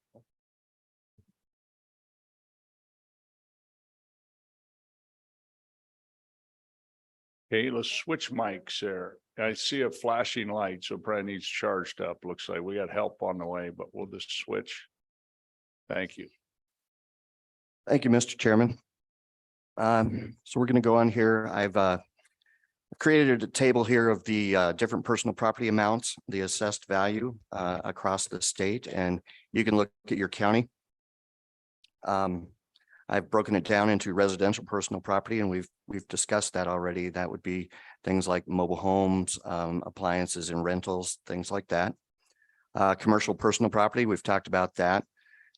Okay, let's switch mics there. I see a flashing light, so it probably needs charged up. Looks like we got help on the way, but we'll just switch. Thank you. Thank you, Mr. Chairman. So we're going to go on here. I've created a table here of the different personal property amounts, the assessed value across the state, and you can look at your county. I've broken it down into residential personal property, and we've discussed that already. That would be things like mobile homes, appliances and rentals, things like that. Commercial personal property, we've talked about that,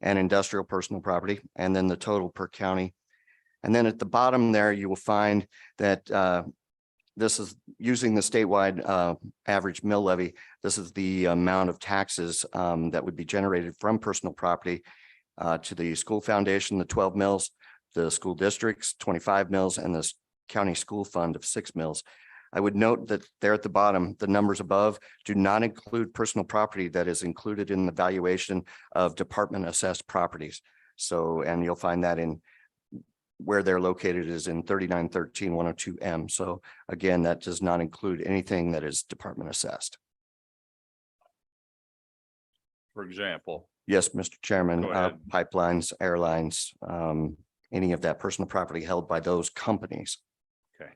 and industrial personal property, and then the total per county. And then at the bottom there, you will find that this is using the statewide average mill levy. This is the amount of taxes that would be generated from personal property to the school foundation, the 12 mills, the school districts, 25 mills, and the county school fund of 6 mills. I would note that there at the bottom, the numbers above do not include personal property that is included in the valuation of department assessed properties. So, and you'll find that in where they're located is in 3913-102M. So again, that does not include anything that is department assessed. For example. Yes, Mr. Chairman, Go ahead. pipelines, airlines, any of that personal property held by those companies. Okay.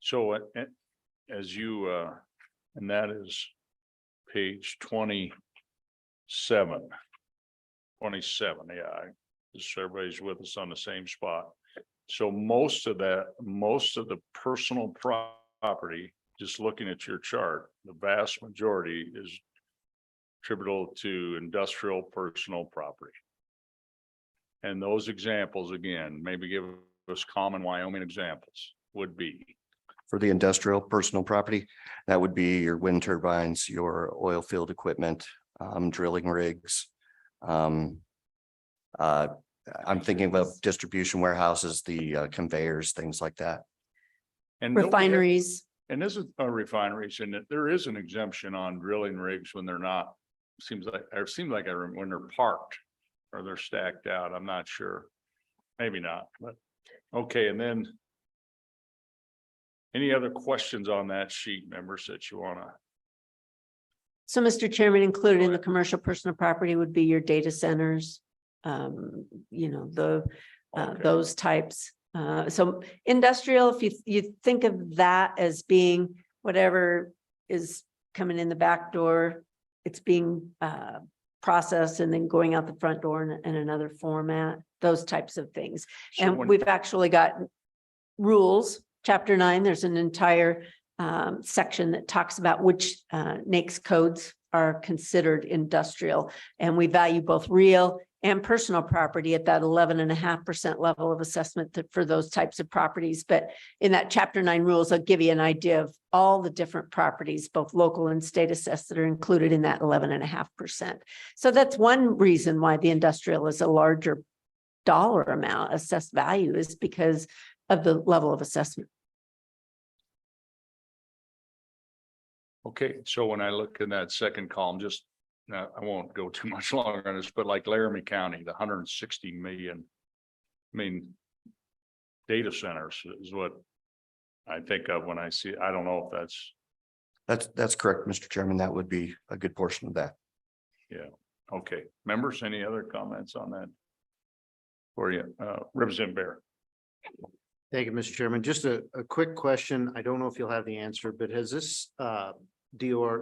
So as you, and that is page 27. 27, yeah, just so everybody's with us on the same spot. So most of the personal property, just looking at your chart, the vast majority is attributable to industrial personal property. And those examples, again, maybe give us common Wyoming examples, would be. For the industrial personal property, that would be your wind turbines, your oil field equipment, drilling rigs. I'm thinking of distribution warehouses, the conveyors, things like that. And don't we have- Refineries. And this is refineries, and there is an exemption on drilling rigs when they're not, seems like when they're parked or they're stacked out. I'm not sure. Maybe not, but okay. And then any other questions on that sheet, members, that you want to? So, Mr. Chairman, included in the ahead. commercial personal property would be your data centers. Okay. Those types. So industrial, if you think of that as being whatever is coming in the back door, it's being processed and then going out the front door in another format, those types of things. So And when- we've actually got rules, chapter 9, there's an entire section that talks about which NAICS codes are considered industrial. And we value both real and personal property at that 11.5% level of assessment for those types of properties. But in that chapter 9 rules, I'll give you an idea of all the different properties, both local and state assessed, that are included in that 11.5%. So that's one reason why the industrial is a larger dollar amount assessed value, is because of the level of assessment. Okay, so when I look in that second column, just, I won't go too much longer on this, but like Laramie County, the 160 million. I mean, data centers is what I think of when I see, I don't know if That's correct, Mr. Chairman. That would be a good portion of that. yeah, okay. Members, any other comments on that? For you, Representative Bear. Thank you, Mr. Chairman. Just a quick question. I don't know if you'll have the answer, but has this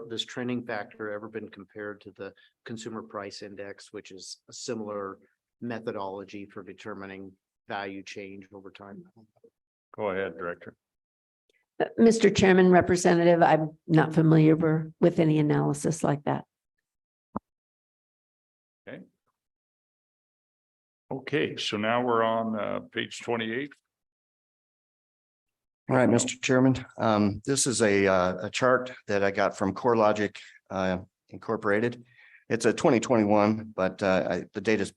this trending factor ever been compared to the Consumer Price Index, which is a similar methodology for determining value change over time? Go ahead, Director. Mr. Chairman, Representative, I'm not familiar with any analysis like that. Okay, so now we're on page 28. All right, Mr. Chairman, this is a chart that I got from CoreLogic Incorporated. It's a 2021, but the data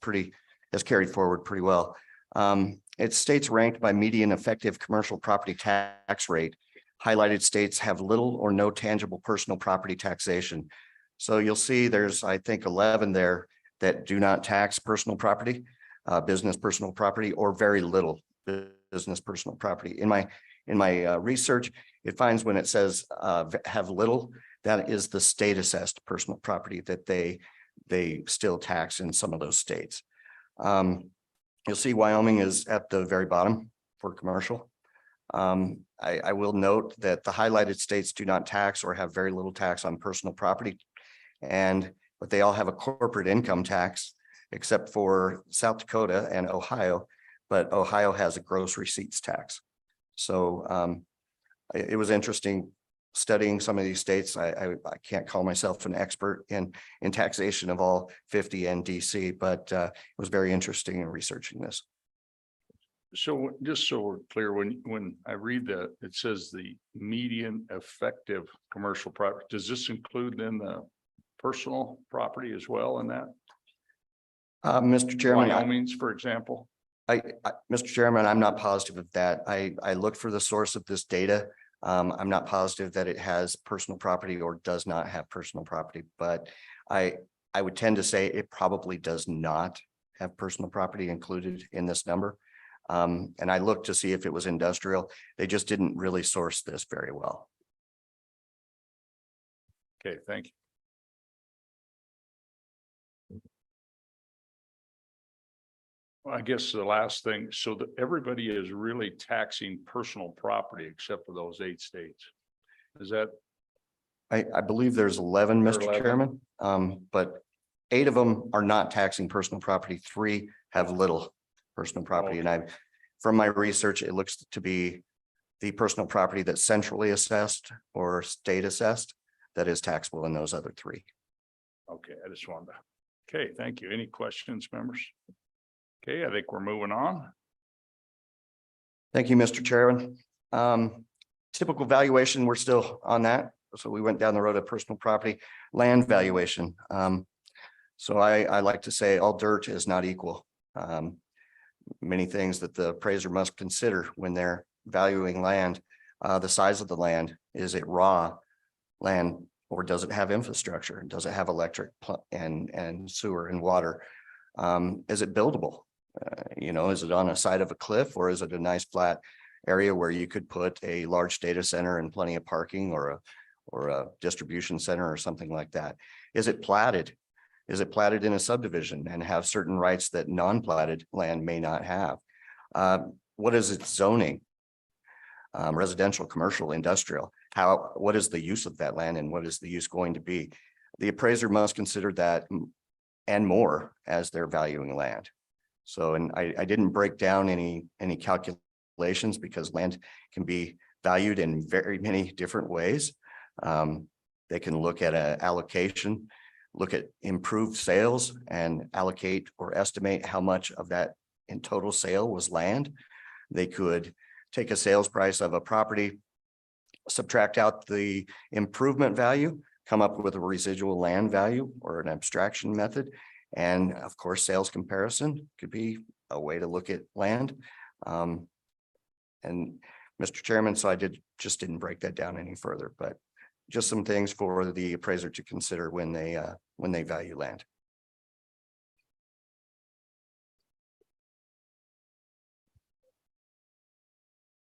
has carried forward pretty well. It states ranked by median effective commercial property tax rate. Highlighted states have little or no tangible personal property taxation. So you'll see there's, I think, 11 there that do not tax personal property, business personal property, or very little business personal property. In my research, it finds when it says have little, that is the state assessed personal property that they still tax in some of those states. You'll see Wyoming is at the very bottom for commercial. I will note that the highlighted states do not tax or have very little tax on personal property, but they all have a corporate income tax, except for South Dakota and Ohio, but Ohio has a gross receipts tax. So it was interesting studying some of these states. I can't call myself an expert in taxation of all 50 and DC, but it was very interesting in researching this. So just so we're clear, when I read that, it says the median effective commercial property, does this include then the personal property as well in that? Mr. Chairman, Wyoming's, for example? Mr. Chairman, I'm not positive of that. I looked for the source of this data. I'm not positive that it has personal property or does not have personal property, but I would tend to say it probably does not have personal property included in this number. And I looked to see if it was industrial. They just didn't really source this very well. Okay, thank you. I guess the last thing, so that everybody is really taxing personal property except for those 8 states. Is that, I believe there's 11, There are Mr. 11. Chairman, but 8 of them are not taxing personal property. 3 have little personal property. And from my research, it looks to be the personal property that's centrally assessed or state assessed that is taxable in those other 3. okay, I just wanted to, okay, thank you. Any questions, members? Okay, I think we're moving on. Thank you, Mr. Chairman. Typical valuation, we're still on that. So we went down the road of personal property, land valuation. So I like to say all dirt is not equal. Many things that the appraiser must consider when they're valuing land. The size of the land, is it raw land or does it have infrastructure? Does it have electric and sewer and water? Is it buildable? Is it on a side of a cliff or is it a nice flat area where you could put a large data center and plenty of parking or a distribution center or something like that? Is it platted? Is it platted in a subdivision and have certain rights that non-platted land may not have? What is its zoning? Residential, commercial, industrial. What is the use of that land and what is the use going to be? The appraiser must consider that and more as they're valuing land. So, and I didn't break down any calculations because land can be valued in very many different ways. They can look at an allocation, look at improved sales and allocate or estimate how much of that in total sale was land. They could take a sales price of a property, subtract out the improvement value, come up with a residual land value or an abstraction method. And of course, sales comparison could be a way to look at land. And Mr. Chairman, so I didn't break that down any further, but just some things for the appraiser to consider when they value land.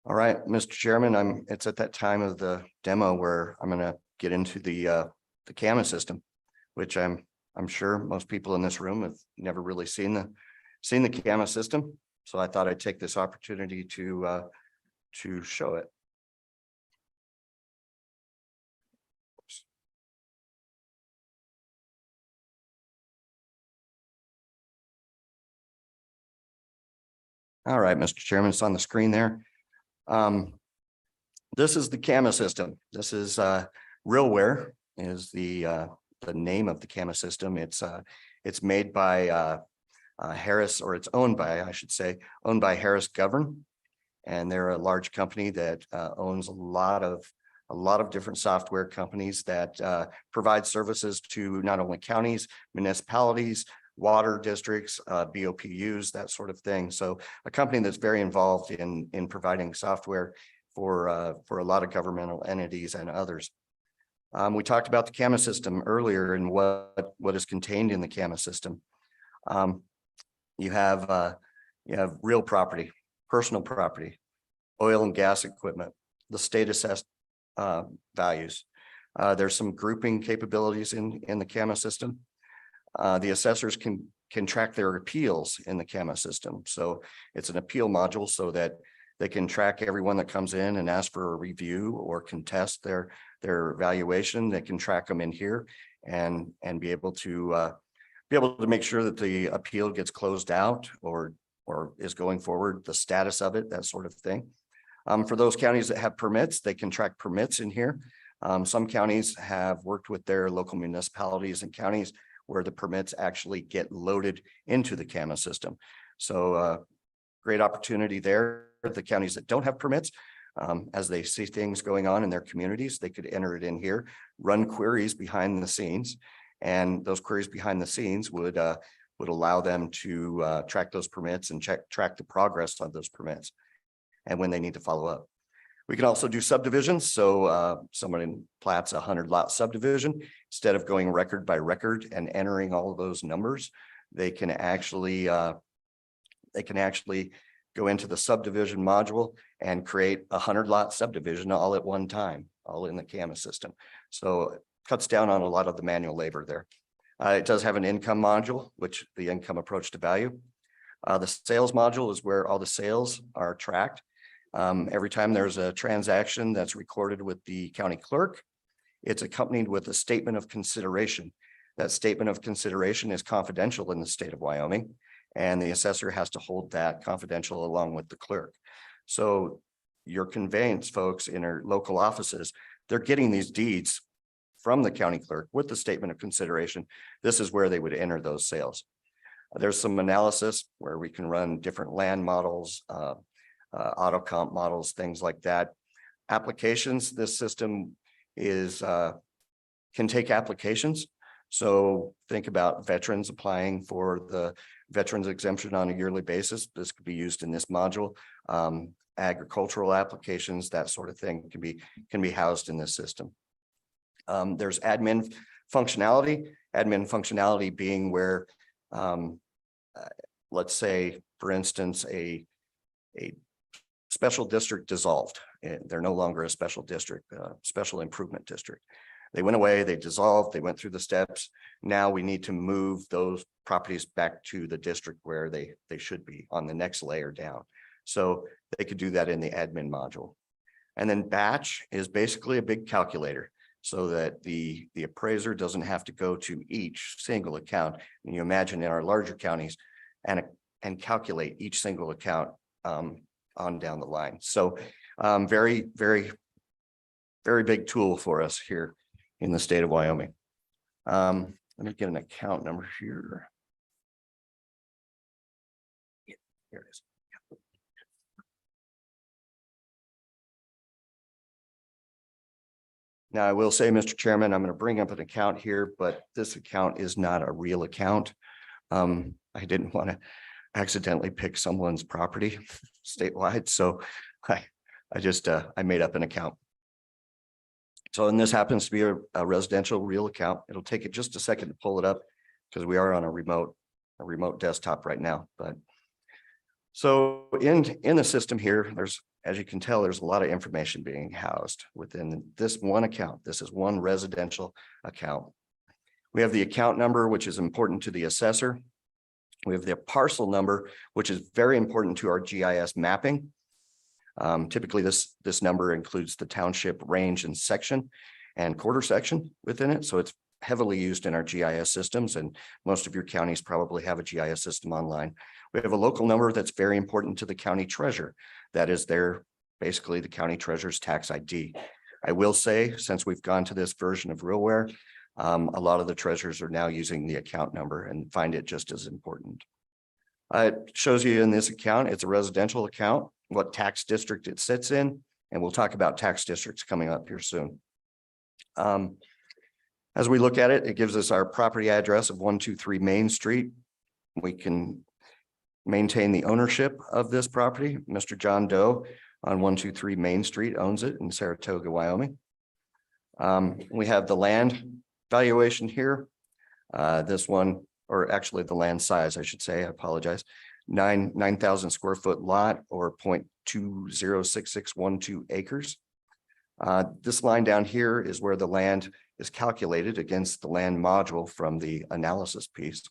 All right, Mr. Chairman, it's at that time of the demo where I'm going to get into the CAMAS system, which I'm sure most people in this room have never really seen the CAMAS system. So I thought I'd take this opportunity to show it. All right, Mr. Chairman, it's on the screen there. This is the CAMAS system. This is RealWare is the name of the CAMAS system. It's made by Harris, or it's owned by, I should say, owned by Harris Govern, and they're a large company that owns a lot of different software companies that provide services to not only counties, municipalities, water districts, BOPUs, that sort of thing. So a company that's very involved in providing software for a lot of governmental entities and others. We talked about the CAMAS system earlier and what is contained in the CAMAS system. You have real property, personal property, oil and gas equipment, the state assessed values. There's some grouping capabilities in the CAMAS system. The assessors can track their appeals in the CAMAS system. So it's an appeal module so that they can track everyone that comes in and ask for a review or contest their valuation. They can track them in here and be able to make sure that the appeal gets closed out or is going forward, the status of it, that sort of thing. For those counties that have permits, they can track permits in here. Some counties have worked with their local municipalities and counties where the permits actually get loaded into the CAMAS system. So great opportunity there. The counties that don't have permits, as they see things going on in their communities, they could enter it in here, run queries behind the scenes, and those queries behind the scenes would allow them to track those permits and track the progress of those permits and when they need to follow up. We can also do subdivisions. So someone plats a 100-lot subdivision, instead of going record by record and entering all of those numbers, they can actually go into the subdivision module and create a 100-lot subdivision all at one time, all in the CAMAS system. So it cuts down on a lot of the manual labor there. It does have an income module, which the income approach to value. The sales module is where all the sales are tracked. Every time there's a transaction that's recorded with the county clerk, it's accompanied with a statement of consideration. That statement of consideration is confidential in the state of Wyoming, and the assessor has to hold that confidential along with the clerk. So your conveyance folks in our local offices, they're getting these deeds from the county clerk with the statement of consideration. This is where they would enter those sales. There's some analysis where we can run different land models, auto comp models, things like that. Applications, this system is can take applications. So think about veterans applying for the veterans exemption on a yearly basis. This could be used in this module. Agricultural applications, that sort of thing can be housed in this system. There's admin functionality being where, let's say, for instance, a special district dissolved. They're no longer a special district, special improvement district. They went away, they dissolved, they went through the steps. Now we need to move those properties back to the district where they should be on the next layer down. So they could do that in the admin module. And then batch is basically a big calculator so that the appraiser doesn't have to go to each single account. And you imagine in our larger counties and calculate each single account on down the line. So very, very, very big tool for us here in the state of Wyoming. Let me get an account number here. Yeah, here it is. Now, I will say, Mr. Chairman, I'm going to bring up an account here, but this account is not a real account. I didn't want to accidentally pick someone's property statewide, so I made up an account. So, and this happens to be a residential real account. It'll take it just a second to pull it up because we are on a remote desktop right now. But so in the system here, there's, as you can tell, there's a lot of information being housed within this one account. This is one residential account. We have the account number, which is important to the assessor. We have the parcel number, which is very important to our GIS mapping. Typically, this number includes the township range and section and quarter section within it. So it's heavily used in our GIS systems, and most of your counties probably have a GIS system online. We have a local number that's very important to the county treasurer. That is basically the county treasurer's tax ID. I will say, since we've gone to this version of RealWare, a lot of the treasurers are now using the account number and find it just as important. It shows you in this account, it's a residential account, what tax district it sits in, and we'll talk about tax districts coming up here soon. As we look at it, it gives us our property address of 123 Main Street. We can maintain the ownership of this property. Mr. John Doe on 123 Main Street owns it in Saratoga, Wyoming. We have the land valuation here. This one, or actually the land size, I should say, I apologize. 9,000 square foot lot, or 0.206612 acres. This line down here is where the land is calculated against the land module from the analysis piece.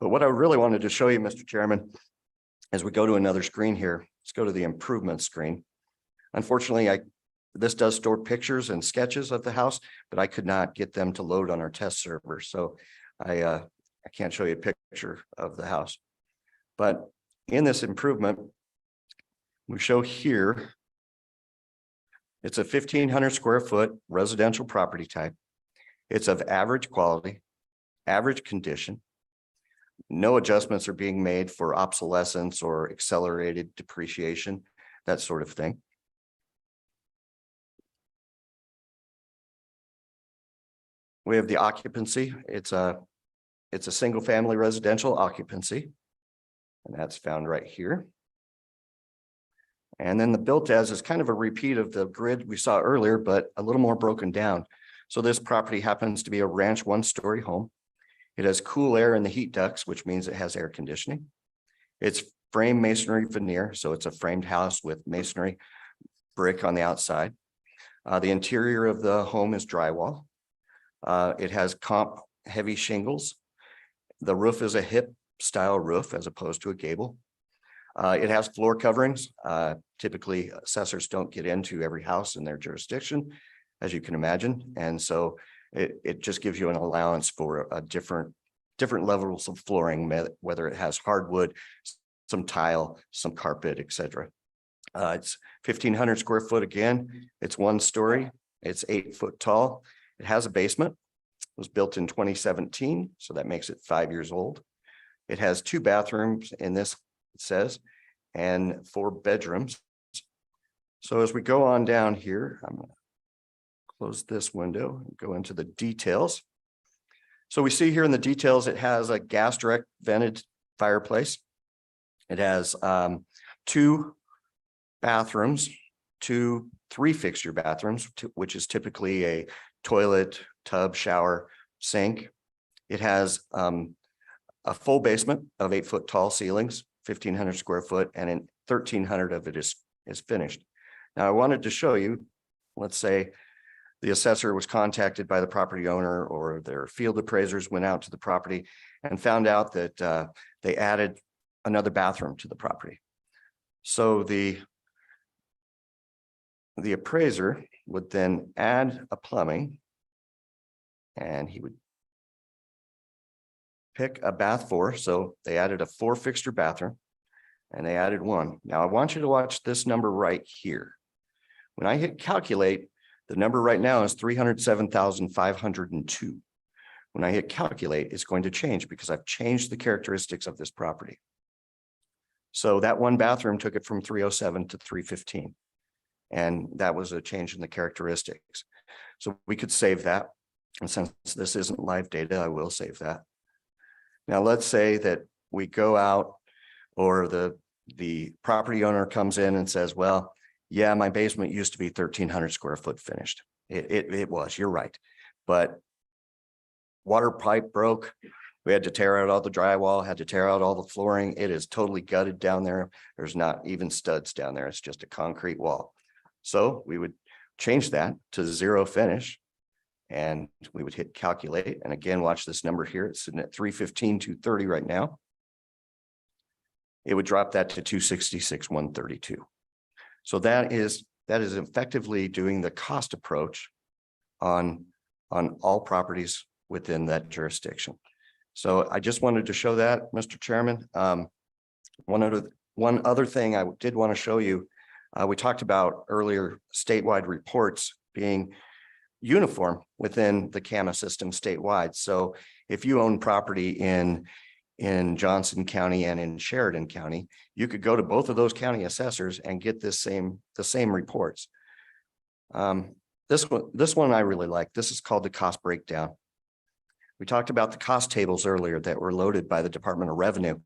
But what I really wanted to show you, Mr. Chairman, as we go to another screen here, let's go to the improvement screen. Unfortunately, this does store pictures and sketches of the house, but I could not get them to load on our test server. So I can't show you a picture of the house. But in this improvement, we show here, it's a 1,500 square foot residential property type. It's of average quality, average condition. No adjustments are being made for obsolescence or accelerated depreciation, that sort of thing. We have the occupancy. It's a single family residential occupancy, and that's found right here. And then the built as is kind of a repeat of the grid we saw earlier, but a little more broken down. So this property happens to be a ranch 1-story home. It has cool air in the heat ducts, which means it has air conditioning. It's frame masonry veneer, so it's a framed house with masonry brick on the outside. The interior of the home is drywall. It has comp heavy shingles. The roof is a hip style roof as opposed to a gable. It has floor coverings. Typically assessors don't get into every house in their jurisdiction, as you can imagine. And so it just gives you an allowance for a different levels of flooring, whether it has hardwood, some tile, some carpet, etc. It's 1,500 square foot again. It's 1 story. It's 8 foot tall. It has a basement. It was built in 2017, so that makes it 5 years old. It has 2 bathrooms in this, it says, and 4 bedrooms. So as we go on down here, I'm going to close this window and go into the details. So we see here in the details, it has a gas direct vented fireplace. It has 2 bathrooms, 2 3-fixture bathrooms, which is typically a toilet, tub, shower, sink. It has a full basement of 8 foot tall ceilings, 1,500 square foot, and 1,300 of it is finished. Now I wanted to show you, let's say the assessor was contacted by the property owner, or their field appraisers went out to the property and found out that they added another bathroom to the property. So the appraiser would then add a plumbing, and he would pick a bath 4. So they added a 4-fixture bathroom, and they added 1. Now I want you to watch this number right here. When I hit calculate, the number right now is 307,502. When I hit calculate, it's going to change because I've changed the characteristics of this property. So that 1 bathroom took it from 307 to 315. And that was a change in the characteristics. So we could save that. And since this isn't live data, I will save that. Now let's say that we go out, or the property owner comes in and says, well, yeah, my basement used to be 1,300 square foot finished. It was, you're right. But water pipe broke. We had to tear out all the drywall, had to tear out all the flooring. It is totally gutted down there. There's not even studs down there. It's just a concrete wall. So we would change that to 0 finish, and we would hit calculate. And again, watch this number here. It's sitting at 315, 230 right now. It would drop that to 266, 132. So that is effectively doing the cost approach on all properties within that jurisdiction. So I just wanted to show that, Mr. Chairman. One other thing I did want to show you, we talked about earlier statewide reports being uniform within the CAMAS system statewide. So if you own property in Johnson County and in Sheridan County, you could go to both of those county assessors and get the same reports. This one I really like. This is called the cost breakdown. We talked about the cost tables earlier that were loaded by the Department of Revenue.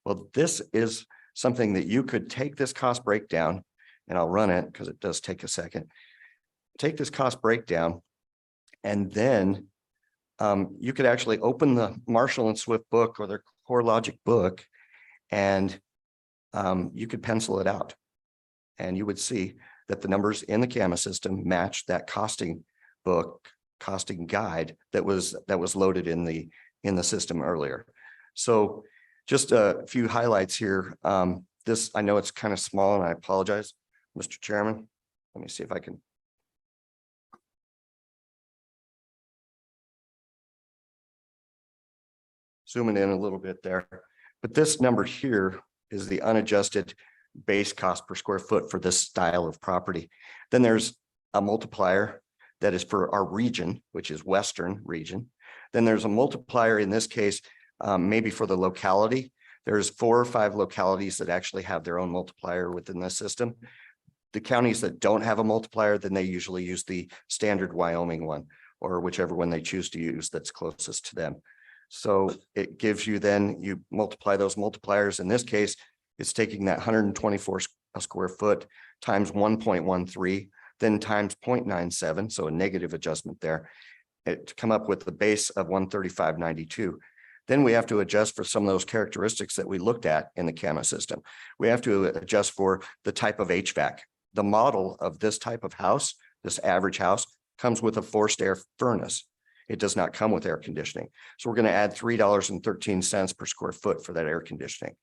Well, this is something that you could take this cost breakdown, and I'll run it because it does take a second. Take this cost breakdown, and then you could actually open the Marshall and Swift book or their CoreLogic book, and you could pencil it out. And you would see that the numbers in the CAMAS system match that costing book, costing guide that was loaded in the system earlier. So just a few highlights here. This, I know it's kind of small, and I apologize, Mr. Chairman. Let me see if I can. Zooming in a little bit there, but this number here is the unadjusted base cost per square foot for this style of property. Then there's a multiplier that is for our region, which is Western region. Then there's a multiplier in this case, maybe for the locality. There's 4 or 5 localities that actually have their own multiplier within this system. The counties that don't have a multiplier, then they usually use the standard Wyoming one, or whichever one they choose to use that's closest to them. So it gives you, then you multiply those multipliers. In this case, it's taking that 124 square foot times 1.13, then times 0.97. So a negative adjustment there to come up with the base of 135.92. Then we have to adjust for some of those characteristics that we looked at in the CAMAS system. We have to adjust for the type of HVAC. The model of this type of house, this average house, comes with a forced air furnace. It does not come with air conditioning. So we're going to add $3.13 per square foot for that air conditioning.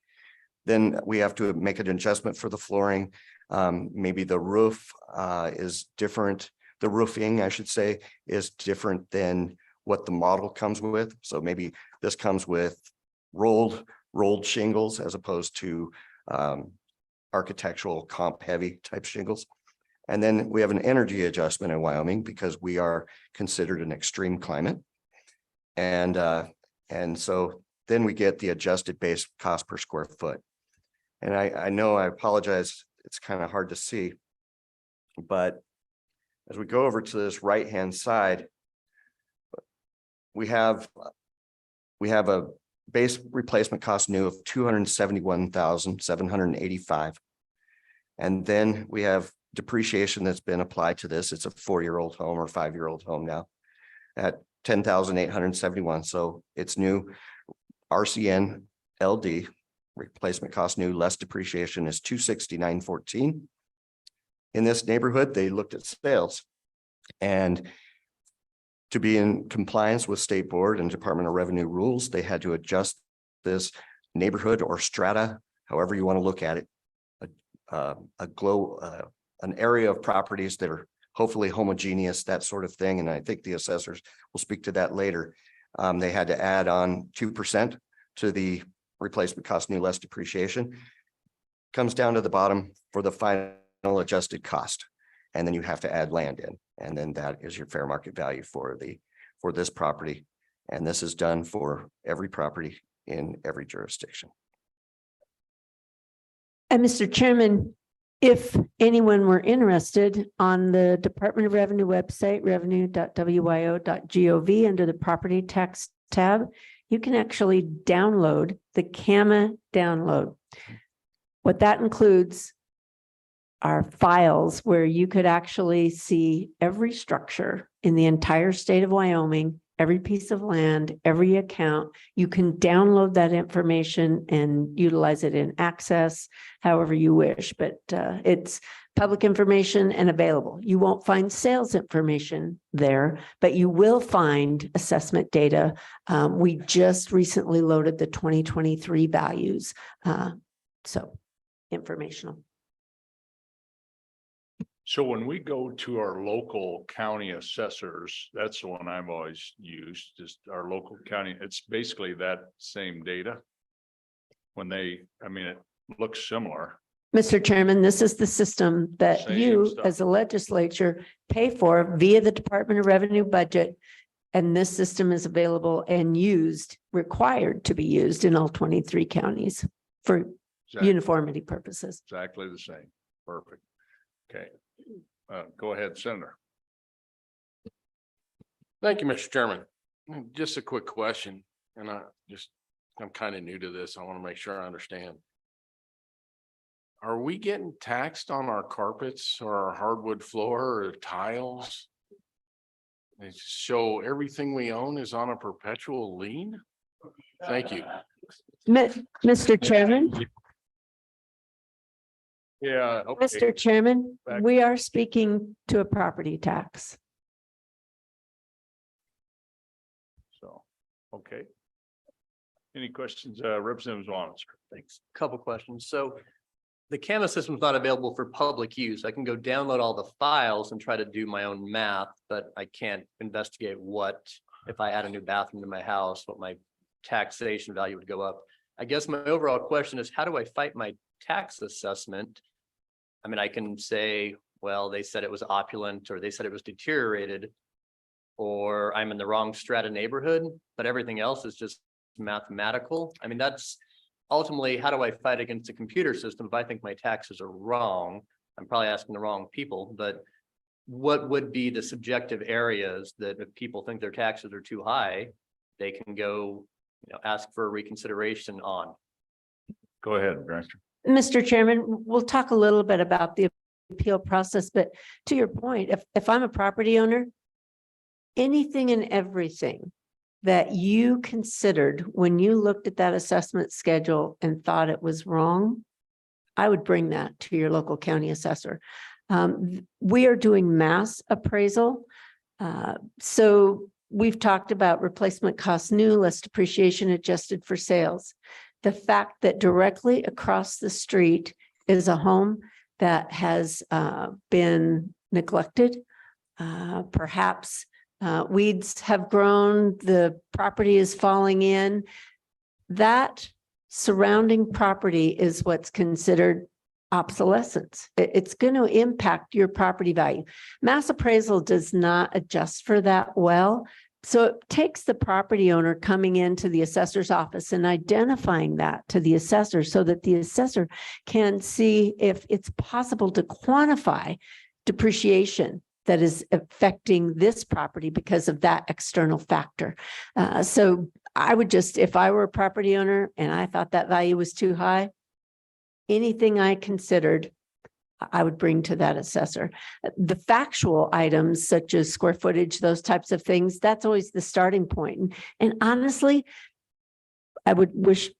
Then we have to make an adjustment for the flooring. Maybe the roof is different. The roofing, I should say, is different than what the model comes with. So maybe this comes with rolled shingles as opposed to architectural comp heavy type shingles. And then we have an energy adjustment in Wyoming because we are considered an extreme climate. And so then we get the adjusted base cost per square foot. And I know, I apologize, it's kind of hard to see. But as we go over to this right-hand side, we have a base replacement cost new of $271,785. And then we have depreciation that's been applied to this. It's a 4-year-old home or 5-year-old home now at $10,871. So it's new. RCN LD replacement cost new less depreciation is $269,14. In this neighborhood, they looked at sales, and to be in compliance with State Board and Department of Revenue rules, they had to adjust this neighborhood or strata, however you want to look at it, an area of properties that are hopefully homogeneous, that sort of thing. And I think the assessors will speak to that later. They had to add on 2% to the replacement cost new less depreciation. Comes down to the bottom for the final adjusted cost. And then you have to add land in. And then that is your fair market value for this property. And this is done for every property in every jurisdiction. And Mr. Chairman, if anyone were interested, on the Department of Revenue website, revenue.wyo.gov, under the property tax tab, you can actually download the CAMA download. What that includes are files where you could actually see every structure in the entire state of Wyoming, every piece of land, every account. You can download that information and utilize it in Access however you wish, but it's public information and available. You won't find sales information there, but you will find assessment data. We just recently loaded the 2023 values. So informational. So when we go to our local county assessors, that's the one I've always used, just our local county. It's basically that same data. When it looks similar. Mr. Chairman, this is the system that Same you stuff. as a legislature pay for via the Department of Revenue budget. And this system is available and required to be used in all 23 counties for uniformity purposes. Exactly the same. Perfect. Okay. Go ahead, Senator. Thank you, Mr. Chairman. Just a quick question, and I'm kind of new to this. I want to make sure I understand. Are we getting taxed on our carpets or our hardwood floor or tiles? They show everything we own is on a perpetual lien? Thank you. Mr. Chairman. Yeah. Okay. Mr. Chairman, we are speaking to a property tax. So, okay. Any questions, Representative Swan? Thanks. Couple questions. So the CAMAS system is not available for public use. I can go download all the files and try to do my own math, but I can't investigate if I add a new bathroom to my house, what my taxation value would go up. I guess my overall question is, how do I fight my tax assessment? I mean, I can say, well, they said it was opulent, or they said it was deteriorated, or I'm in the wrong strata neighborhood, but everything else is just mathematical. I mean, that's ultimately, how do I fight against a computer system if I think my taxes are wrong? I'm probably asking the wrong people, but what would be the subjective areas that if people think their taxes are too high, they can go, ask for a reconsideration on? Go ahead, Director. Mr. Chairman, we'll talk a little bit about the appeal process, but to your point, if I'm a property owner, anything and everything that you considered when you looked at that assessment schedule and thought it was wrong, I would bring that to your local county assessor. We are doing mass appraisal. So we've talked about replacement cost new, less depreciation adjusted for sales. the fact that directly across the street is a home that has been neglected. Perhaps weeds have grown, the property is falling in. That surrounding property is what's considered obsolescence. It's going to impact your property value. Mass appraisal does not adjust for that well. So it takes the property owner coming into the assessor's office and identifying that to the assessor so that the assessor can see if it's possible to quantify depreciation that is affecting this property because of that external factor. So I would just, if I were a property owner and I thought that value was too high, anything I considered, I would bring to that assessor. The factual items such as square footage, those types of things, that's always the starting point. And honestly, I would wish,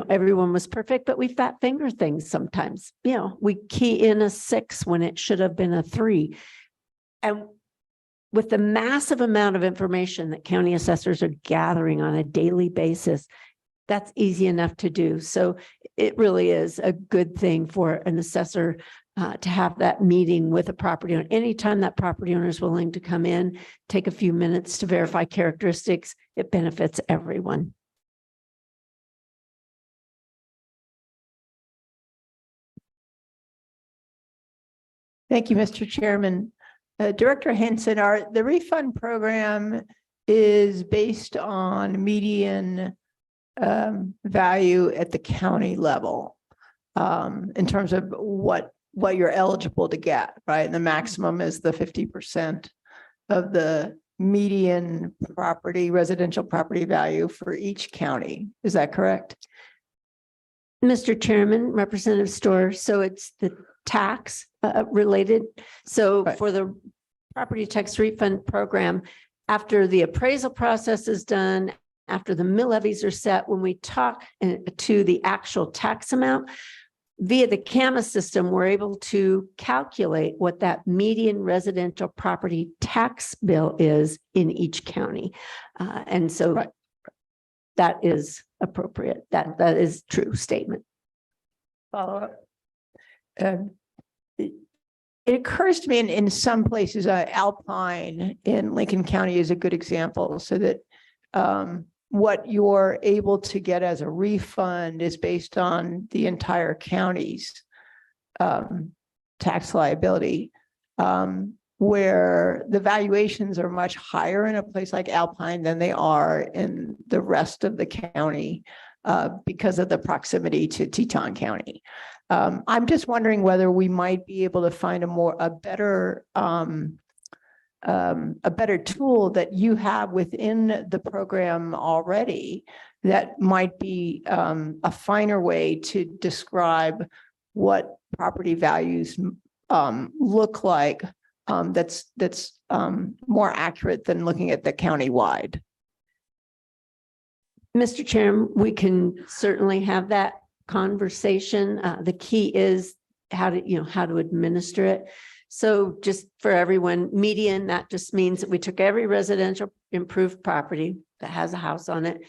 everyone was perfect, but we fat finger things sometimes. We key in a 6 when it should have been a 3. And with the massive amount of information that county assessors are gathering on a daily basis, that's easy enough to do. So it really is a good thing for an assessor to have that meeting with a property owner. Anytime that property owner is willing to come in, take a few minutes to verify characteristics, it benefits everyone. Thank you, Mr. Chairman. Director Henson, the refund program is based on median value at the county level in terms of what you're eligible to get, right? And the maximum is the 50% of the median residential property value for each county. Is that correct? Mr. Chairman, Representative Storr, so it's the tax related. So Right. For the property tax refund program, after the appraisal process is done, after the mill levies are set, when we talk to the actual tax amount, via the CAMAS system, we're able to calculate what that median residential property tax bill is in each county. And so Right. That is appropriate. That is true statement. Follow up. It occurs to me in some places, Alpine in Lincoln County is a good example, so that what you're able to get as a refund is based on the entire county's tax liability, where the valuations are much higher in a place like Alpine than they are in the rest of the county because of the proximity to Teton County. I'm just wondering whether we might be able to find a better tool that you have within the program already that might be a finer way to describe what property values look like, that's more accurate than looking at the county-wide. Mr. Chairman, we can certainly have that conversation. The key is how to administer it. So just for everyone, median, that just means that we took every residential improved property that has a house on it,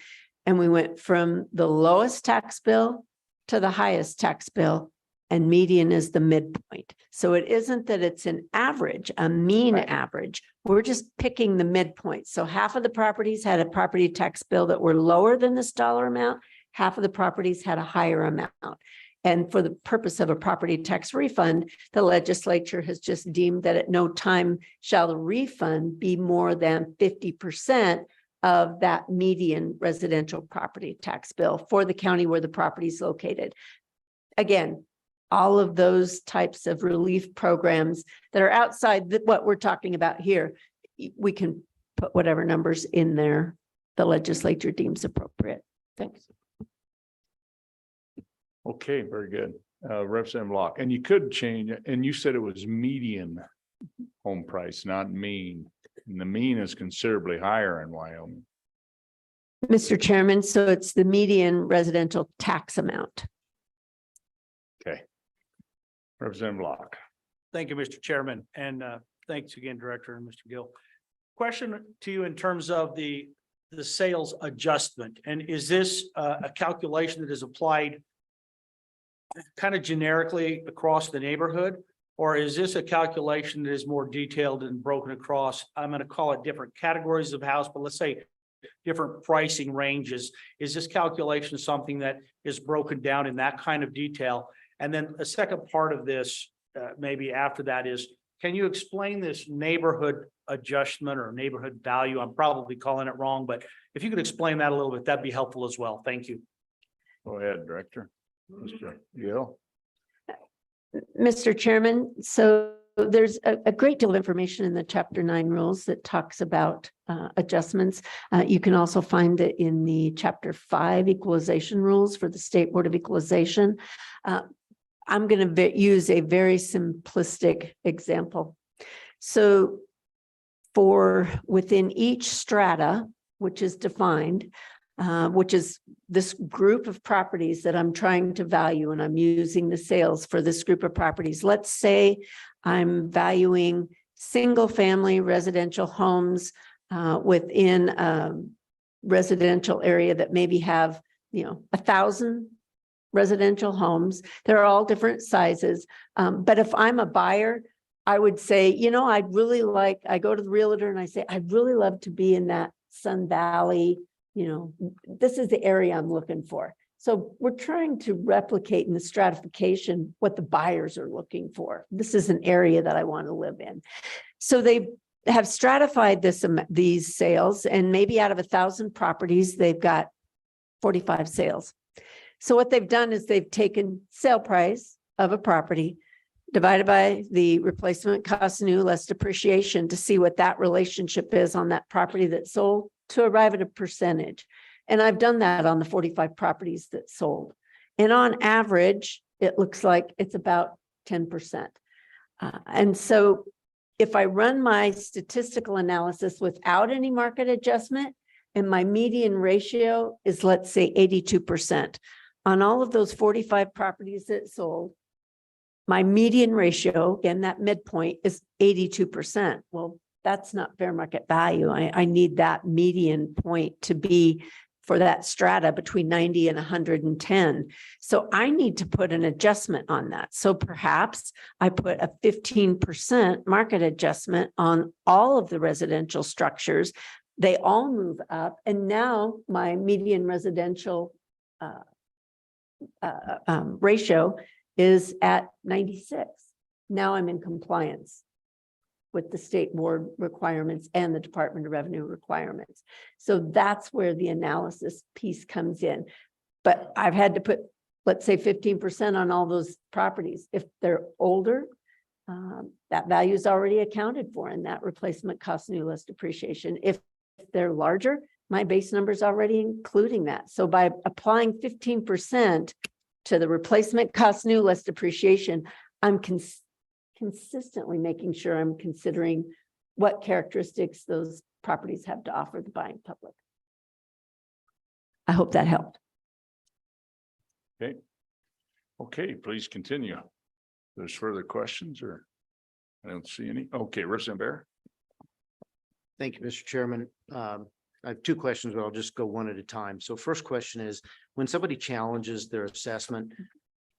and we went from the lowest tax bill to the highest tax bill, and median is the midpoint. So it isn't that it's an average, a mean average. We're just picking the midpoint. So half of the properties had a property tax bill that were lower than this dollar amount. Half of the properties had a higher amount. And for the purpose of a property tax refund, the legislature has just deemed that at no time shall the refund be more than 50% of that median residential property tax bill for the county where the property is located. Again, all of those types of relief programs that are outside what we're talking about here, we can put whatever numbers in there the legislature deems appropriate. Thanks. Okay, very good. Representative Locke, and you could change, and you said it was median home price, not mean. And the mean is considerably higher in Wyoming. Mr. Chairman, so it's the median residential tax amount. Okay. Representative Locke. Thank you, Mr. Chairman, and thanks again, Director and Mr. Gill. Question to you in terms of the the sales adjustment. And is this a calculation that is applied kind of generically across the neighborhood? Or is this a calculation that is more detailed and broken across, I'm going to call it different categories of house, but let's say different pricing ranges? Is this calculation something that is broken down in that kind of detail? And then a second part of this, maybe after that, is can you explain this neighborhood adjustment or neighborhood value? I'm probably calling it wrong, but if you could explain that a little bit, that'd be helpful as well. Thank you. Go ahead, Director. Mr. Gill. Mr. Chairman, so there's a great deal of information in the Chapter 9 rules that talks about adjustments. You can also find it in the Chapter 5 equalization rules for the State Board of Equalization. I'm going to use a very simplistic example. So for within each strata, which is defined, which is this group of properties that I'm trying to value, and I'm using the sales for this group of properties. Let's say I'm valuing single family residential homes within a residential area that maybe have, 1,000 residential homes. They're all different sizes. But if I'm a buyer, I would say, I'd really like, I go to the realtor and I say, I'd really love to be in that Sun Valley. This is the area I'm looking for. So we're trying to replicate in the stratification what the buyers are looking for. This is an area that I want to live in. So they have stratified these sales, and maybe out of 1,000 properties, they've got 45 sales. So what they've done is they've taken sale price of a property divided by the replacement cost new less depreciation to see what that relationship is on that property that sold, to arrive at a percentage. And I've done that on the 45 properties that sold. And on average, it looks like it's about 10%. And so if I run my statistical analysis without any market adjustment, and my median ratio is, let's say, 82%, on all of those 45 properties that sold, my median ratio, again, that midpoint, is 82%. Well, that's not fair market value. I need that median point to be for that strata between 90 and 110. So I need to put an adjustment on that. So perhaps I put a 15% market adjustment on all of the residential structures. They all move up. And now my median residential ratio is at 96. Now I'm in compliance with the state board requirements and the Department of Revenue requirements. So that's where the analysis piece comes in. But I've had to put, let's say, 15% on all those properties. If they're older, that value is already accounted for in that replacement cost new less depreciation. If they're larger, my base number is already including that. So by applying 15% to the replacement cost new less depreciation, I'm consistently making sure I'm considering what characteristics those properties have to offer the buying public. I hope that helped. Okay, please continue. There's further questions, or I don't see any. Okay, Representative Bear. Thank you, Mr. Chairman. I have two questions, but I'll just go one at a time. So first question is, when somebody challenges their assessment,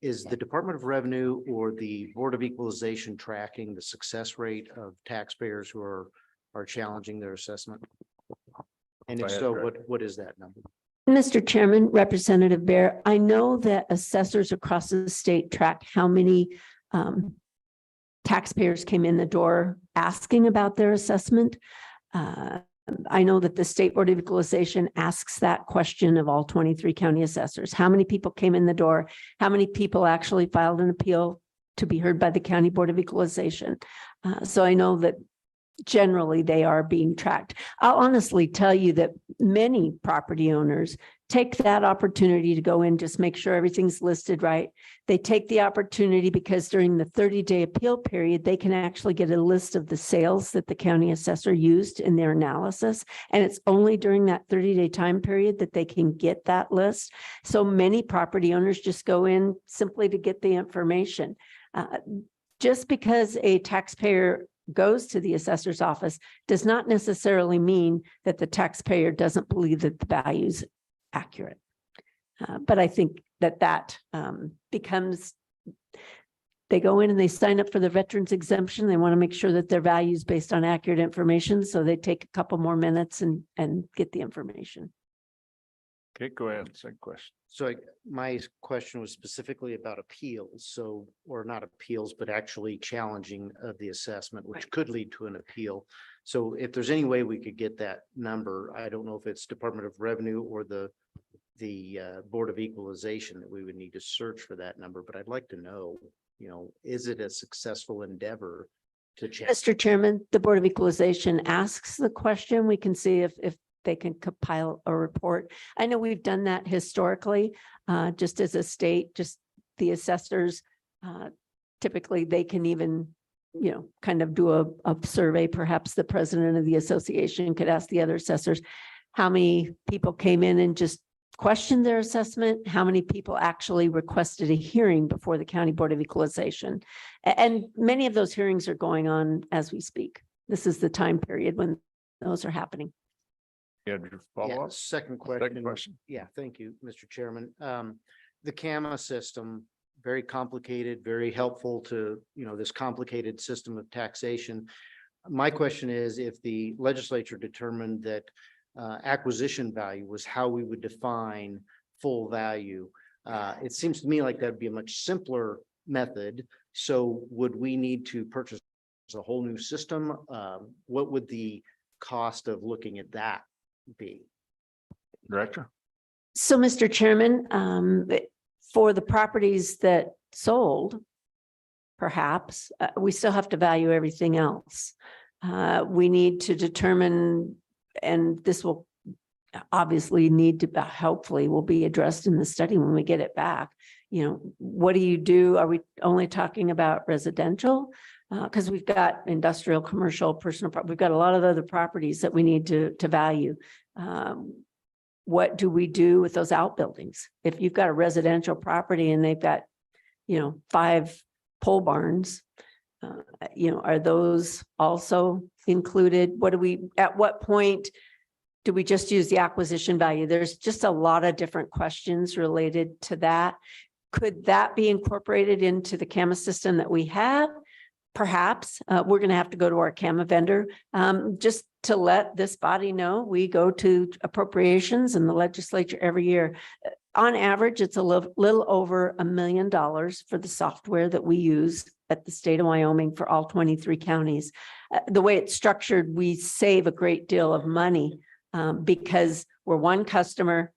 is the Department of Revenue or the Board of Equalization tracking the success rate of taxpayers who are challenging their assessment? And if so, what is that number? Mr. Chairman, Representative Bear, I know that assessors across the state track how many taxpayers came in the door asking about their assessment. I know that the State Board of Equalization asks that question of all 23 county assessors. How many people came in the door? How many people actually filed an appeal to be heard by the County Board of Equalization? So I know that generally they are being tracked. I'll honestly tell you that many property owners take that opportunity to go in, just make sure everything's listed right. They take the opportunity because during the 30-day appeal period, they can actually get a list of the sales that the county assessor used in their analysis. And it's only during that 30-day time period that they can get that list. So many property owners just go in simply to get the information. Just because a taxpayer goes to the assessor's office does not necessarily mean that the taxpayer doesn't believe that the value's accurate. But I think that becomes, they go in and they sign up for the veterans exemption. They want to make sure that their value is based on accurate information. So they take a couple more minutes and get the information. Okay, go ahead. Second question. So my question was specifically about appeals, so, or not appeals, but actually challenging of the assessment, which Right. could lead to an appeal. So if there's any way we could get that number, I don't know if it's Department of Revenue or the Board of Equalization that we would need to search for that number, but I'd like to know, is it a successful endeavor to check? Mr. Chairman, the Board of Equalization asks the question. We can see if they can compile a report. I know we've done that historically, just as a state, just the assessors. Typically, they can even, kind of do a survey. Perhaps the president of the association could ask the other assessors how many people came in and just questioned their assessment, how many people actually requested a hearing before the County Board of Equalization. And many of those hearings are going on as we speak. This is the time period when those are happening. You had your follow up? Second Second question. question. Yeah, thank you, Mr. Chairman. The CAMAS system, very complicated, very helpful to, this complicated system of taxation. My question is, if the legislature determined that acquisition value was how we would define full value, it seems to me like that'd be a much simpler method. So would we need to purchase a whole new system? What would the cost of looking at that be? Director? So, Mr. Chairman, for the properties that sold, perhaps, we still have to value everything else. We need to determine, and this will obviously need to, hopefully will be addressed in the study when we get it back. What do you do? Are we only talking about residential? Because we've got industrial, commercial, personal, we've got a lot of other properties that we need to value. What do we do with those outbuildings? If you've got a residential property and they've got, 5 pole barns, are those also included? At what point do we just use the acquisition value? There's just a lot of different questions related to that. Could that be incorporated into the CAMAS system that we have? Perhaps. We're going to have to go to our CAMA vendor just to let this body know. We go to appropriations in the legislature every year. On average, it's a little over $1 million for the software that we use at the state of Wyoming for all 23 counties. The way it's structured, we save a great deal of money because we're one customer.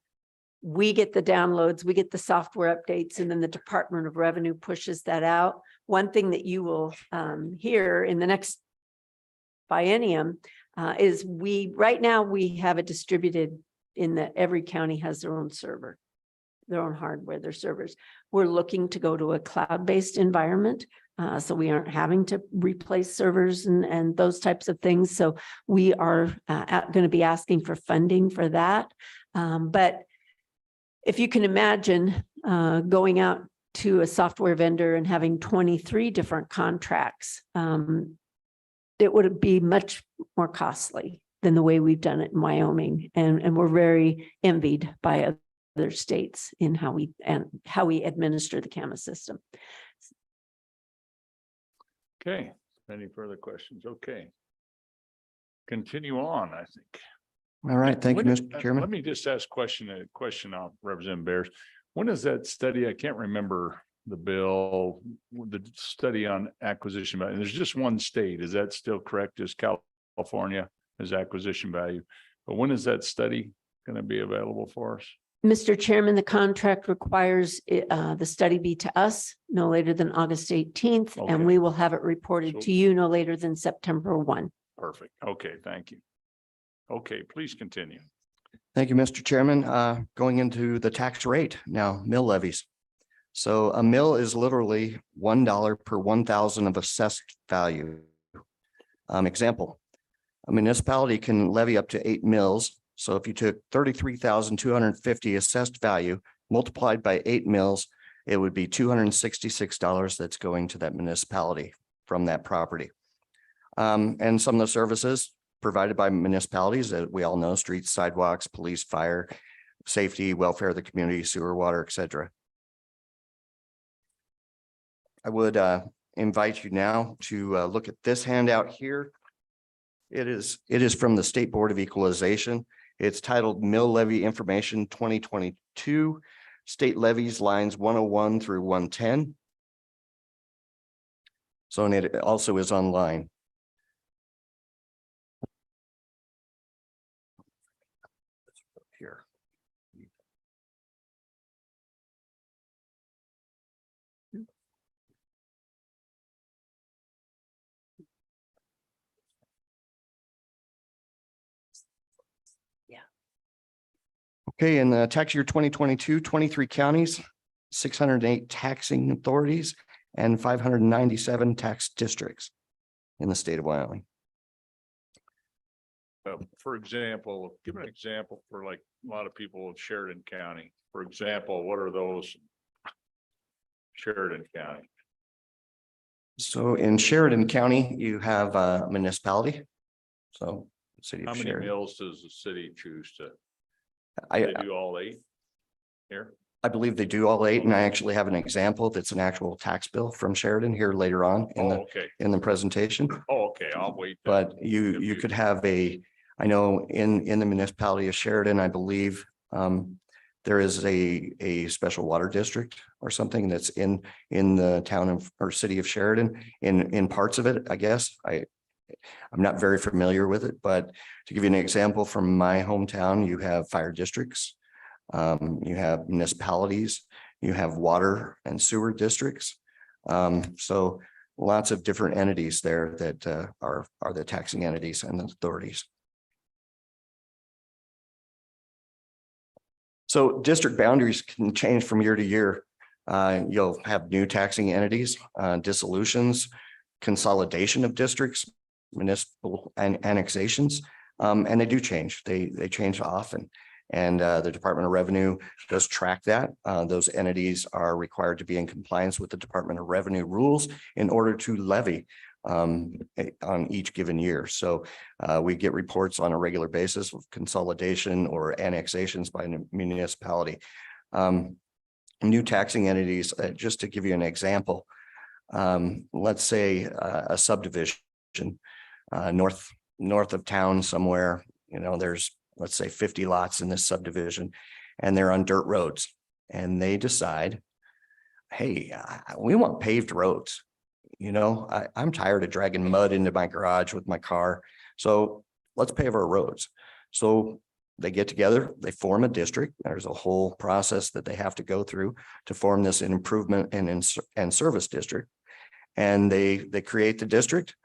We get the downloads, we get the software updates, and then the Department of Revenue pushes that out. One thing that you will hear in the next biennium is right now we have it distributed in that every county has their own server, their own hardware, their servers. We're looking to go to a cloud-based environment. So we aren't having to replace servers and those types of things. So we are going to be asking for funding for that. But if you can imagine going out to a software vendor and having 23 different contracts, it would be much more costly than the way we've done it in Wyoming. And we're very envied by other states in how we administer the CAMAS system. Okay. Any further questions? Okay. Continue on, I think. All right, thank you, When- Mr. Chairman. Let me just ask a question of Representative Bears. When is that study? I can't remember the bill, the study on acquisition value. There's just one state. Is that still correct? Is California as acquisition value? But when is that study going to be available for us? Mr. Chairman, the contract requires the study be to us no later than August 18th, Okay. and we will have it reported So- to you no later than September 1. Perfect. Okay, thank you. Okay, please continue. Thank you, Mr. Chairman. Going into the tax rate now, mill levies. So a mill is literally $1 per 1,000 of assessed value. Example, a municipality can levy up to 8 mills. So if you took 33,250 assessed value multiplied by 8 mills, it would be $266 that's going to that municipality from that property. And some of the services provided by municipalities that we all know, streets, sidewalks, police, fire, safety, welfare of the community, sewer, water, et cetera. I would invite you now to look at this handout here. It is from the State Board of Equalization. It's titled Mill Levy Information 2022, State Levies Lines 101 through 110. So, and it also is online. Here. Okay, in the tax year 2022, 23 counties, 608 taxing authorities, and 597 tax districts in the state of Wyoming. For example, give an example for like a lot of people of Sheridan County. For example, what are those? Sheridan County. So in Sheridan County, you have a municipality. So city How of many Sheridan. mills does the city choose to? I They do all 8 here? believe they do all 8, and I actually have an example that's an actual tax bill from Sheridan here later on Oh, okay. in the presentation. Oh, okay. I'll wait. then. But you could have I know in the municipality of Sheridan, I believe there is a special water district or something that's in the town of or city of Sheridan in parts of it, I guess. I'm not very familiar with it, but to give you an example from my hometown, you have fire districts, you have municipalities, you have water and sewer districts. So lots of different entities there that are the taxing entities and the authorities. So district boundaries can change from year to year. You'll have new taxing entities, dissolutions, consolidation of districts, municipal annexations, and they do change. They change often. And the Department of Revenue does track that. Those entities are required to be in compliance with the Department of Revenue rules in order to levy on each given year. So we get reports on a regular basis of consolidation or annexations by a municipality. New taxing entities, just to give you an example, let's say a subdivision north of town somewhere, there's, let's say 50 lots in this subdivision, and they're on dirt roads, and they decide, hey, we want paved roads. I'm tired of dragging mud into my garage with my car. So let's pave our roads. So they get together, they form a district. There's a whole process that they have to go through to form this improvement and service district. And they create the district,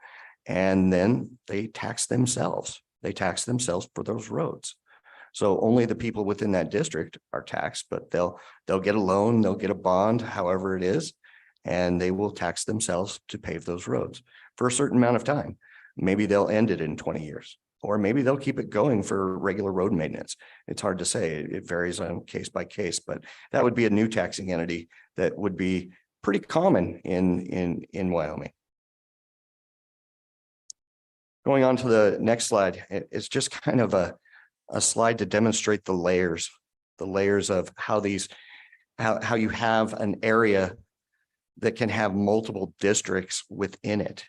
and then they tax themselves. They tax themselves for those roads. So only the people within that district are taxed, but they'll get a loan, they'll get a bond, however it is, and they will tax themselves to pave those roads for a certain amount of time. Maybe they'll end it in 20 years, or maybe they'll keep it going for regular road maintenance. It's hard to say. It varies on case by case, but that would be a new taxing entity that would be pretty common in Wyoming. Going on to the next slide, it's just kind of a slide to demonstrate the layers of how you have an area that can have multiple districts within it,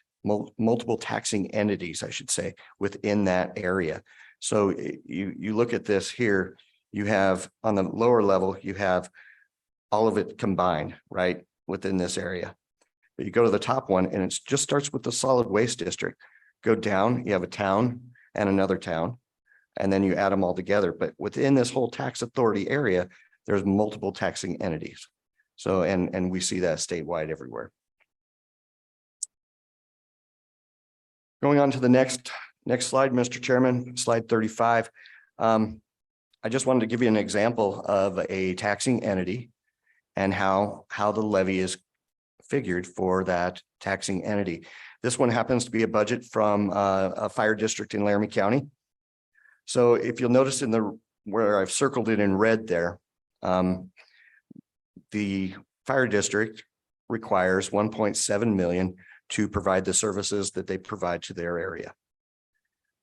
multiple taxing entities, I should say, within that area. So you look at this here, you have on the lower level, you have all of it combined, right, within this area. But you go to the top one, and it just starts with the solid waste district. Go down, you have a town and another town, and then you add them all together. But within this whole tax authority area, there's multiple taxing entities. So, and we see that statewide everywhere. Going on to the next slide, Mr. Chairman, slide 35. I just wanted to give you an example of a taxing entity and how the levy is figured for that taxing entity. This one happens to be a budget from a fire district in Laramie County. So if you'll notice where I've circled it in red there, the fire district requires 1.7 million to provide the services that they provide to their area.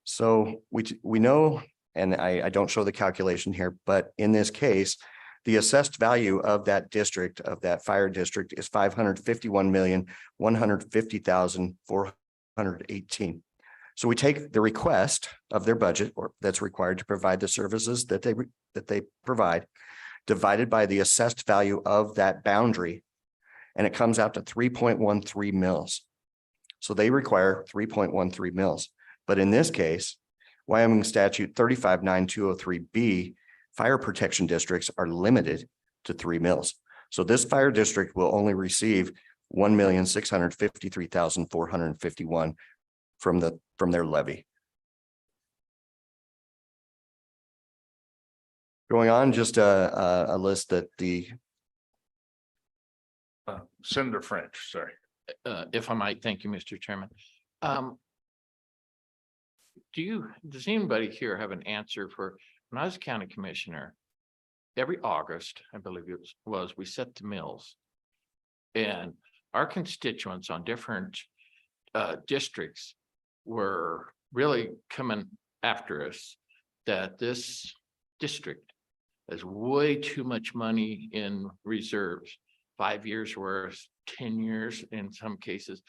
So we know, and I don't show the calculation here, but in this case, the assessed value of that district, of that fire district, is $551,150,418. So we take the request of their budget, or that's required to provide the services that they provide, divided by the assessed value of that boundary, and it comes out to 3.13 mils. So they require 3.13 mils. But in this case, Wyoming statute 359203B, fire protection districts are limited to 3 mils. So this fire district will only receive 1,653,451 from their levy. Going on, just a list that the Senator French, sorry. If I might, thank you, Mr. Chairman. Does anybody here have an answer for, when I was county commissioner, every August, I believe it was, we set the mills. And our constituents on different districts were really coming after us that this district has way too much money in reserves, 5 years worth, 10 years, in some cases,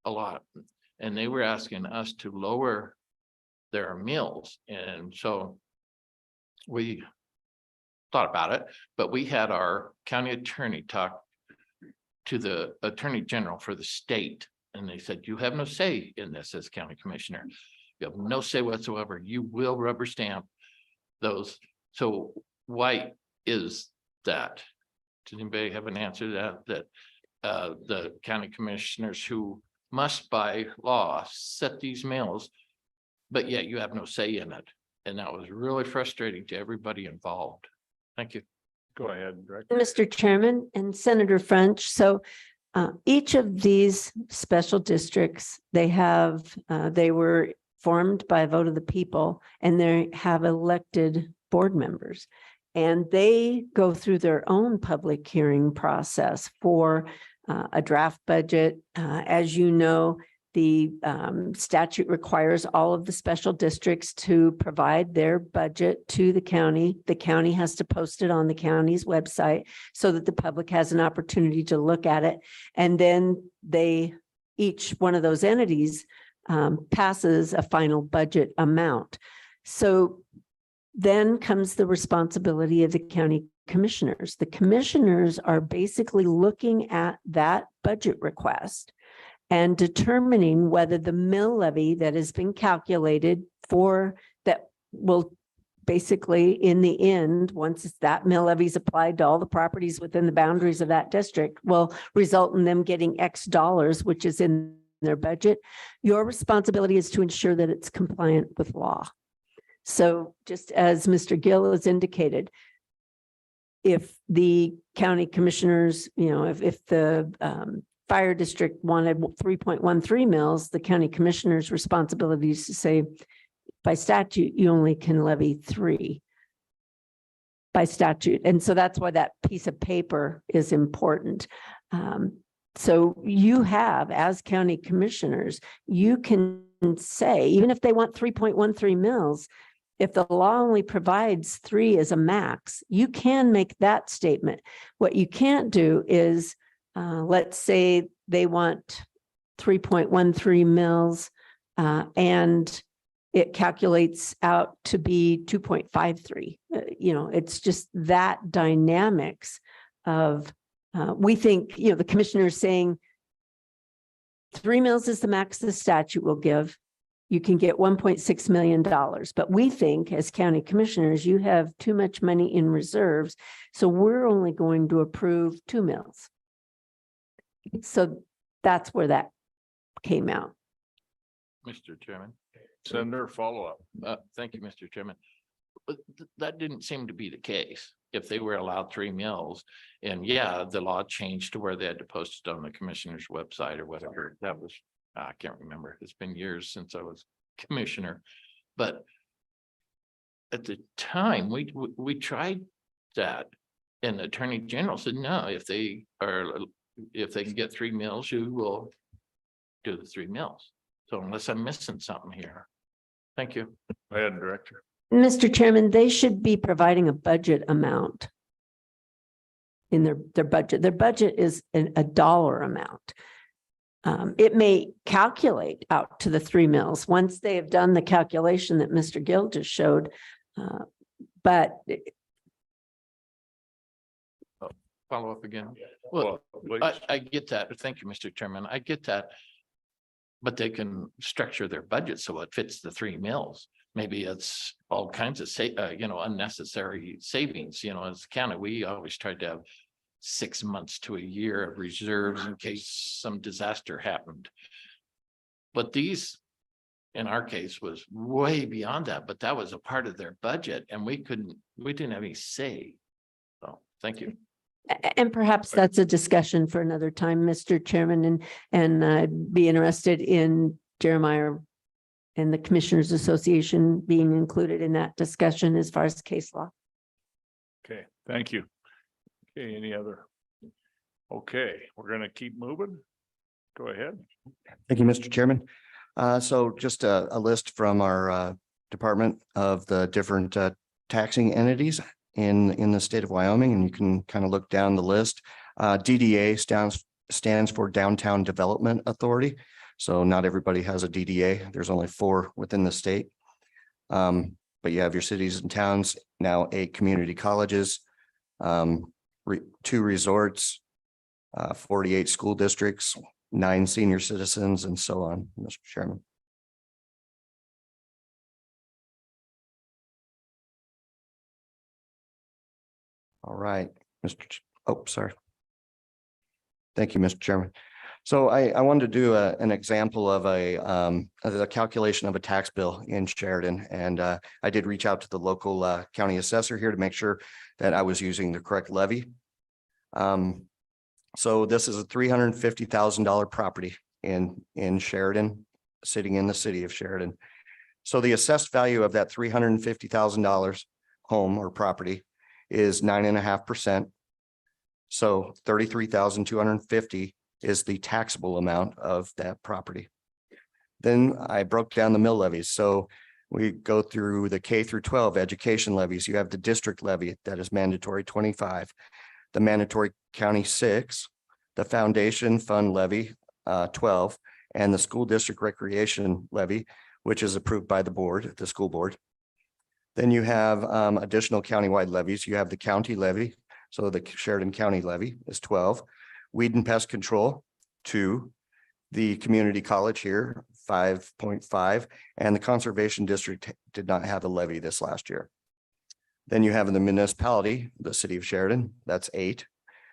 a lot. And they were asking us to lower their mills. And so we thought about it, but we had our county attorney talk to the attorney general for the state. And they said, you have no say in this as county commissioner. You have no say whatsoever. You will rubber stamp those. So why is that? Does anybody have an answer to that? That the county commissioners who must by law set these mills, but yet you have no say in it. And that was really frustrating to everybody involved. Thank you. Go ahead, Director. Mr. Chairman and Senator French. So each of these special districts, they were formed by a vote of the people, and they have elected board members. And they go through their own public hearing process for a draft budget. As you know, the statute requires all of the special districts to provide their budget to the county. The county has to post it on the county's website so that the public has an opportunity to look at it. And then each one of those entities passes a final budget amount. So then comes the responsibility of the county commissioners. The commissioners are basically looking at that budget request and determining whether the mill levy that has been calculated for that will basically, in the end, once that mill levy is applied to all the properties within the boundaries of that district, will result in them getting X dollars, which is in their budget. Your responsibility is to ensure that it's compliant with law. So just as Mr. Gill has indicated, if the county commissioners, if the fire district wanted 3.13 mils, the county commissioner's responsibility is to say, by statute, you only can levy 3 by statute. And so that's why that piece of paper is important. So you have, as county commissioners, you can say, even if they want 3.13 mils, if the law only provides 3 as a max, you can make that statement. What you can't do is, let's say they want 3.13 mils and it calculates out to be 2.53. It's just that dynamics of, we think, the commissioner is saying 3 mils is the max the statute will give. You can get $1.6 million. But we think as county commissioners, you have too much money in reserves. So we're only going to approve 2 mils. So that's where that came out. Mr. Chairman. Senator, follow up. Thank you, Mr. Chairman. But that didn't seem to be the case. If they were allowed 3 mils, and yeah, the law changed to where they had to post it on the commissioner's website or whatever. That was, I can't remember. It's been years since I was commissioner. But at the time, we tried that, and the attorney general said, no, if they can get 3 mils, you will do the 3 mills. So unless I'm missing something here. Thank you. Go ahead, Director. Mr. Chairman, they should be providing a budget amount in their budget. Their budget is a dollar amount. It may calculate out to the 3 mills once they have done the calculation that Mr. Gill just showed. But Follow up again. Well, Well, I get that. Thank you, Mr. Chairman. I get that. But they can structure their budget so it fits the 3 mills. Maybe it's all kinds of unnecessary savings, as a county, we always tried to have 6 months to a year of reserves in case some disaster happened. But these, in our case, was way beyond that, but that was a part of their budget and we didn't have any say. So, thank you. And perhaps that's a discussion for another time, Mr. Chairman, and I'd be interested in Jeremiah and the Commissioners Association being included in that discussion as far as case law. Okay, thank you. Okay, any other? Okay, we're gonna keep moving. Go ahead. Thank you, Mr. Chairman. So just a list from our department of the different taxing entities in the state of Wyoming, and you can kind of look down the list. DDA stands for Downtown Development Authority. So not everybody has a DDA. There's only 4 within the state. But you have your cities and towns, now 8 community colleges, 2 resorts, 48 school districts, 9 senior citizens, and so on, Mr. Chairman. All right, sorry. Thank you, Mr. Chairman. So I wanted to do an example of the calculation of a tax bill in Sheridan. And I did reach out to the local county assessor here to make sure that I was using the correct levy. So this is a $350,000 property in Sheridan, sitting in the city of Sheridan. So the assessed value of that $350,000 home or property is 9.5%. So 33,250 is the taxable amount of that property. Then I broke down the mill levies. So we go through the K through 12 education levies. You have the district levy that is mandatory 25, the mandatory county 6, the foundation fund levy 12, and the school district recreation levy, which is approved by the board, the school board. Then you have additional countywide levies. You have the county levy. So the Sheridan County levy is 12. Weed and pest control, 2. The community college here, 5.5. And the conservation district did not have a levy this last year. Then you have the municipality, the city of Sheridan, that's 8.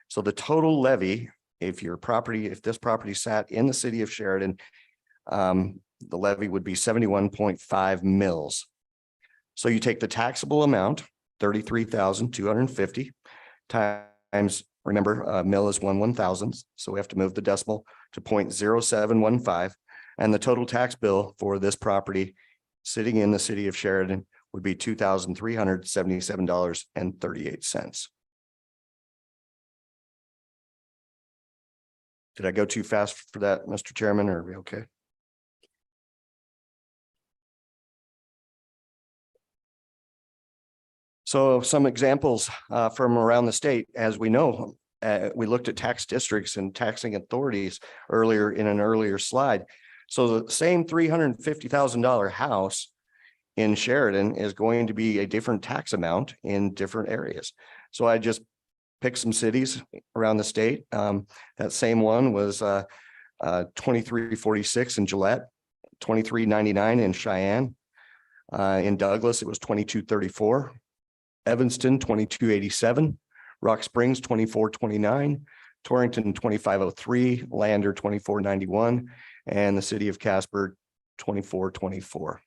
So the total levy, if this property sat in the city of Sheridan, the levy would be 71.5 mills. So you take the taxable amount, 33,250 times, remember, a mill is 1/1000. So we have to move the decimal to 0.0715. And the total tax bill for this property sitting in the city of Sheridan would be $2,377.38. Did I go too fast for that, Mr. Chairman, or are we okay? So some examples from around the state. As we know, we looked at tax districts and taxing authorities earlier in an earlier slide. So the same $350,000 house in Sheridan is going to be a different tax amount in different areas. So I just picked some cities around the state. That same one was 2346 in Gillette, 2399 in Cheyenne. In Douglas, it was 2234. Evanston, 2287, Rock Springs, 2429, Torrington, 2503, Lander, 2491, and the city of Casper, 2424.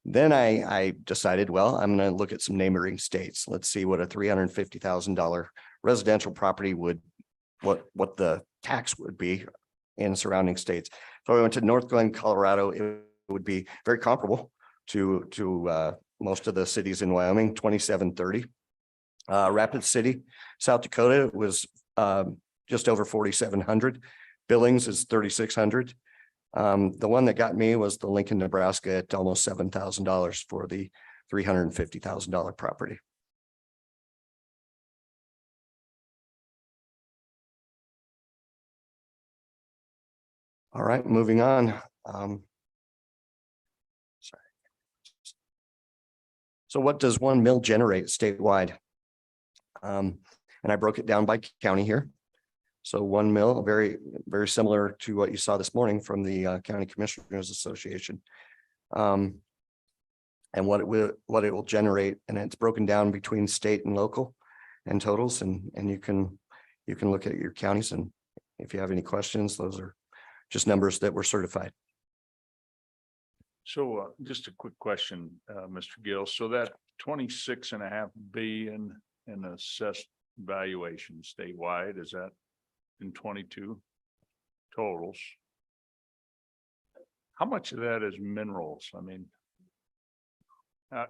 Then I decided, well, I'm going to look at some neighboring states. Let's see what a $350,000 residential property would, what the tax would be in surrounding states. So I went to North Glen, Colorado. It would be very comparable to most of the cities in Wyoming, 2730. Rapid City, South Dakota was just over 4,700. Billings is 3,600. The one that got me was the Lincoln, Nebraska at almost $7,000 for the $350,000 property. All right, moving on. Sorry. So what does 1 mil generate statewide? And I broke it down by county here. So 1 mil, very, very similar to what you saw this morning from the County Commissioners Association. And what it will generate, and it's broken down between state and local and totals, and you can look at your counties, and if you have any questions, those are just numbers that were certified. So just a quick question, Mr. Gill. So that 26.5 billion in assessed valuation statewide, is that in 22 totals? How much of that is minerals? I mean,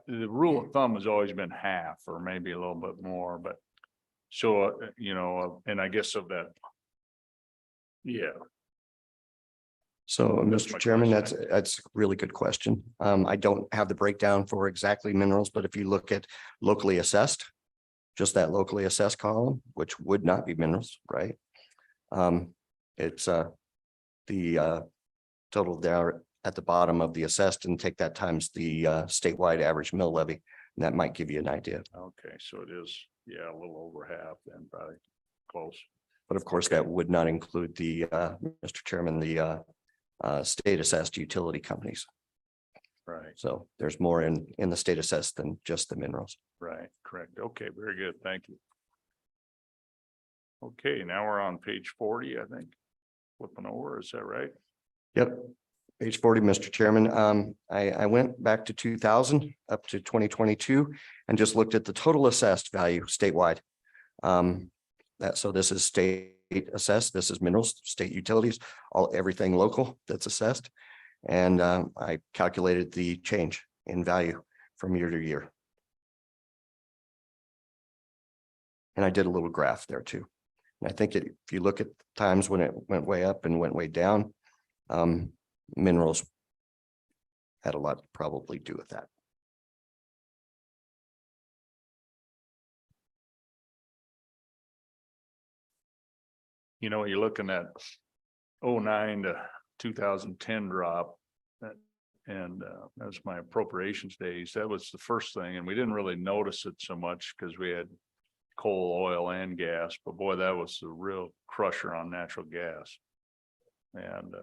the rule of thumb has always been half or maybe a little bit more, but so, and I guess of that. Yeah. So, That's Mr. my Chairman, question. that's a really good question. I don't have the breakdown for exactly minerals, but if you look at locally assessed, just that locally assessed column, which would not be minerals, right? It's the total there at the bottom of the assessed, and take that times the statewide average mill levy, and that might give you an idea. Okay, so it is, yeah, a little over half then, probably close. But of course, that would not include the, Mr. Chairman, the state assessed utility companies. Right, So there's more in the state assessed than just the minerals. right, correct. Okay, very good. Thank you. Okay, now we're on page 40, I think. Flipping over, is that right? Yep. Page 40, Mr. Chairman. I went back to 2000 up to 2022 and just looked at the total assessed value statewide. So this is state assessed, this is minerals, state utilities, everything local that's assessed. And I calculated the change in value from year to year. And I did a little graph there too. And I think if you look at times when it went way up and went way down, minerals had a lot to probably do with that. You're looking at 09 to 2010 drop. And that's my appropriations days. That was the first thing. And we didn't really notice it so much because we had coal, oil, and gas. But boy, that was the real crusher on natural gas. And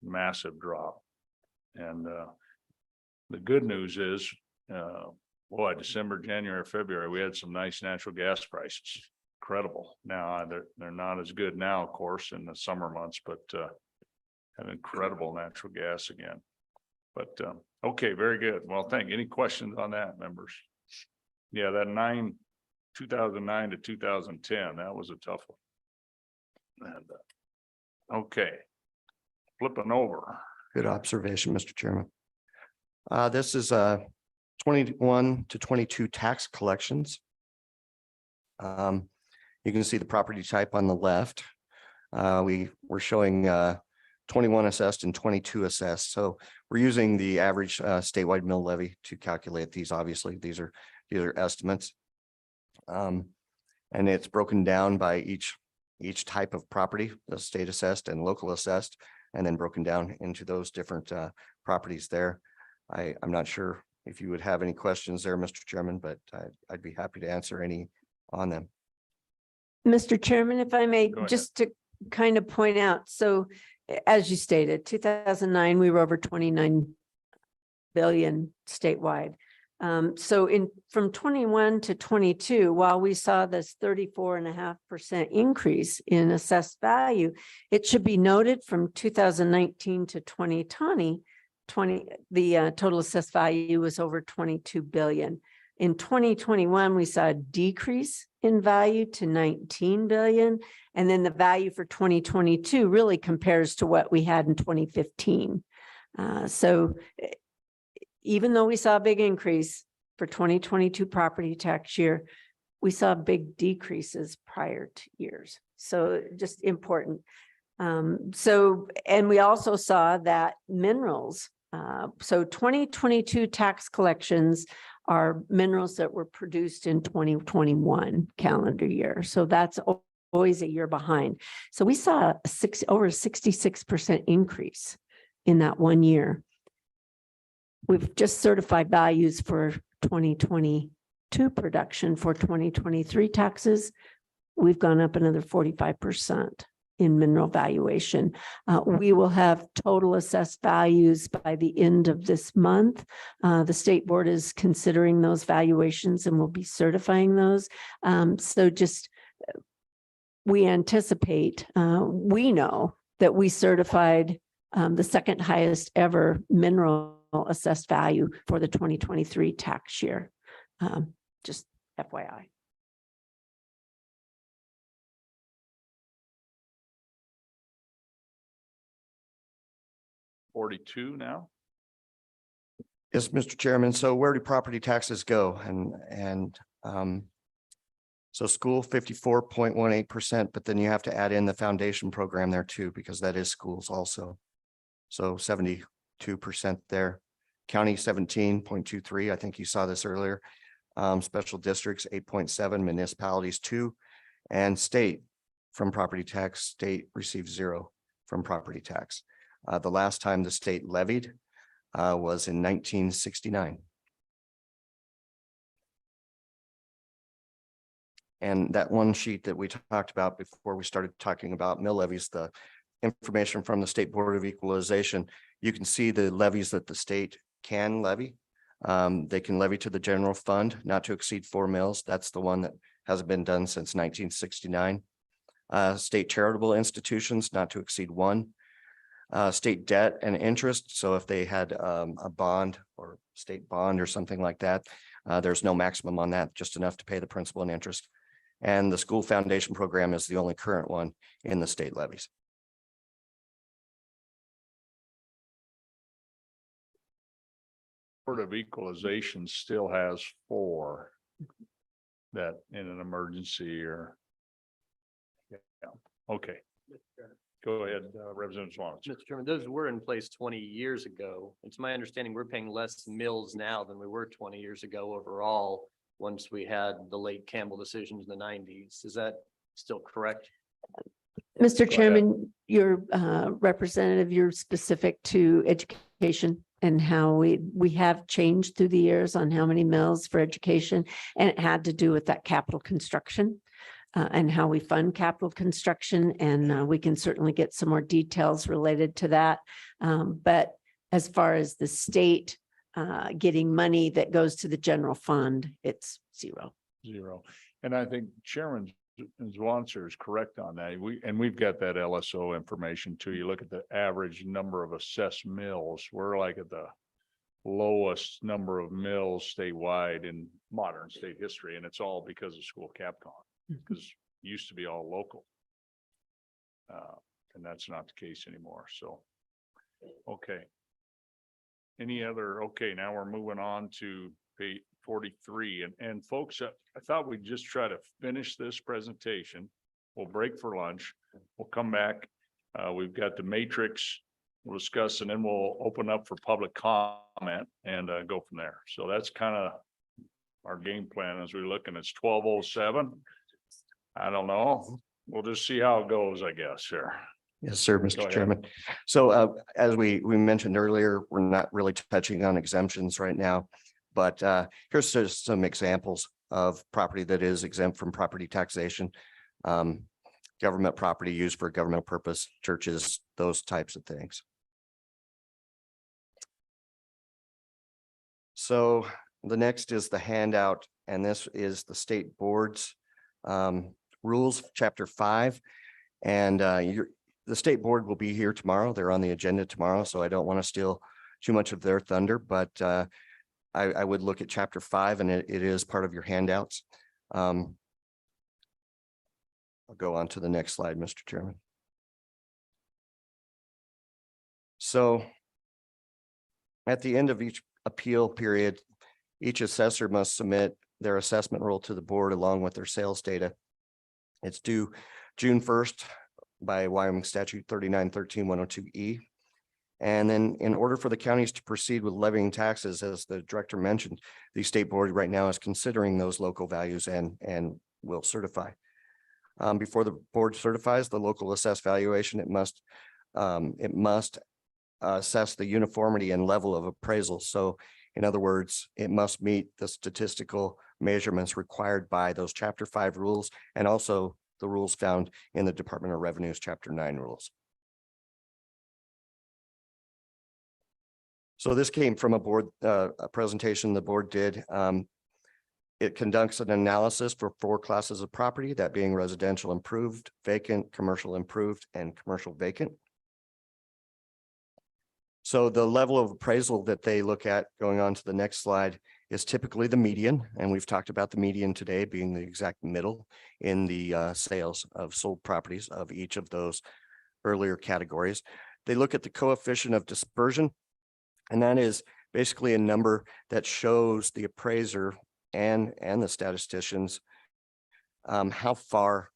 massive drop. And the good news is, boy, December, January, February, we had some nice natural gas prices. Incredible. Now they're not as good now, of course, in the summer months, but an incredible natural gas again. But okay, very good. Well, any questions on that, members? Yeah, that 2009 to 2010, that was a tough one. And okay, flipping over. Good observation, Mr. Chairman. This is 21 to 22 tax collections. You can see the property type on the left. We were showing 21 assessed and 22 assessed. So we're using the average statewide mill levy to calculate these. Obviously, these are estimates. And it's broken down by each type of property, the state assessed and local assessed, and then broken down into those different properties there. I'm not sure if you would have any questions there, Mr. Chairman, but I'd be happy to answer any on them. Mr. Chairman, if I may, Go ahead. just to kind of point out, so as you stated, 2009, we were over 29 billion statewide. So from 21 to 22, while we saw this 34.5% increase in assessed value, it should be noted from 2019 to 2020, the total assessed value was over 22 billion. In 2021, we saw a decrease in value to 19 billion. And then the value for 2022 really compares to what we had in 2015. So even though we saw a big increase for 2022 property tax year, we saw big decreases prior to years. So just important. And we also saw that minerals, so 2022 tax collections are minerals that were produced in 2021 calendar year. So that's always a year behind. So we saw over 66% increase in that 1 year. We've just certified values for 2022 production. For 2023 taxes, we've gone up another 45% in mineral valuation. We will have total assessed values by the end of this month. The state board is considering those valuations and will be certifying those. We anticipate, we know that we certified the second highest ever mineral assessed value for the 2023 tax year. Just FYI. $42 now. Yes, Mr. Chairman. So where do property taxes go? So school 54.18%, but then you have to add in the foundation program there too, because that is schools also. So 72% there. County 17.23. I think you saw this earlier. Special districts 8.7, municipalities 2, and state from property tax, state receives 0 from property tax. The last time the state levied was in 1969. And that one sheet that we talked about before we started talking about mill levies, the information from the State Board of Equalization, you can see the levies that the state can levy. They can levy to the general fund, not to exceed 4 mills. That's the one that hasn't been done since 1969. State charitable institutions, not to exceed 1. State debt and interest. So if they had a bond or state bond or something like that, there's no maximum on that, just enough to pay the principal and interest. And the school foundation program is the only current one in the state levies. Board of Equalization still has 4 that in an emergency or. Yeah, okay. Go ahead, Representative Swan. Mr. Chairman, those were in place 20 years ago. It's my understanding we're paying less mills now than we were 20 years ago overall, once we had the late Campbell decisions in the 90s. Is that still correct? Mr. Chairman, your representative, you're specific to education and how we have changed through the years on how many mills for education, and it had to do with that capital construction. And how we fund capital construction, and we can certainly get some more details related to that. But as far as the state getting money that goes to the general fund, it's 0. And I think Chairman Zwanzer is correct on that. We've got that LSO information too. You look at the average number of assessed mills, we're like at the lowest number of mills statewide in modern state history, and it's all because of school CapCon. Because it used to be all local. And that's not the case anymore. So, okay. Any other, okay, now we're moving on to page 43. And folks, I thought we'd just try to finish this presentation. We'll break for lunch. We'll come back. We've got the matrix we'll discuss, and then we'll open up for public comment and go from there. So that's kind of our game plan as we're looking. It's 12:07. I don't know. We'll just see how it goes, I guess, sure. Yes, sir, Mr. Chairman. So as we mentioned earlier, we're not really touching on exemptions right now, but here's just some examples of property that is exempt from property taxation. Government property used for governmental purpose, churches, those types of things. So the next is the handout, and this is the state board's rules, chapter 5. And the state board will be here tomorrow. They're on the agenda tomorrow, so I don't want to steal too much of their thunder, but I would look at chapter 5, and it is part of your handouts. I'll go on to the next slide, Mr. Chairman. So at the end of each appeal period, each assessor must submit their assessment roll to the board along with their sales data. It's due June 1st. by Wyoming statute 3913-102E. And then in order for the counties to proceed with levying taxes, as the director mentioned, the state board right now is considering those local values and will certify. Before the board certifies the local assessed valuation, it must assess the uniformity and level of appraisal. So in other words, it must meet the statistical measurements required by those Chapter 5 rules and also the rules found in the Department of Revenue's Chapter 9 rules. So this came from a presentation the board did. It conducts an analysis for 4 classes of property, that being residential improved, vacant, commercial improved, and commercial vacant. So the level of appraisal that they look at, going on to the next slide, is typically the median. And we've talked about the median today being the exact middle in the sales of sold properties of each of those earlier categories. They look at the coefficient of dispersion, and that is basically a number that shows the appraiser and the statisticians how far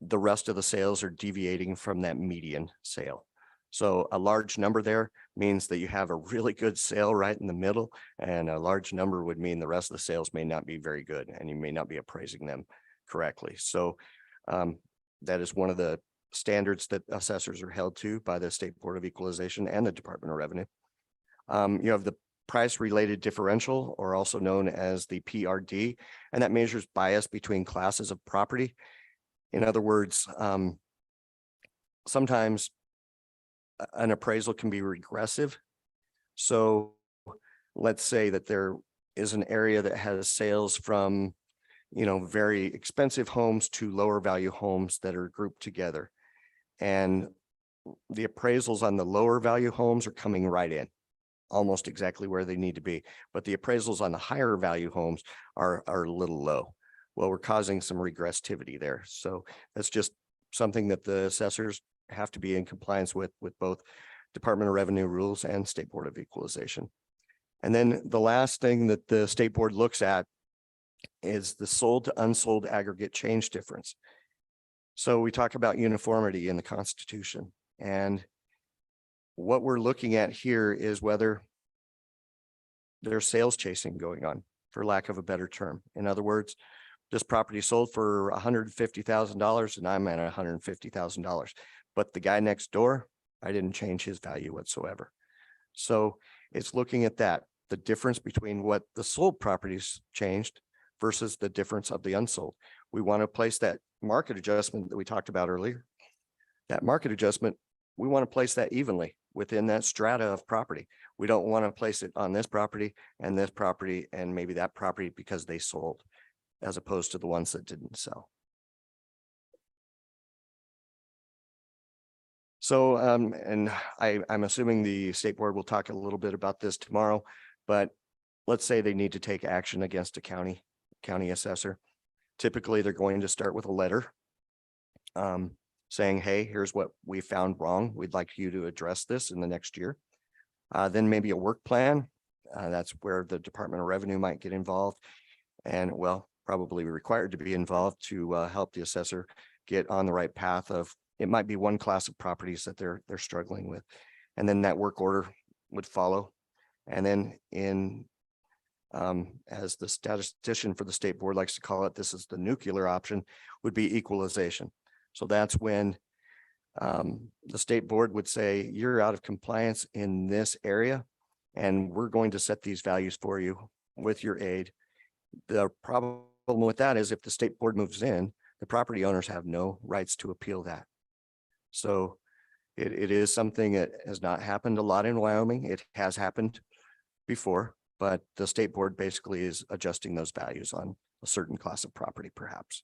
the rest of the sales are deviating from that median sale. So a large number there means that you have a really good sale right in the middle, and a large number would mean the rest of the sales may not be very good and you may not be appraising them correctly. So that is one of the standards that assessors are held to by the State Board of Equalization and the Department of Revenue. You have the price related differential, or also known as the PRD, and that measures bias between classes of property. In other words, sometimes an appraisal can be regressive. So let's say that there is an area that has sales from, very expensive homes to lower value homes that are grouped together. And the appraisals on the lower value homes are coming right in, almost exactly where they need to be. But the appraisals on the higher value homes are a little low. Well, we're causing some regressivity there. So that's just something that the assessors have to be in compliance with both Department of Revenue rules and State Board of Equalization. And then the last thing that the State Board looks at is the sold to unsold aggregate change difference. So we talk about uniformity in the Constitution, and what we're looking at here is whether there's sales chasing going on, for lack of a better term. In other words, this property sold for $150,000 and I'm at $150,000. But the guy next door, I didn't change his value whatsoever. So it's looking at that, the difference between what the sold properties changed versus the difference of the unsold. We want to place that market adjustment that we talked about earlier. That market adjustment, we want to place that evenly within that strata of property. We don't want to place it on this property and maybe that property because they sold, as opposed to the ones that didn't sell. So, and I'm assuming the State Board will talk a little bit about this tomorrow, but let's say they need to take action against a county assessor. Typically, they're going to start with a letter saying, hey, here's what we found wrong. We'd like you to address this in the next year. Then maybe a work plan. That's where the Department of Revenue might get involved and, well, probably required to be involved to help the assessor get on the right path of, it might be one class of properties that they're struggling with. And then that work order would follow. And then as the statistician for the State Board likes to call it, this is the nuclear option, would be equalization. So that's when the State Board would say, you're out of compliance in this area, and we're going to set these values for you with your aid. The problem with that is if the State Board moves in, the property owners have no rights to appeal that. So it is something that has not happened a lot in Wyoming. It has happened before, but the State Board basically is adjusting those values on a certain class of property, perhaps.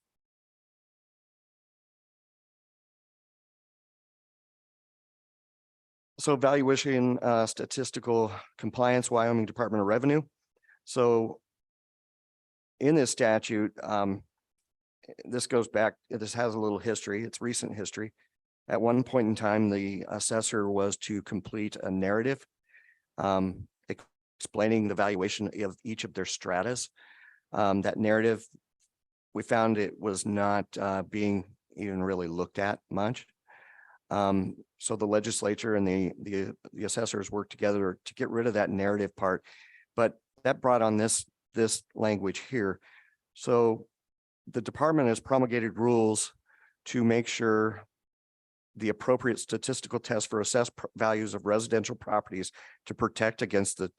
So valuation, statistical compliance, Wyoming Department of Revenue. So in this statute, this goes back, this has a little history, it's recent history. At one point in time, the assessor was to complete a narrative explaining the valuation of each of their stratas. That narrative, we found it was not being even really looked at much. So the legislature and the assessors worked together to get rid of that narrative part. But that brought on this language here. So the department has promulgated rules to make sure the appropriate statistical test for assessed values of residential properties to protect against the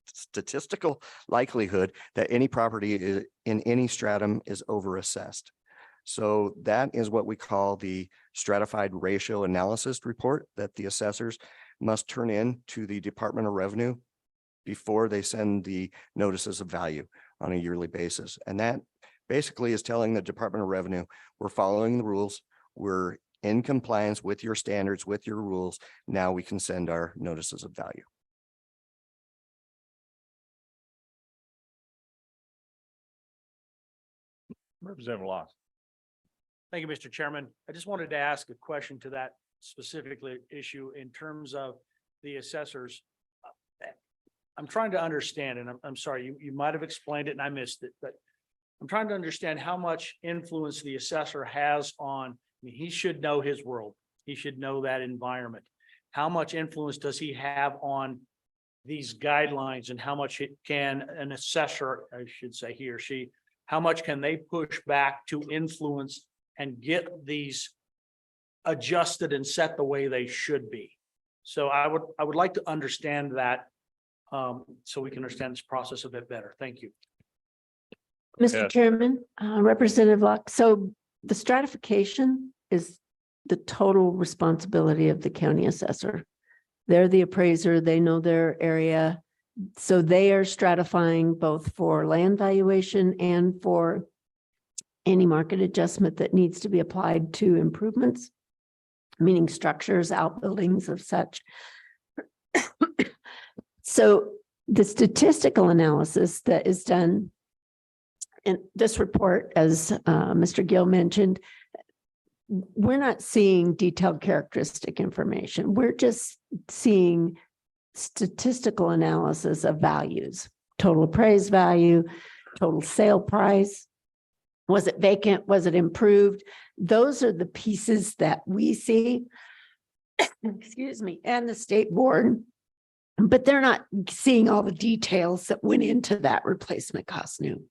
statistical likelihood that any property in any stratum is overassessed. So that is what we call the stratified ratio analysis report that the assessors must turn in to the Department of Revenue before they send the notices of value on a yearly basis. And that basically is telling the Department of Revenue, we're following the rules, we're in compliance with your standards, with your rules. Now we can send our notices of value. Representative Locke. Thank you, Mr. Chairman. I just wanted to ask a question to that specifically issue in terms of the assessors. I'm trying to understand, and I'm sorry, you might have explained it and I missed it, but I'm trying to understand how much influence the assessor has on, I mean, he should know his world. He should know that environment. How much influence does he have on these guidelines, and how much can an assessor, I should say he or she, how much can they push back to influence and get these adjusted and set the way they should be? So I would like to understand that, so we can understand this process a bit better. Thank you. Mr. Yes. Chairman, Representative Locke, so the stratification is the total responsibility of the county assessor. They're the appraiser, they know their area. So they are stratifying both for land valuation and for any market adjustment that needs to be applied to improvements, meaning structures, outbuildings of such. So the statistical analysis that is done in this report, as Mr. Gill mentioned, we're not seeing detailed characteristic information. We're just seeing statistical analysis of values, total appraised value, total sale price. Was it vacant? Was it improved? Those are the pieces that we see, excuse me, and the state board, but they're not seeing all the details that went into that replacement cost new.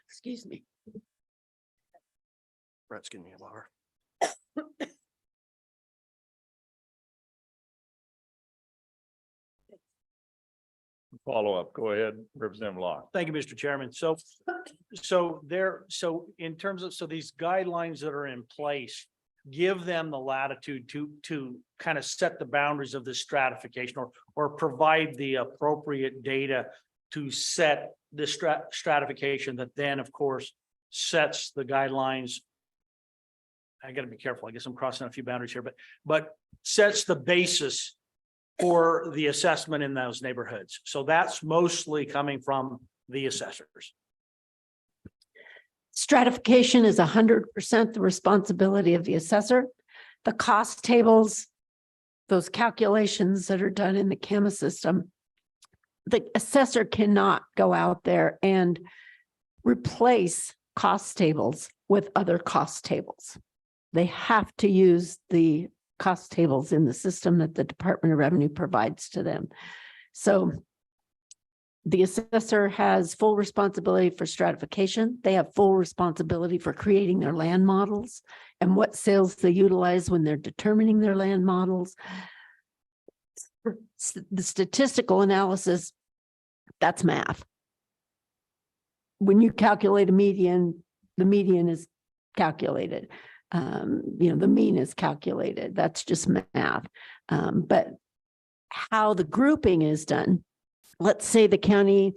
Excuse me. Brett's giving me a water. Follow up. Go ahead, Representative Locke. Thank you, Mr. Chairman. So in terms of, so these guidelines that are in place, give them the latitude to kind of set the boundaries of this stratification, or provide the appropriate data to set the stratification that then, of course, sets the guidelines. I got to be careful. I guess I'm crossing a few boundaries here, but sets the basis for the assessment in those neighborhoods. So that's mostly coming from the assessors. Stratification is 100% the responsibility of the assessor. The cost tables, those calculations that are done in the CAMAS system, the assessor cannot go out there and replace cost tables with other cost tables. They have to use the cost tables in the system that the Department of Revenue provides to them. So the assessor has full responsibility for stratification. They have full responsibility for creating their land models and what sales they utilize when they're determining their land models. The statistical analysis, that's math. When you calculate a median, the median is calculated. The mean is calculated. That's just math. But how the grouping is done, let's say the county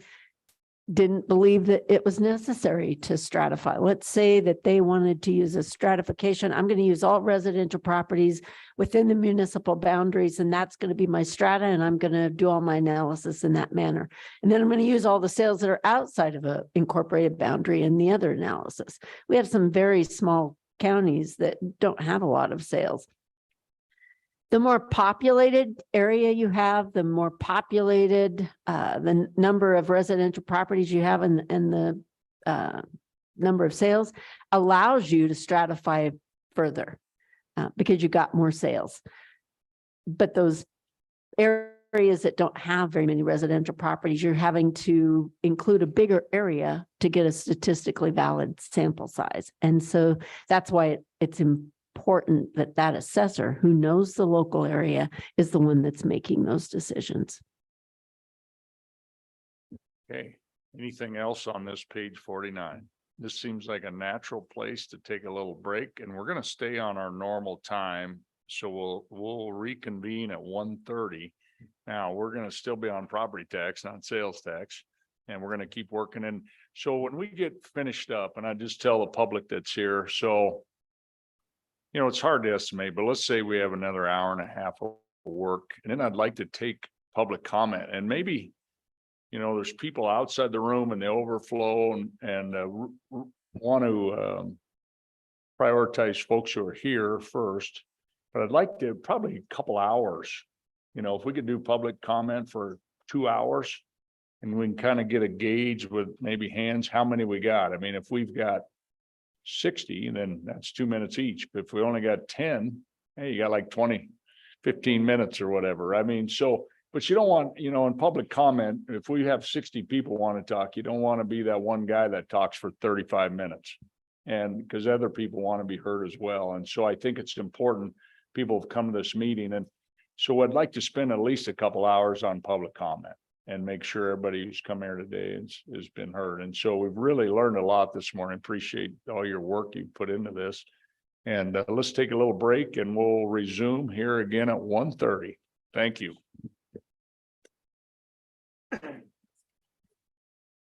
didn't believe that it was necessary to stratify. Let's say that they wanted to use a stratification. I'm going to use all residential properties within the municipal boundaries, and that's going to be my strata, and I'm going to do all my analysis in that manner. And then I'm going to use all the sales that are outside of an incorporated boundary in the other analysis. We have some very small counties that don't have a lot of sales. The more populated area you have, the more populated the number of residential properties you have, and the number of sales allows you to stratify further because you got more sales. But those areas that don't have very many residential properties, you're having to include a bigger area to get a statistically valid sample size. And so that's why it's important that that assessor who knows the local area is the one that's making those decisions. Okay, anything else on this page 49? This seems like a natural place to take a little break, and we're gonna stay on our normal time. So we'll reconvene at 1:30. Now, we're gonna still be on property tax, not sales tax, and we're gonna keep working. And so when we get finished up, and I just tell the public that's here, so you know, it's hard to estimate, but let's say we have another hour and a half of work, and then I'd like to take public comment, and maybe, you know, there's people outside the room and the overflow and want to prioritize folks who are here first. But I'd like to probably a couple hours, you know, if we could do public comment for 2 hours and we can kind of get a gauge with maybe hands, how many we got. I mean, if we've got 60, then that's 2 minutes each. But if we only got 10, hey, you got like 15 minutes or whatever. I mean, so, but you don't want, you know, in public comment, if we have 60 people want to talk, you don't want to be that one guy that talks for 35 minutes. And because other people want to be heard as well. And so I think it's important people have come to this meeting. And so I'd like to spend at least a couple hours on public comment and make sure everybody who's come here today has been heard. And so we've really learned a lot this morning. Appreciate all your work you put into this. And let's take a little break and we'll resume here again at 1:30. Thank you.